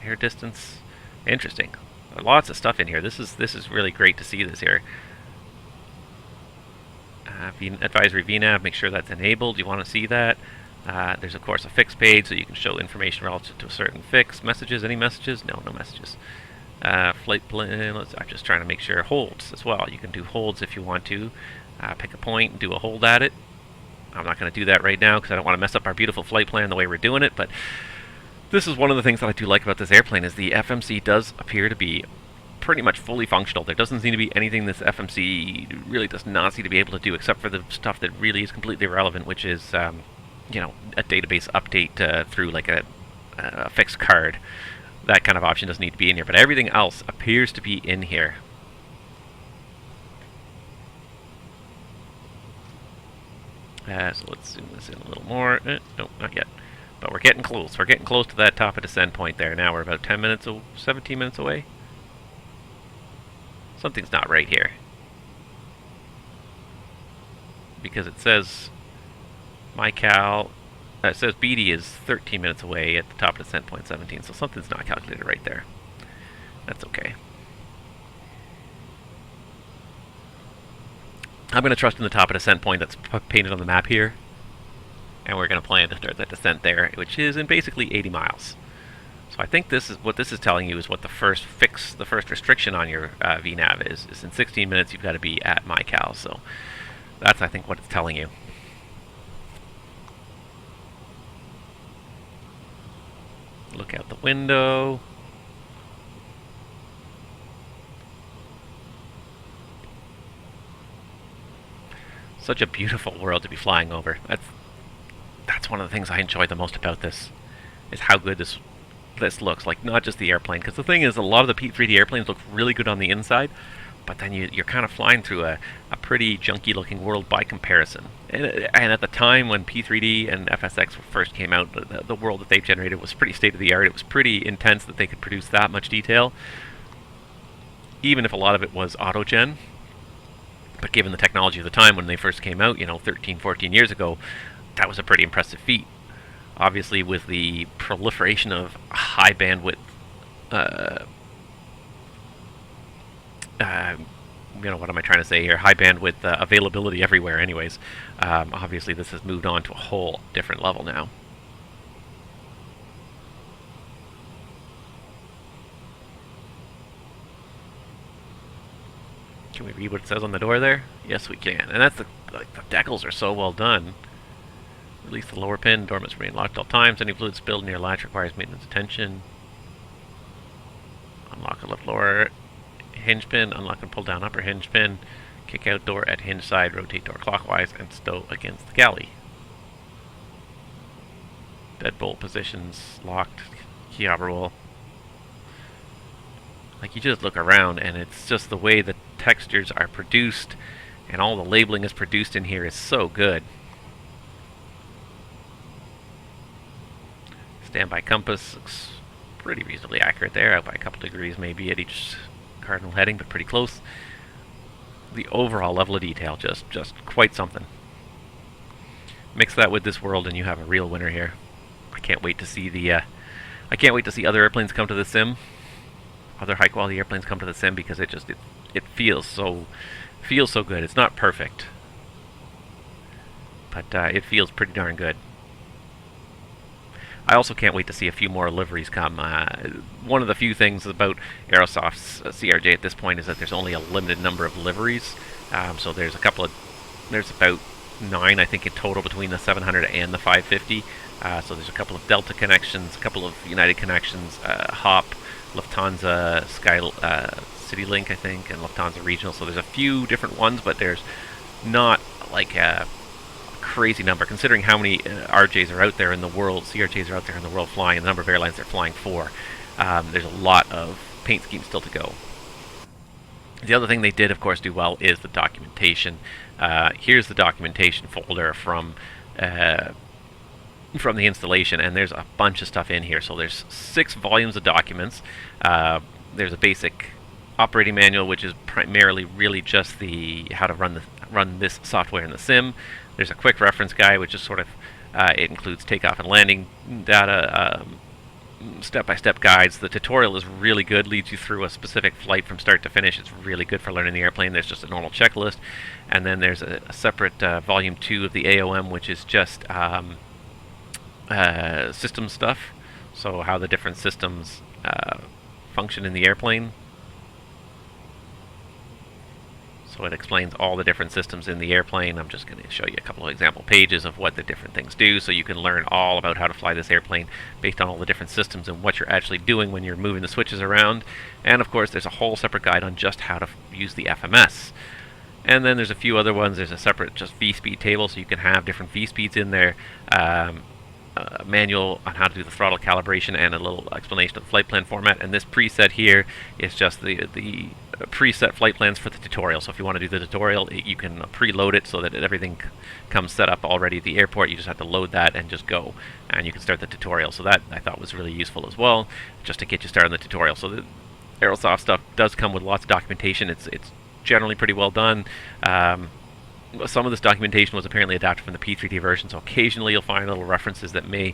air distance. Interesting. Lots of stuff in here. This is really great to see this here. Advisory VNAV, make sure that's enabled. You want to see that. There's of course a fix page, so you can show information relative to a certain fix. Messages, any messages? No, no messages. Flight plan, I'm just trying to make sure. Holds as well. You can do holds if you want to. Pick a point and do a hold at it. I'm not going to do that right now because I don't want to mess up our beautiful flight plan the way we're doing it, but this is one of the things that I do like about this airplane is the FMC does appear to be pretty much fully functional. There doesn't seem to be anything this FMC really does not seem to be able to do except for the stuff that really is completely irrelevant, which is you know, a database update through like a fixed card. That kind of option doesn't need to be in here, but everything else appears to be in here. So let's zoom this in a little more. Nope, not yet. But we're getting close. We're getting close to that top of descent point there. Now we're about 10 minutes, 17 minutes away. Something's not right here. Because it says it says BD is 13 minutes away at the top of descent point 17, so something's not calculated right there. That's okay. I'm going to trust in the top of descent point that's painted on the map here. And we're going to plan to start that descent there, which is in basically 80 miles. So I think this is what this is telling you is what the first fix, the first restriction on your VNAV is in 16 minutes you've got to be at MyCal. So that's, I think, what it's telling you. Look out the window. Such a beautiful world to be flying over. That's one of the things I enjoy the most about this, is how good this looks. Like, not just the airplane, because the thing is, a lot of the P3D airplanes look really good on the inside, but then you're kind of flying through a pretty junky looking world by comparison. And at the time when P3D and FSX first came out, the world that they've generated was pretty state of the art. It was pretty intense that they could produce that much detail, even if a lot of it was autogen. But given the technology of the time when they first came out, 13, 14 years ago, that was a pretty impressive feat. Obviously, with the proliferation of high bandwidth, what am I trying to say here? High bandwidth availability everywhere. Anyways, obviously this has moved on to a whole different level now. Can we read what it says on the door there? Yes, we can. And that's the decals are so well done. Release the lower pin. Door must remain locked at all times. Any fluid spilled near latch requires maintenance attention. Unlock and lift lower hinge pin. Unlock and pull down upper hinge pin. Kick out door at hinge side. Rotate door clockwise and stow against the galley. Deadbolt positions locked. Key roll. Like, you just look around and it's just the way the textures are produced and all the labeling is produced in here is so good. Standby compass looks pretty reasonably accurate there, out by a couple degrees maybe at each cardinal heading, but pretty close. The overall level of detail, just quite something. Mix that with this world and you have a real winner here. I can't wait to see other airplanes come to the sim. Other high quality airplanes come to the sim, because it feels so good. It's not perfect, but it feels pretty darn good. I also can't wait to see a few more liveries come. One of the few things about Aerosoft's CRJ at this point is that there's only a limited number of liveries. So there's about 9, I think, in total between the 700 and the 550. So there's a couple of Delta connections, a couple of United connections, Hop, Lufthansa, CityLink, I think, and Lufthansa Regional. So there's a few different ones, but there's not like a crazy number, considering how many RJs are out there in the world, CRJs are out there in the world flying, and the number of airlines they're flying for. There's a lot of paint schemes still to go. The other thing they did, of course, do well is the documentation. Here's the documentation folder from the installation, and there's a bunch of stuff in here. So there's 6 volumes of documents. There's a basic operating manual, which is primarily really just the how to run this software in the sim. There's a quick reference guide, which is sort of it includes takeoff and landing data, step-by-step guides. The tutorial is really good, leads you through a specific flight from start to finish. It's really good for learning the airplane. There's just a normal checklist, and then there's a separate volume 2 of the AOM, which is just system stuff, so how the different systems function in the airplane. So it explains all the different systems in the airplane. I'm just going to show you a couple of example pages of what the different things do, so you can learn all about how to fly this airplane based on all the different systems and what you're actually doing when you're moving the switches around. And of course there's a whole separate guide on just how to use the FMS. And then there's a few other ones. There's a separate just V-speed table, so you can have different V-speeds in there. A manual on how to do the throttle calibration, and a little explanation of the flight plan format. And this preset here is just the preset flight plans for the tutorial. So if you want to do the tutorial, you can preload it so that everything comes set up already at the airport. You just have to load that and just go, and you can start the tutorial. So that I thought was really useful as well, just to get you started on the tutorial. So the Aerosoft stuff does come with lots of documentation. It's generally pretty well done. Some of this documentation was apparently adapted from the P3D version, so occasionally you'll find little references that may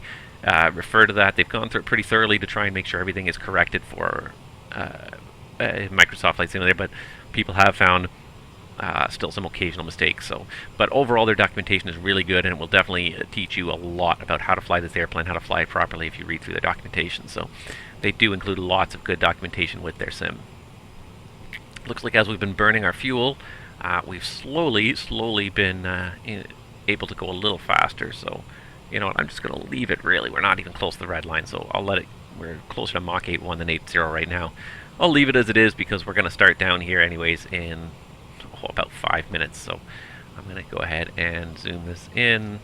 refer to that. They've gone through it pretty thoroughly to try and make sure everything is corrected for Microsoft Flight Simulator, but people have found still some occasional mistakes. But overall, their documentation is really good, and it will definitely teach you a lot about how to fly this airplane, how to fly it properly if you read through their documentation. So they do include lots of good documentation with their sim. Looks like as we've been burning our fuel, we've slowly been able to go a little faster. So, you know what, I'm just going to leave it really. We're not even close to the red line, so I'll let it. We're closer to Mach 8.1 than 8.0 right now. I'll leave it as it is because we're going to start down here anyways in about 5 minutes. So I'm going to go ahead and zoom this in.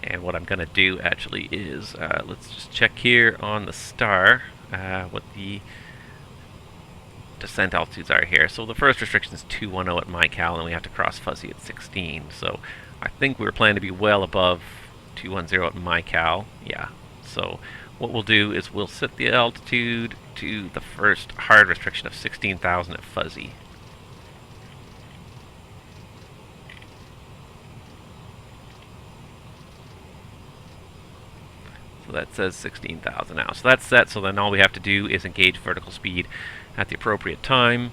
And what I'm going to do actually is, let's just check here on the star what the descent altitudes are here. So the first restriction is 210 at MyCal, and we have to cross fuzzy at 16. So I think we were planning to be well above 210 at MyCal. Yeah. So what we'll do is we'll set the altitude to the first hard restriction of 16,000 at fuzzy. that says 16,000 now. So that's set, so then all we have to do is engage vertical speed at the appropriate time.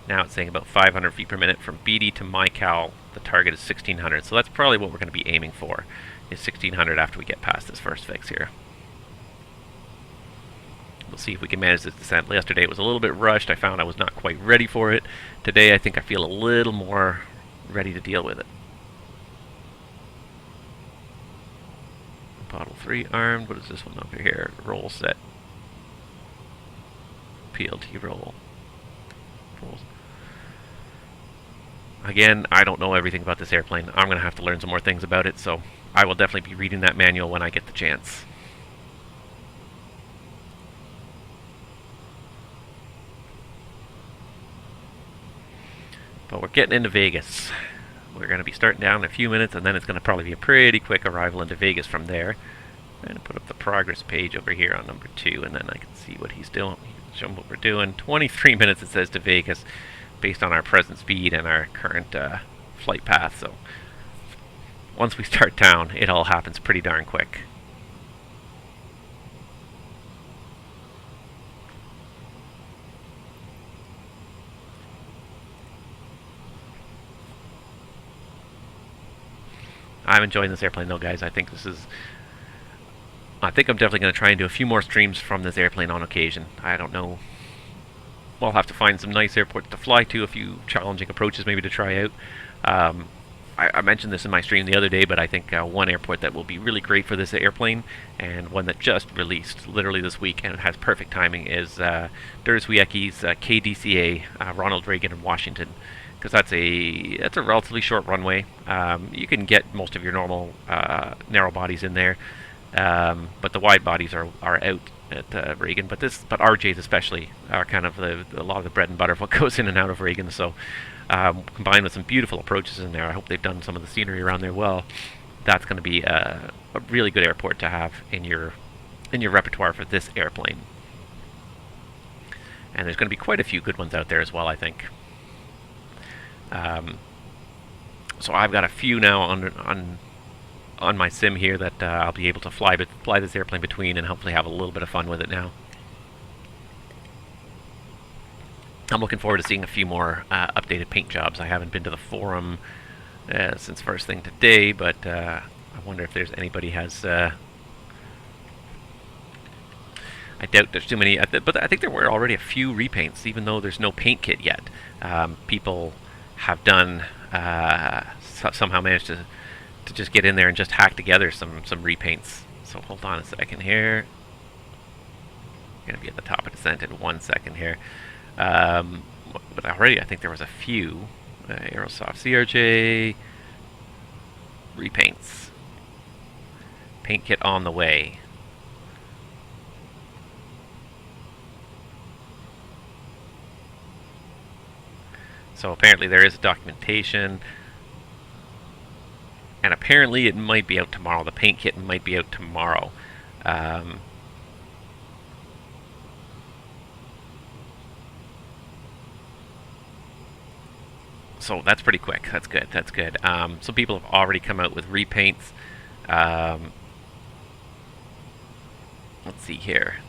Now it's saying about 500 feet per minute from BD to MyCal. The target is 1600, so that's probably what we're going to be aiming for, is 1600 after we get past this first fix here. We'll see if we can manage this descent. Yesterday it was a little bit rushed. I found I was not quite ready for it. Today I think I feel a little more ready to deal with it. Bottle 3 armed. What is this one over here? Roll set. PLT roll. Rolls. Again, I don't know everything about this airplane. I'm going to have to learn some more things about it, so I will definitely be reading that manual when I get the chance. But we're getting into Vegas. We're going to be starting down in a few minutes, and then it's going to probably be a pretty quick arrival into Vegas from there. I'm going to put up the progress page over here on number 2, and then I can see what he's doing. Show him what we're doing. 23 minutes it says to Vegas, based on our present speed and our current flight path. So once we start down, it all happens pretty darn quick. I'm enjoying this airplane though, guys. I think I'm definitely going to try and do a few more streams from this airplane on occasion. I don't know. We'll have to find some nice airports to fly to, a few challenging approaches maybe to try out. I mentioned this in my stream the other day, but I think one airport that will be really great for this airplane, and one that just released literally this week, and it has perfect timing, is EICAS KDCA, Ronald Reagan in Washington. Because that's a relatively short runway. You can get most of your normal narrow bodies in there, but the wide bodies are out at Reagan. But RJs especially are kind of a lot of the bread and butter of what goes in and out of Reagan. So combined with some beautiful approaches in there, I hope they've done some of the scenery around there well. That's going to be a really good airport to have in your repertoire for this airplane. And there's going to be quite a few good ones out there as well, I think. So I've got a few now on my sim here that I'll be able to fly this airplane between, and hopefully have a little bit of fun with it now. I'm looking forward to seeing a few more updated paint jobs. I haven't been to the forum since first thing today, but I wonder if there's anybody has. I doubt there's too many, but I think there were already a few repaints, even though there's no paint kit yet. People have done somehow managed to just get in there and just hack together some repaints. So hold on a second here. I'm gonna be at the top of descent in 1 second here. But already I think there was a few Aerosoft CRJ repaints. Paint kit on the way. So apparently there is documentation, and apparently it might be out tomorrow. The paint kit might be out tomorrow. So that's pretty quick. That's good. That's good. Some people have already come out with repaints. Let's see here.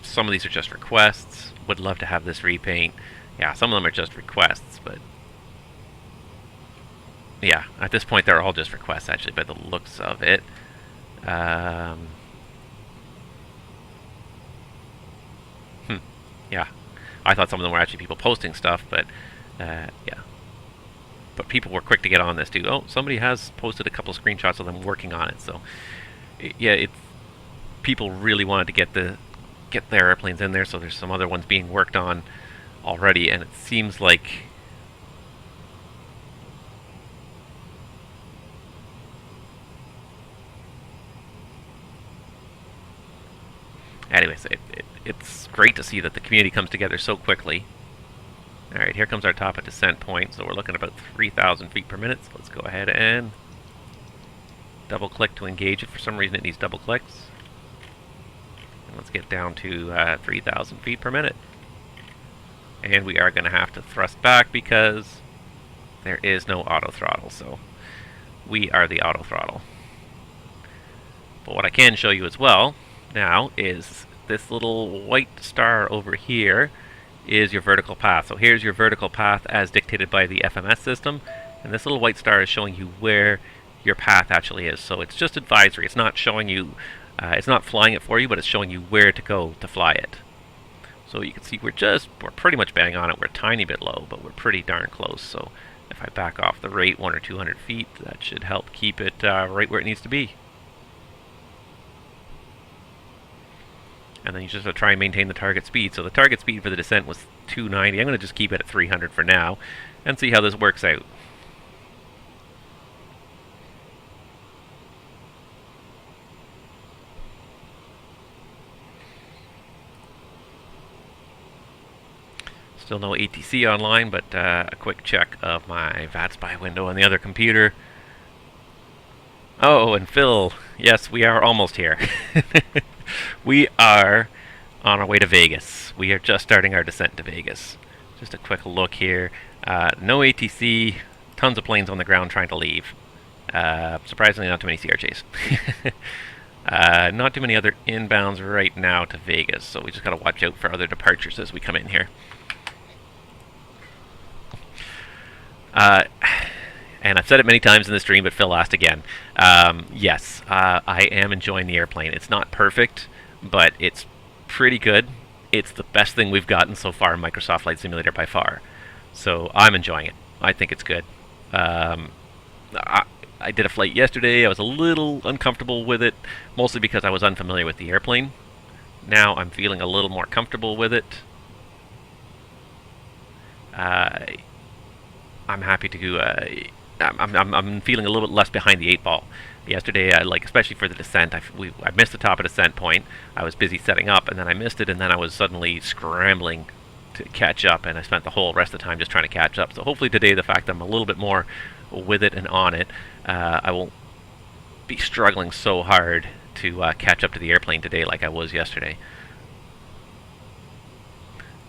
Some of these are just requests. Would love to have this repaint. Yeah, some of them are just requests, but yeah, at this point they're all just requests actually by the looks of it. Yeah, I thought some of them were actually people posting stuff, but yeah. But people were quick to get on this too. Oh, somebody has posted a couple of screenshots of them working on it. So yeah, people really wanted to get their airplanes in there, so there's some other ones being worked on already, and it seems like anyways, it's great to see that the community comes together so quickly. Alright, here comes our top of descent point, so we're looking at about 3,000 feet per minute, so let's go ahead and double click to engage it. For some reason it needs double clicks. Let's get down to 3,000 feet per minute. And we are going to have to thrust back because There is no auto throttle, so we are the auto throttle. But what I can show you as well now is this little white star over here is your vertical path. So here's your vertical path as dictated by the FMS system, and this little white star is showing you where your path actually is. So it's just advisory. It's not showing you, it's not flying it for you, but it's showing you where to go to fly it. So you can see we're pretty much bang on it. We're a tiny bit low, but we're pretty darn close. So if I back off the rate 100 or 200 feet, that should help keep it right where it needs to be. And then you just have to try and maintain the target speed. So the target speed for the descent was 290. I'm going to just keep it at 300 for now and see how this works out. Still no ATC online, but a quick check of my VATSPY window on the other computer. Oh, and Phil, yes, we are almost here. We are on our way to Vegas. We are just starting our descent to Vegas. Just a quick look here. No ATC, tons of planes on the ground trying to leave. Surprisingly, not too many CRJs. Not too many other inbounds right now to Vegas, so we just got to watch out for other departures as we come in here. And I've said it many times in the stream, but Phil asked again. Yes, I am enjoying the airplane. It's not perfect, but it's pretty good. It's the best thing we've gotten so far in Microsoft Flight Simulator by far. So I'm enjoying it. I think it's good. I did a flight yesterday. I was a little uncomfortable with it, mostly because I was unfamiliar with the airplane. Now I'm feeling a little more comfortable with it. I'm happy to I'm feeling a little bit less behind the 8-ball. Yesterday, especially for the descent, I missed the top of descent point. I was busy setting up, and then I missed it, and then I was suddenly scrambling to catch up, and I spent the whole rest of the time just trying to catch up. So hopefully today, the fact that I'm a little bit more with it and on it, I won't be struggling so hard to catch up to the airplane today like I was yesterday.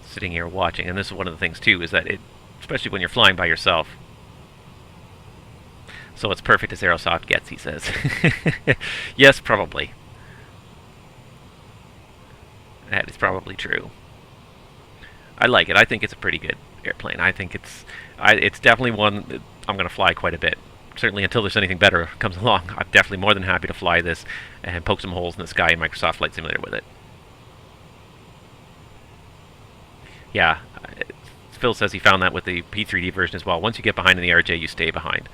Sitting here watching, and this is one of the things too, is that especially when you're flying by yourself. So it's perfect as Aerosoft gets, he says. Yes, probably. That is probably true. I like it. I think it's a pretty good airplane. I think it's definitely one that I'm going to fly quite a bit. Certainly until there's anything better comes along. I'm definitely more than happy to fly this and poke some holes in the sky in Microsoft Flight Simulator with it. Yeah, Phil says he found that with the P3D version as well. Once you get behind in the RJ, you stay behind.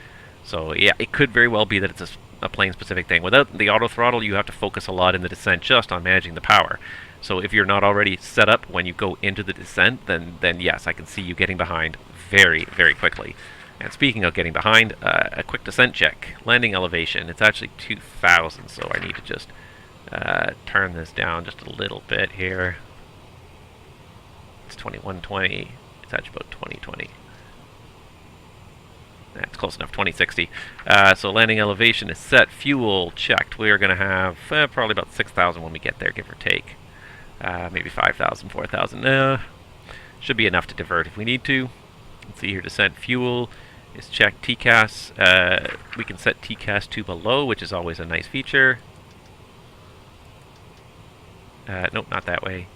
So yeah, it could very well be that it's a plane-specific thing. Without the auto throttle, you have to focus a lot in the descent just on managing the power. So if you're not already set up when you go into the descent, then yes, I can see you getting behind very, very quickly. And speaking of getting behind, a quick descent check. Landing elevation, it's actually 2,000, so I need to just turn this down just a little bit here. It's 2120. It's actually about 2020. That's close enough, 2060. So landing elevation is set. Fuel checked. We are going to have probably about 6,000 when we get there, give or take. Maybe 5,000, 4,000. Should be enough to divert if we need to. Let's see here, descent fuel is checked. TCAS, we can set TCAS to below, which is always a nice feature. Nope, not that way.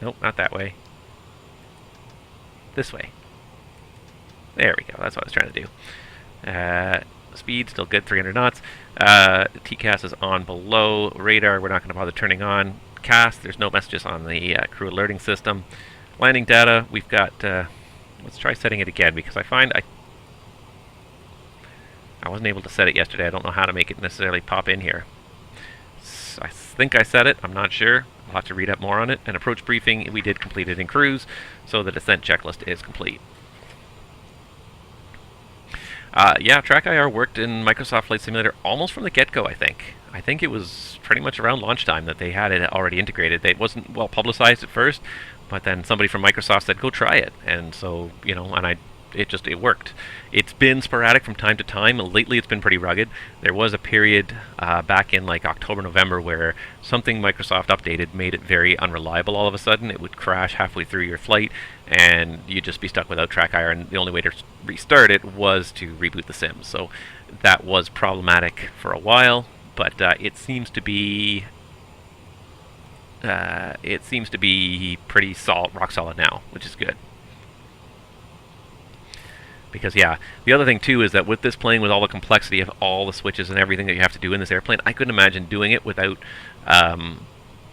Nope, not that way. This way. There we go, that's what I was trying to do. Speed, still good, 300 knots. TCAS is on below. Radar, we're not going to bother turning on. CAS, there's no messages on the crew alerting system. Landing data, we've got... let's try setting it again, because I find I wasn't able to set it yesterday. I don't know how to make it necessarily pop in here. I think I set it, I'm not sure. I'll have to read up more on it. An approach briefing, we did complete it in cruise, so the descent checklist is complete. Yeah, TrackIR worked in Microsoft Flight Simulator almost from the get-go, I think. I think it was pretty much around launch time that they had it already integrated. It wasn't well publicized at first, but then somebody from Microsoft said, go try it. And so, you know, and I it worked. It's been sporadic from time to time. Lately, it's been pretty rugged. There was a period back in like October, November, where something Microsoft updated made it very unreliable. All of a sudden, it would crash halfway through your flight, and you'd just be stuck without TrackIR. And the only way to restart it was to reboot the sim. So that was problematic for a while, but it seems to be pretty rock solid now, which is good. Because, yeah, the other thing, too, is that with this plane, with all the complexity of all the switches and everything that you have to do in this airplane, I couldn't imagine doing it without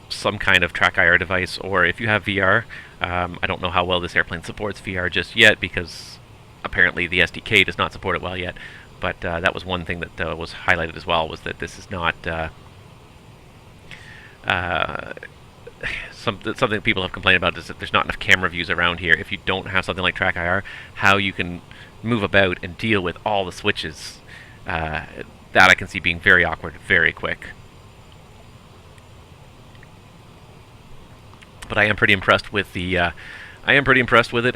some kind of TrackIR device, or if you have VR. I don't know how well this airplane supports VR just yet, because apparently the SDK does not support it well yet. But that was one thing that was highlighted as well, was that this is not something people have complained about, is that there's not enough camera views around here. If you don't have something like TrackIR, how you can move about and deal with all the switches, that I can see being very awkward very quick. But I am pretty impressed with it,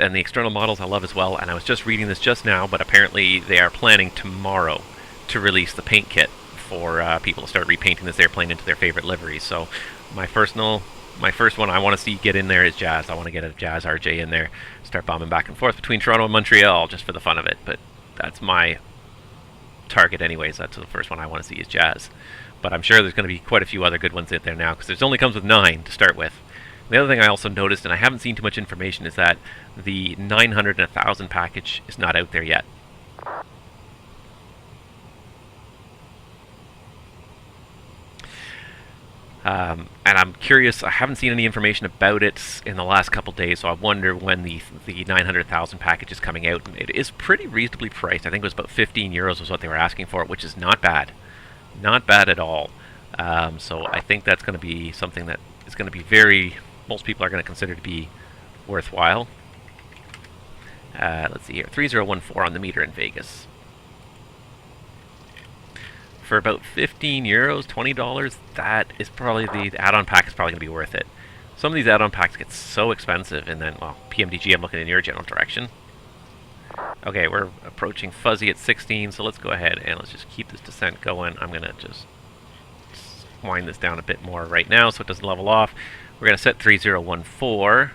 and the external models I love as well. And I was just reading this just now, but apparently they are planning tomorrow to release the paint kit for people to start repainting this airplane into their favorite liveries. So my first one I want to see get in there is Jazz. I want to get a Jazz RJ in there, start bombing back and forth between Toronto and Montreal just for the fun of it. But that's my target anyways. That's the first one I want to see is Jazz. But I'm sure there's going to be quite a few other good ones in there now, because it only comes with 9 to start with. The other thing I also noticed, and I haven't seen too much information, is that the 900 and 1000 package is not out there yet. And I'm curious, I haven't seen any information about it in the last couple days, so I wonder when the 900,000 package is coming out. And it is pretty reasonably priced. I think it was about 15 euros was what they were asking for it, which is not bad. Not bad at all. So I think that's going to be something that is going to be most people are going to consider to be worthwhile. Let's see here, 3014 on the meter in Vegas. For about 15 euros, $20, that is probably the add-on pack is probably going to be worth it. Some of these add-on packs get so expensive, and then, well, PMDG, I'm looking in your general direction. Okay, we're approaching fuzzy at 16, so let's go ahead and let's just keep this descent going. I'm going to just wind this down a bit more right now so it doesn't level off. We're going to set 3014.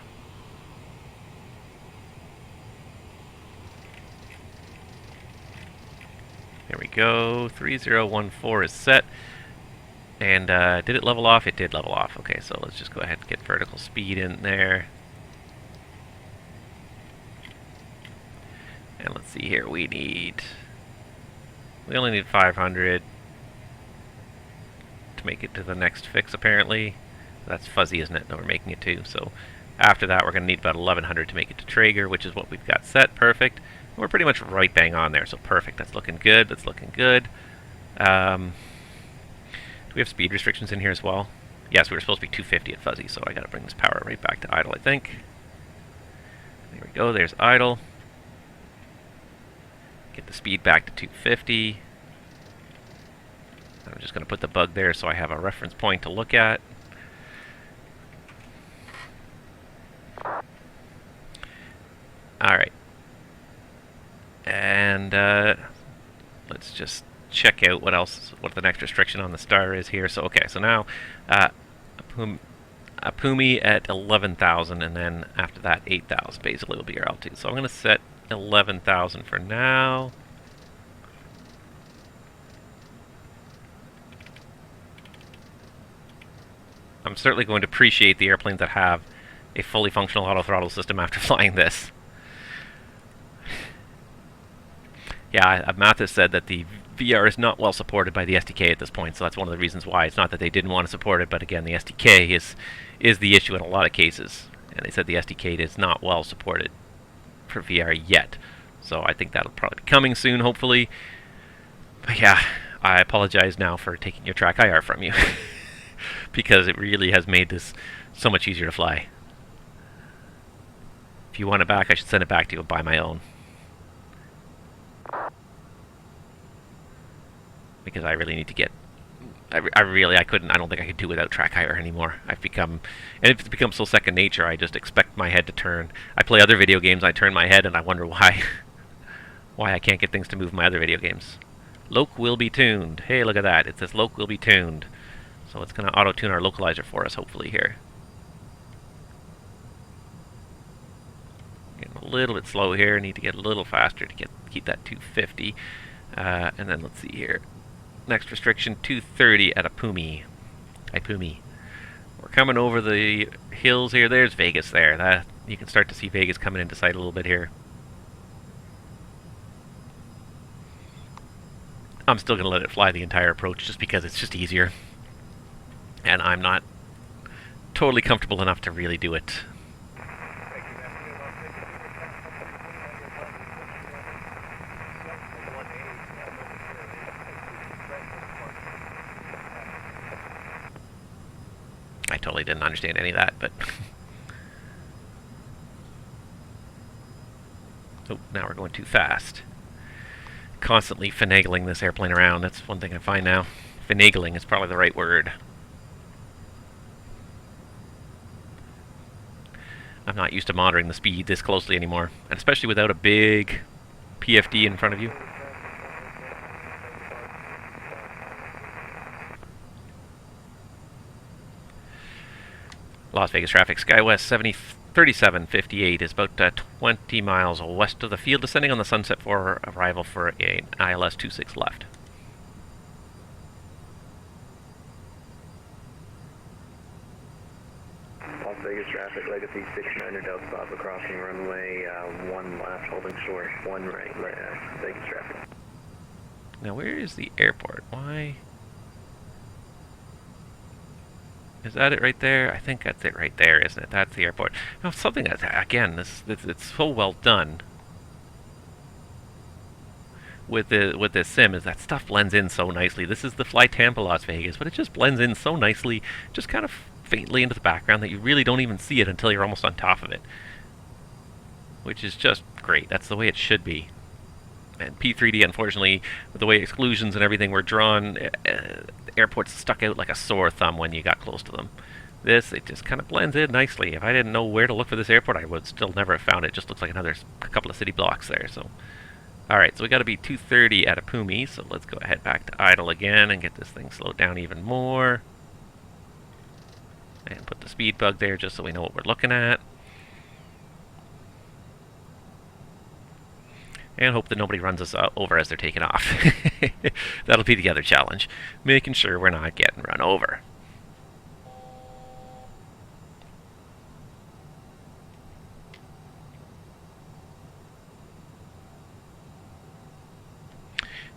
There we go, 3014 is set. And did it level off? It did level off. Okay, so let's just go ahead and get vertical speed in there. And let's see here, we only need 500 to make it to the next fix, apparently. That's fuzzy, isn't it, that we're making it to? So after that, we're going to need about 1100 to make it to Traeger, which is what we've got set. Perfect. We're pretty much right bang on there, so perfect. That's looking good. That's looking good. Do we have speed restrictions in here as well? Yes, we were supposed to be 250 at fuzzy, so I got to bring this power right back to idle, I think. There we go. There's idle. Get the speed back to 250. I'm just going to put the bug there so I have a reference point to look at. Alright. And let's just check out what the next restriction on the star is here. So, okay, so now Apumi at 11,000, and then after that 8,000 basically will be your altitude. So I'm going to set 11,000 for now. I'm certainly going to appreciate the airplanes that have a fully functional auto throttle system after flying this. Yeah, Mathis said that the VR is not well supported by the SDK at this point, so that's one of the reasons why. It's not that they didn't want to support it, but again, the SDK is the issue in a lot of cases. And they said the SDK is not well supported for VR yet. So I think that'll probably be coming soon, hopefully. But yeah, I apologize now for taking your TrackIR from you. Because it really has made this so much easier to fly. If you want it back, I should send it back to you and buy my own. Because I really need to get... I don't think I could do without TrackIR anymore. I've become... And it's become so second nature, I just expect my head to turn. I play other video games, I turn my head, and I wonder why. why I can't get things to move in my other video games. Loc will be tuned. Hey, look at that. It says loc will be tuned. So it's going to auto-tune our localizer for us, hopefully, here. Getting a little bit slow here. Need to get a little faster to keep that 250. And then let's see here. Next restriction, 230 at Apumi. Ipumi. We're coming over the hills here. There's Vegas there. You can start to see Vegas coming into sight a little bit here. I'm still going to let it fly the entire approach just because it's just easier. And I'm not totally comfortable enough to really do it. I totally didn't understand any of that, but... Oh, now we're going too fast. Constantly finagling this airplane around. That's one thing I find now. Finagling is probably the right word. I'm not used to monitoring the speed this closely anymore, and especially without a big PFD in front of you. Las Vegas traffic, SkyWest 3758 is about 20 miles west of the field, descending on the Sunset for arrival for an ILS 26 left. Las Vegas traffic, Legacy 69 Delta Papa crossing runway 1 left, holding short, 1 right, Vegas traffic. Now where is the airport? Why? Is that it right there? I think that's it right there, isn't it? That's the airport. Now, something that, again, it's so well done with this sim is that stuff blends in so nicely. This is the Fly Tampa Las Vegas, but it just blends in so nicely, just kind of faintly into the background that you really don't even see it until you're almost on top of it, which is just great. That's the way it should be. And P3D, unfortunately, with the way exclusions and everything were drawn, airports stuck out like a sore thumb when you got close to them. This, it just kind of blends in nicely. If I didn't know where to look for this airport, I would still never have found it. It just looks like a couple of city blocks there. So, alright, so we got to be 230 at Apumi, so let's go ahead back to idle again and get this thing slowed down even more. And put the speed bug there just so we know what we're looking at. And hope that nobody runs us over as they're taking off. That'll be the other challenge. Making sure we're not getting run over.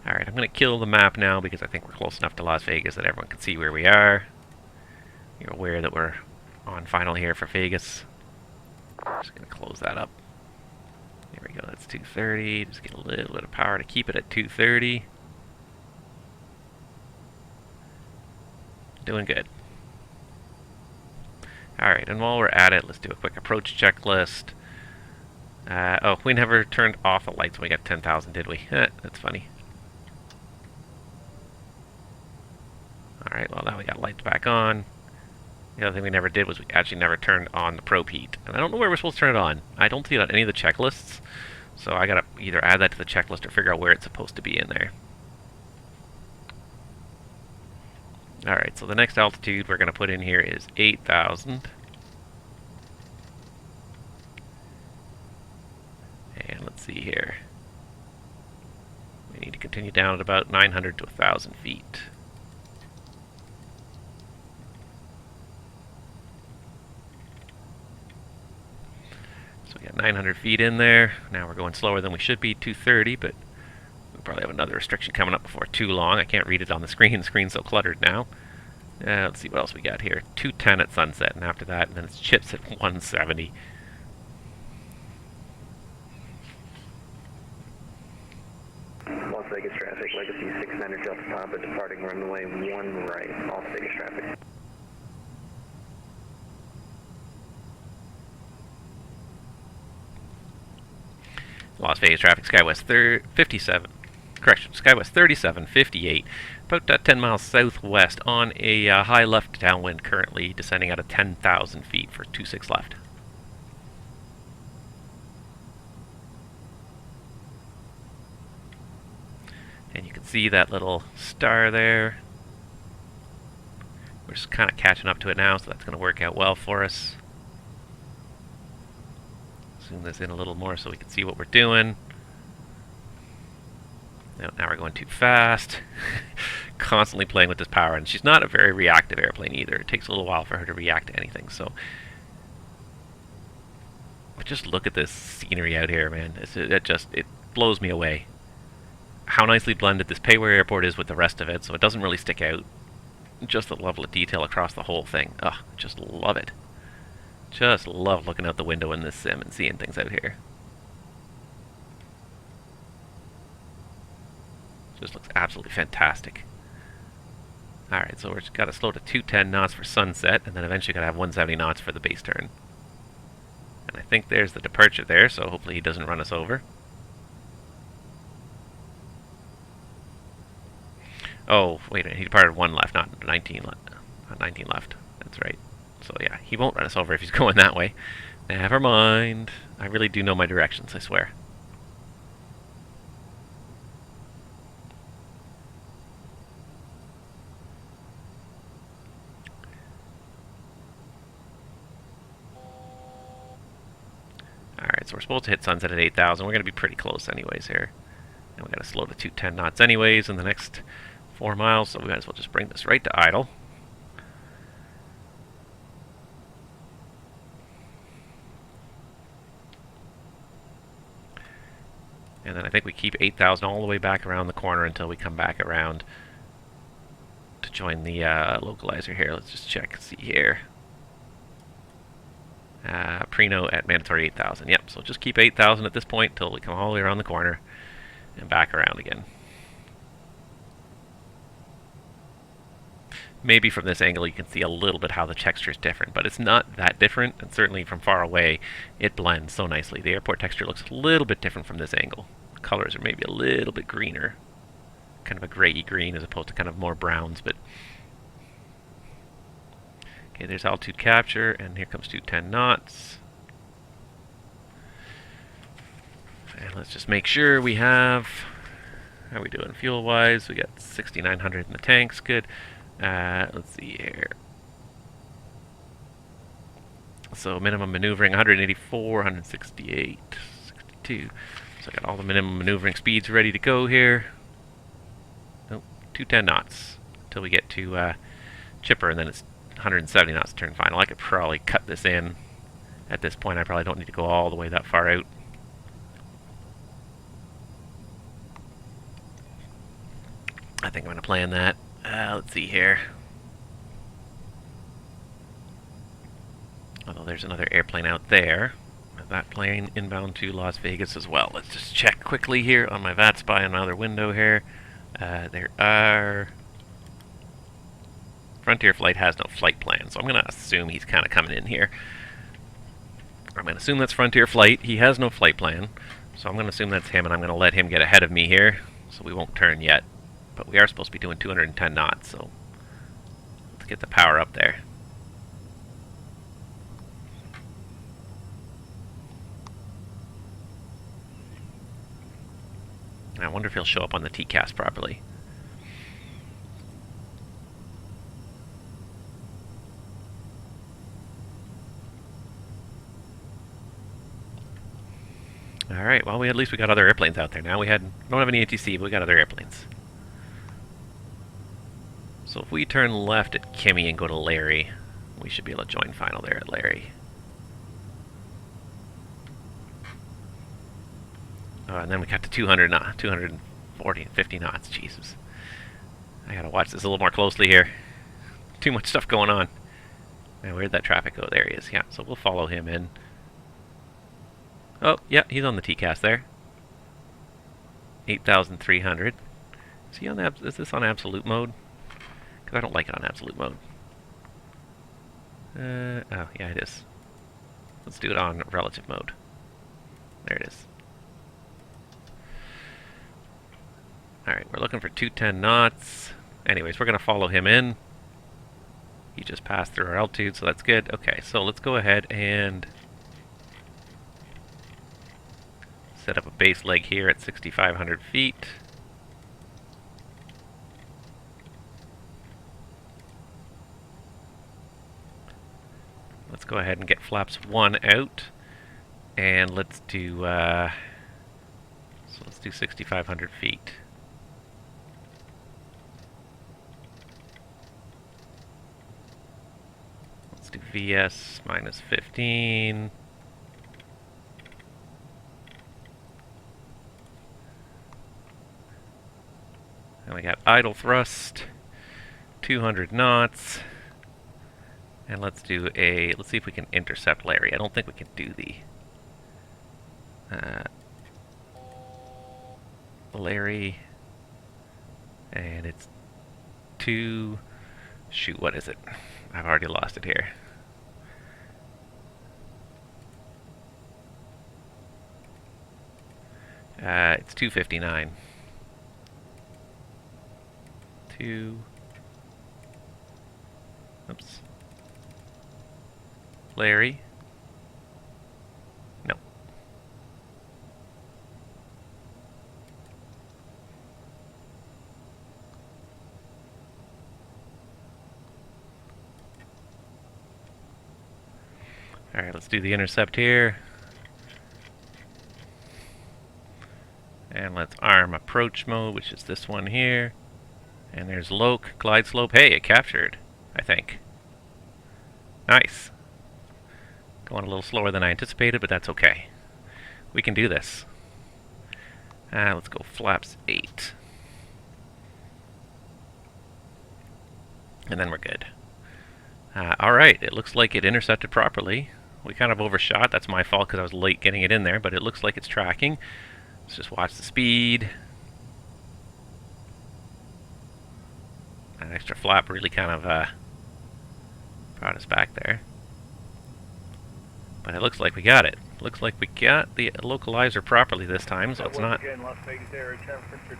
Alright, I'm going to kill the map now because I think we're close enough to Las Vegas that everyone can see where we are. You're aware that we're on final here for Vegas. I'm just going to close that up. There we go, that's 230. Just get a little bit of power to keep it at 230. Doing good. Alright, and while we're at it, let's do a quick approach checklist. Oh, we never turned off the lights when we got 10,000, did we? That's funny. Alright, well now we got lights back on. The other thing we never did was we actually never turned on the probe heat. And I don't know where we're supposed to turn it on. I don't see it on any of the checklists. So I gotta either add that to the checklist or figure out where it's supposed to be in there. Alright, so the next altitude we're going to put in here is 8,000. And let's see here. We need to continue down at about 900 to 1,000 feet. So we got 900 feet in there. Now we're going slower than we should be, 230, but we probably have another restriction coming up before too long. I can't read it on the screen. The screen's so cluttered now. Let's see what else we got here. 210 at sunset, and after that, and then it's chips at 170. Las Vegas traffic, Legacy 69 Delta Papa, departing runway 1 right, Las Vegas traffic. Las Vegas traffic, SkyWest 57. Correction, SkyWest 3758, about 10 miles southwest on a high left downwind, currently descending out of 10,000 feet for 26 left. see that little star there. We're just kind of catching up to it now, so that's going to work out well for us. Zoom this in a little more so we can see what we're doing. No, now we're going too fast. Constantly playing with this power, and she's not a very reactive airplane either. It takes a little while for her to react to anything, so... But just look at this scenery out here, man. It blows me away. How nicely blended this Payware airport is with the rest of it, so it doesn't really stick out. Just the level of detail across the whole thing. Ugh, just love it. Just love looking out the window in this sim and seeing things out here. Just looks absolutely fantastic. Alright, so we've got to slow to 210 knots for sunset, and then eventually got to have 170 knots for the base turn. And I think there's the departure there, so hopefully he doesn't run us over. Oh, wait a minute, he departed 1 left, not 19 left. Not 19 left, that's right. So yeah, he won't run us over if he's going that way. Never mind. I really do know my directions, I swear. Alright, so we're supposed to hit sunset at 8,000. We're going to be pretty close anyways here. And we got to slow to 210 knots anyways in the next 4 miles, so we might as well just bring this right to idle. And then I think we keep 8,000 all the way back around the corner until we come back around to join the localizer here. Let's just check and see here. Preno at mandatory 8,000. Yep, so just keep 8,000 at this point until we come all the way around the corner and back around again. Maybe from this angle you can see a little bit how the texture is different, but it's not that different, and certainly from far away it blends so nicely. The airport texture looks a little bit different from this angle. The colors are maybe a little bit greener, kind of a grayy green as opposed to kind of more browns, but... Okay, there's altitude capture, and here comes 210 knots. And let's just make sure we have... How are we doing fuel-wise? We got 6,900 in the tanks, good. Let's see here. So minimum maneuvering 184, 168, 62. So I got all the minimum maneuvering speeds ready to go here. Nope, 210 knots until we get to Chipper, and then it's 170 knots turn final. I could probably cut this in. At this point, I probably don't need to go all the way that far out. I think I'm going to plan that. Let's see here. Although there's another airplane out there. That plane inbound to Las Vegas as well. Let's just check quickly here on my VAT spy on my other window here. There are... Frontier Flight has no flight plan, so I'm going to assume he's kind of coming in here. I'm going to assume that's Frontier Flight. He has no flight plan, so I'm going to assume that's him, and I'm going to let him get ahead of me here, so we won't turn yet. But we are supposed to be doing 210 knots, so let's get the power up there. I wonder if he'll show up on the TCAS properly. Alright, well, at least we got other airplanes out there now. We don't have any ATC, but we got other airplanes. So if we turn left at Kimmy and go to Larry, we should be able to join final there at Larry. And then we got to 240 and 50 knots. Jesus. I gotta watch this a little more closely here. Too much stuff going on. Now, where'd that traffic go? There he is. Yeah, so we'll follow him in. Oh, yeah, he's on the TCAS there. 8,300. Is he on is this on absolute mode? Because I don't like it on absolute mode. Oh, yeah, it is. Let's do it on relative mode. There it is. Alright, we're looking for 210 knots. Anyways, we're going to follow him in. He just passed through our altitude, so that's good. Okay, so let's go ahead and set up a base leg here at 6,500 feet. Let's go ahead and get flaps 1 out. And let's do, so let's do 6,500 feet. Let's do VS minus 15. And we got idle thrust, 200 knots. And let's do a, let's see if we can intercept Larry. I don't think we can do the Larry, and it's 2, shoot, what is it? I've already lost it here. It's 259. 2, oops. Larry. No. Alright, let's do the intercept here. And let's arm approach mode, which is this one here. And there's Loke, glide slope. Hey, it captured, I think. Nice. Going a little slower than I anticipated, but that's okay. We can do this. Let's go flaps 8. And then we're good. Alright, it looks like it intercepted properly. We kind of overshot. That's my fault because I was late getting it in there, but it looks like it's tracking. Let's just watch the speed. That extra flap really kind of brought us back there. But it looks like we got it. Looks like we got the localizer properly this time, so it's not... Again, Las Vegas Air, temperature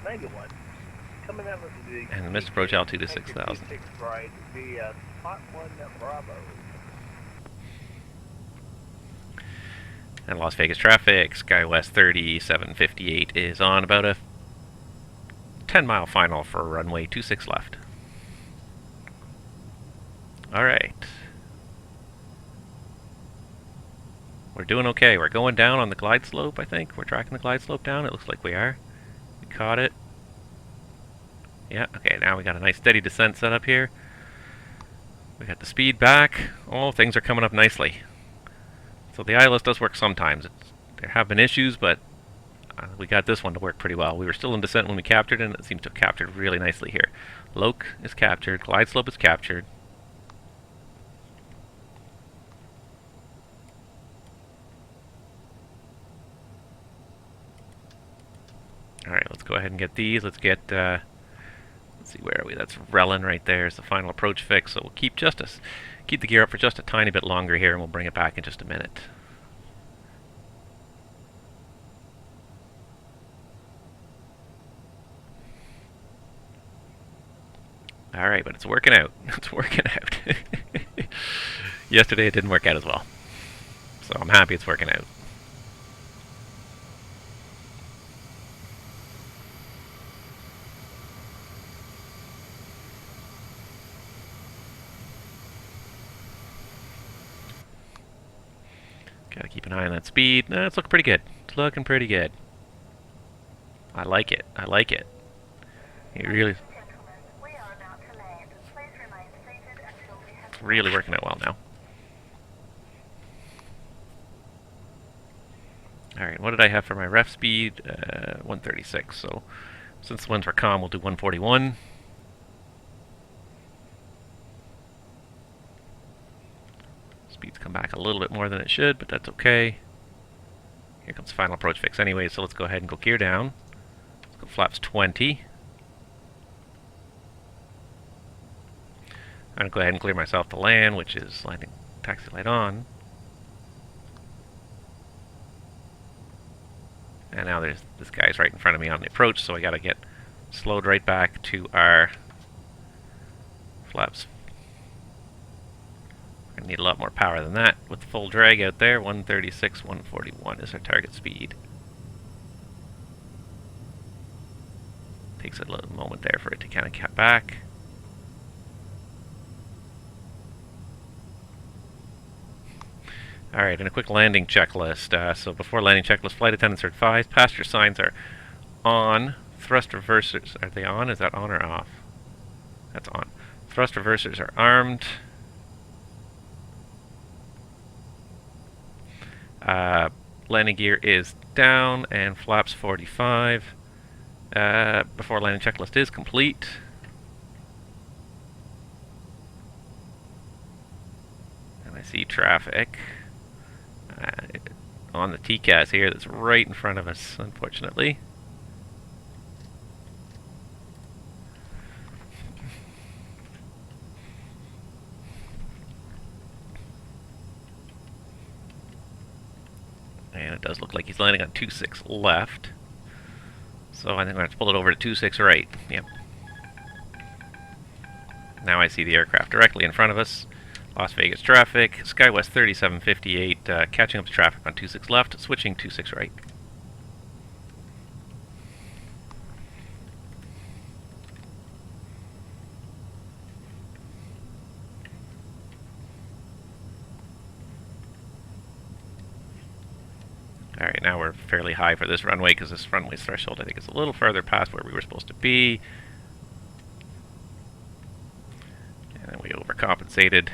91. Coming out of the... And the missed approach altitude is 6,000. Right, the Spot 1 Bravo. And Las Vegas traffic, SkyWest 3758 is on about a 10-mile final for runway 26 left. Alright. We're doing okay. We're going down on the glide slope, I think. We're tracking the glide slope down. It looks like we are. We caught it. Yeah, okay, now we got a nice steady descent set up here. We got the speed back. Oh, things are coming up nicely. So the ILS does work sometimes. There have been issues, but we got this one to work pretty well. We were still in descent when we captured it, and it seems to have captured really nicely here. Loke is captured. Glide slope is captured. Alright, let's go ahead and get these. Let's get, let's see, where are we? That's Relin right there. Is the final approach fix. So we'll keep the gear up for just a tiny bit longer here, and we'll bring it back in just a minute. Alright, but it's working out. It's working out. Yesterday it didn't work out as well. So I'm happy it's working out. Gotta keep an eye on that speed. No, it's looking pretty good. It's looking pretty good. I like it. I like it. It really... really working out well now. Alright, what did I have for my ref speed? 136. So since the winds were calm, we'll do 141. Speed's come back a little bit more than it should, but that's okay. Here comes final approach fix anyway, so let's go ahead and go gear down. Let's go flaps 20. I'm going to go ahead and clear myself to land, which is landing taxi light on. And now there's this guy's right in front of me on the approach, so I got to get slowed right back to our flaps. We're going to need a lot more power than that. With the full drag out there, 136, 141 is our target speed. Takes a little moment there for it to kind of cut back. Alright, and a quick landing checklist. So before landing checklist, flight attendants are advised. Passenger signs are on. Thrust reversers, are they on? Is that on or off? That's on. Thrust reversers are armed. Landing gear is down and flaps 45. Before landing checklist is complete. And I see traffic on the TCAS here that's right in front of us, unfortunately. And it does look like he's landing on 26 left. So I think I'm going to have to pull it over to 26 right. Yep. Now I see the aircraft directly in front of us. Las Vegas traffic, SkyWest 3758, catching up to traffic on 26 left, switching 26 right. Alright, now we're fairly high for this runway because this runway's threshold I think is a little further past where we were supposed to be. And then we overcompensated.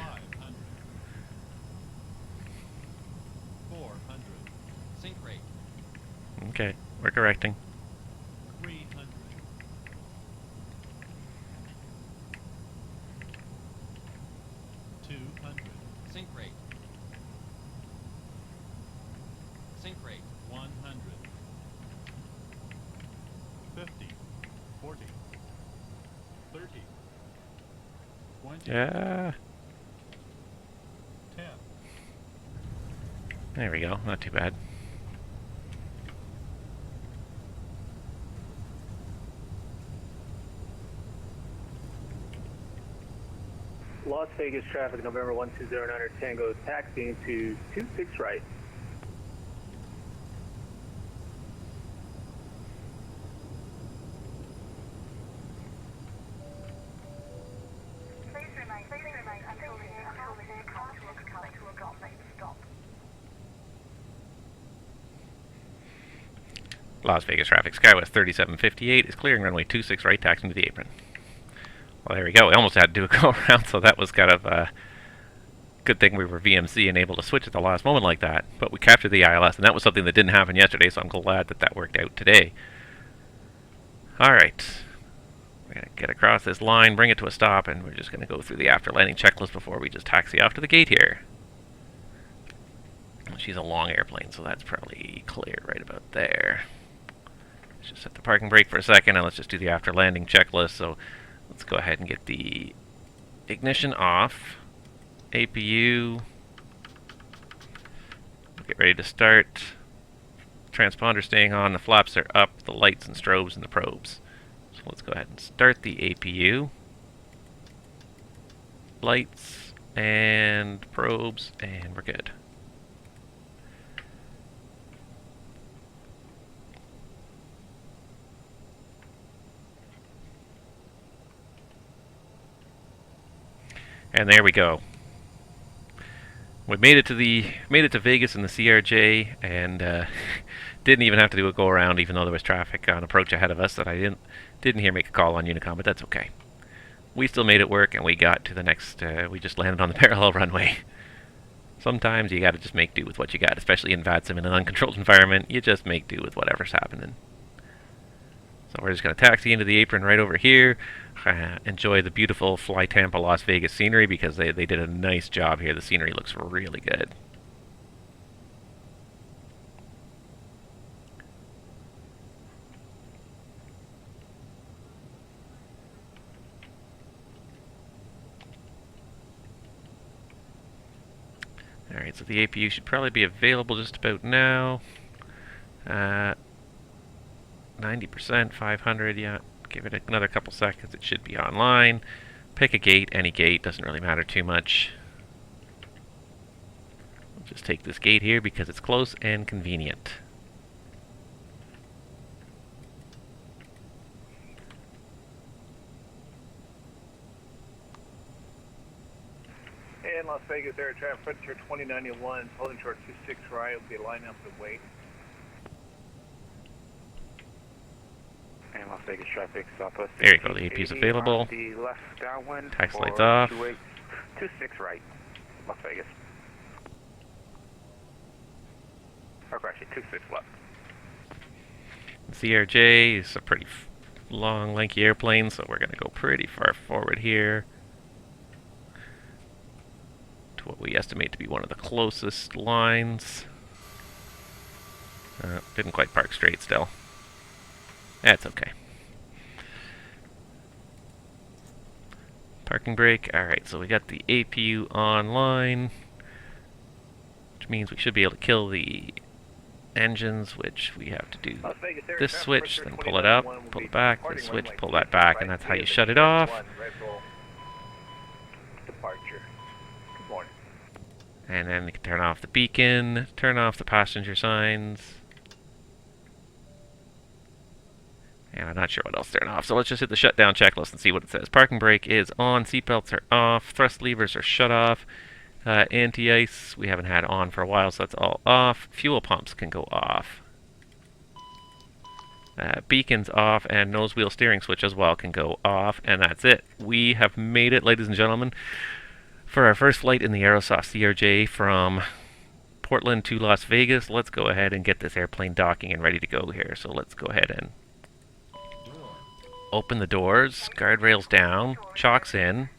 400. Sync rate. Okay, we're correcting. 300. 200. Sync rate. Sync rate. 100. 50. 40. 30. 20. Yeah. 10. There we go, not too bad. Las Vegas traffic, November 120 Tango, taxiing to 26 right. Please remain until the vehicle comes to a complete stop. Las Vegas traffic, SkyWest 3758 is clearing runway 26 right, taxiing to the apron. Well, there we go. We almost had to do a go around, so that was kind of a good thing we were VMC and able to switch at the last moment like that. But we captured the ILS, and that was something that didn't happen yesterday, so I'm glad that that worked out today. Alright. We're going to get across this line, bring it to a stop, and we're just going to go through the after landing checklist before we just taxi off to the gate here. She's a long airplane, so that's probably clear right about there. Let's just set the parking brake for a second, and let's just do the after landing checklist. So let's go ahead and get the ignition off. APU. Get ready to start. Transponder staying on. The flaps are up. The lights and strobes and the probes. So let's go ahead and start the APU. Lights and probes, and we're good. And there we go. We made it to Vegas in the CRJ, and didn't even have to do a go around, even though there was traffic on approach ahead of us that I didn't hear make a call on Unicom, but that's okay. We still made it work, and we got to the next. We just landed on the parallel runway. Sometimes you got to just make do with what you got, especially in VATSIM in an uncontrolled environment. You just make do with whatever's happening. So we're just going to taxi into the apron right over here. Enjoy the beautiful Fly Tampa Las Vegas scenery because they did a nice job here. The scenery looks really good. Alright, so the APU should probably be available just about now. 90%, 500, yeah. Give it another couple seconds, it should be online. Pick a gate, any gate, doesn't really matter too much. We'll just take this gate here because it's close and convenient. and Las Vegas Air Traffic Frontier 2091, holding short 26 right, will be lining up and wait. And Las Vegas traffic, Southwest. There you go, the AP is available. The left downwind. Taxi lights off. 26 right, Las Vegas. Or actually, 26 left. CRJ is a pretty long, lanky airplane, so we're going to go pretty far forward here to what we estimate to be one of the closest lines. Didn't quite park straight still. That's okay. Parking brake. Alright, so we got the APU online, which means we should be able to kill the engines, which we have to do Las Vegas Air this Traffic switch, Frontier then pull it up, 2091 will pull be it back, departing this switch, runway pull that 26 back, right, and that's how you via shut the it off. 1 Red Bull departure. Good morning. And then we can turn off the beacon, turn off the passenger signs. And I'm not sure what else to turn off, so let's just hit the shutdown checklist and see what it says. Parking brake is on, seatbelts are off, thrust levers are shut off, anti-ice we haven't had on for a while, so that's all off. Fuel pumps can go off. Beacons off, and nose wheel steering switch as well can go off, and that's it. We have made it, ladies and gentlemen, for our first flight in the Aerosoft CRJ from Portland to Las Vegas. Let's go ahead and get this airplane docking and ready to go here. So let's go ahead and open the doors, guardrails down, chocks in.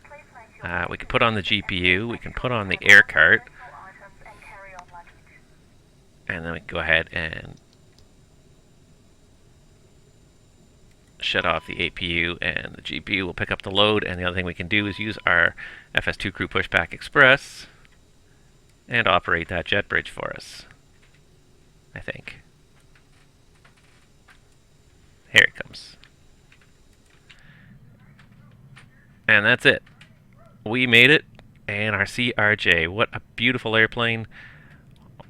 We can put on the GPU, we can put on the air cart, and then we can go ahead and shut off the APU, and the GPU will pick up the load. And the other thing we can do is use our FS2 Crew Pushback Express and operate that jet bridge for us, I think. Here it comes. And that's it. We made it, and our CRJ. What a beautiful airplane.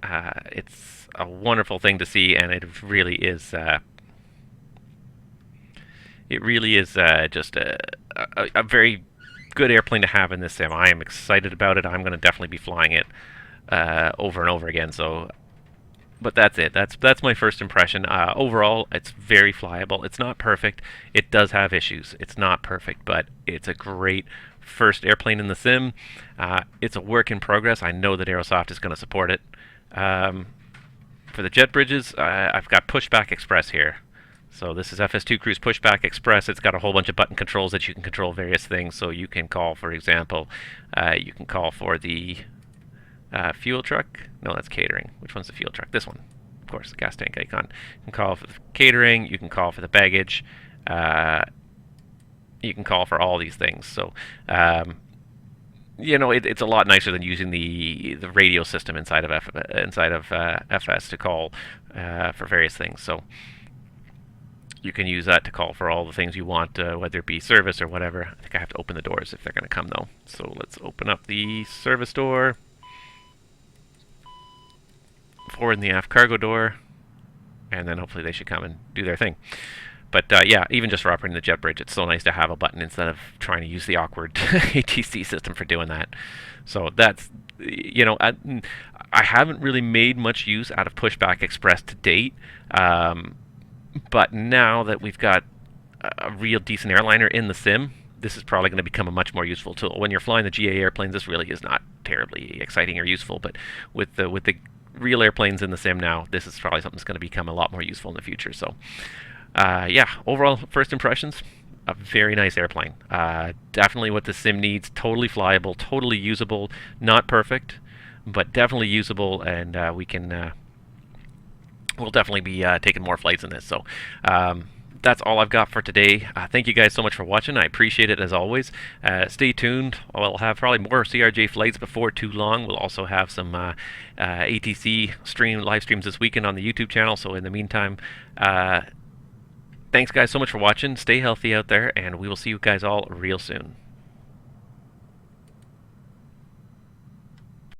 It's a wonderful thing to see, and it really is just a very good airplane to have in this sim. I am excited about it. I'm going to definitely be flying it over and over again. So, but that's it. That's my first impression. Overall, it's very flyable. It's not perfect. It does have issues. It's not perfect, but it's a great first airplane in the sim. It's a work in progress. I know that Aerosoft is going to support it. For the jet bridges, I've got Pushback Express here. So this is FS2 Crew's Pushback Express. It's got a whole bunch of button controls that you can control various things. So you can call, for example, you can call for the fuel truck. No, that's catering. Which one's the fuel truck? This one, of course, the gas tank icon. You can call for the catering. You can call for the baggage. You can call for all these things. So, you know, it's a lot nicer than using the radio system inside of FS to call for various things. So you can use that to call for all the things you want, whether it be service or whatever. I think I have to open the doors if they're going to come, though. So let's open up the service door. Forward in the aft cargo door. And then hopefully they should come and do their thing. But yeah, even just for operating the jet bridge, it's so nice to have a button instead of trying to use the awkward ATC system for doing that. So that's, you know, I haven't really made much use out of Pushback Express to date. But now that we've got a real decent airliner in the sim, this is probably going to become a much more useful tool. When you're flying the GA airplanes, this really is not terribly exciting or useful. But with the real airplanes in the sim now, this is probably something that's going to become a lot more useful in the future. So, yeah, overall first impressions, a very nice airplane. Definitely what the sim needs. Totally flyable, totally usable. Not perfect, but definitely usable, and we can. We'll definitely be taking more flights in this. So that's all I've got for today. Thank you guys so much for watching. I appreciate it as always. Stay tuned. We'll have probably more CRJ flights before too long. We'll also have some ATC live streams this weekend on the YouTube channel. So in the meantime, thanks guys so much for watching. Stay healthy out there, and we will see you guys all real soon.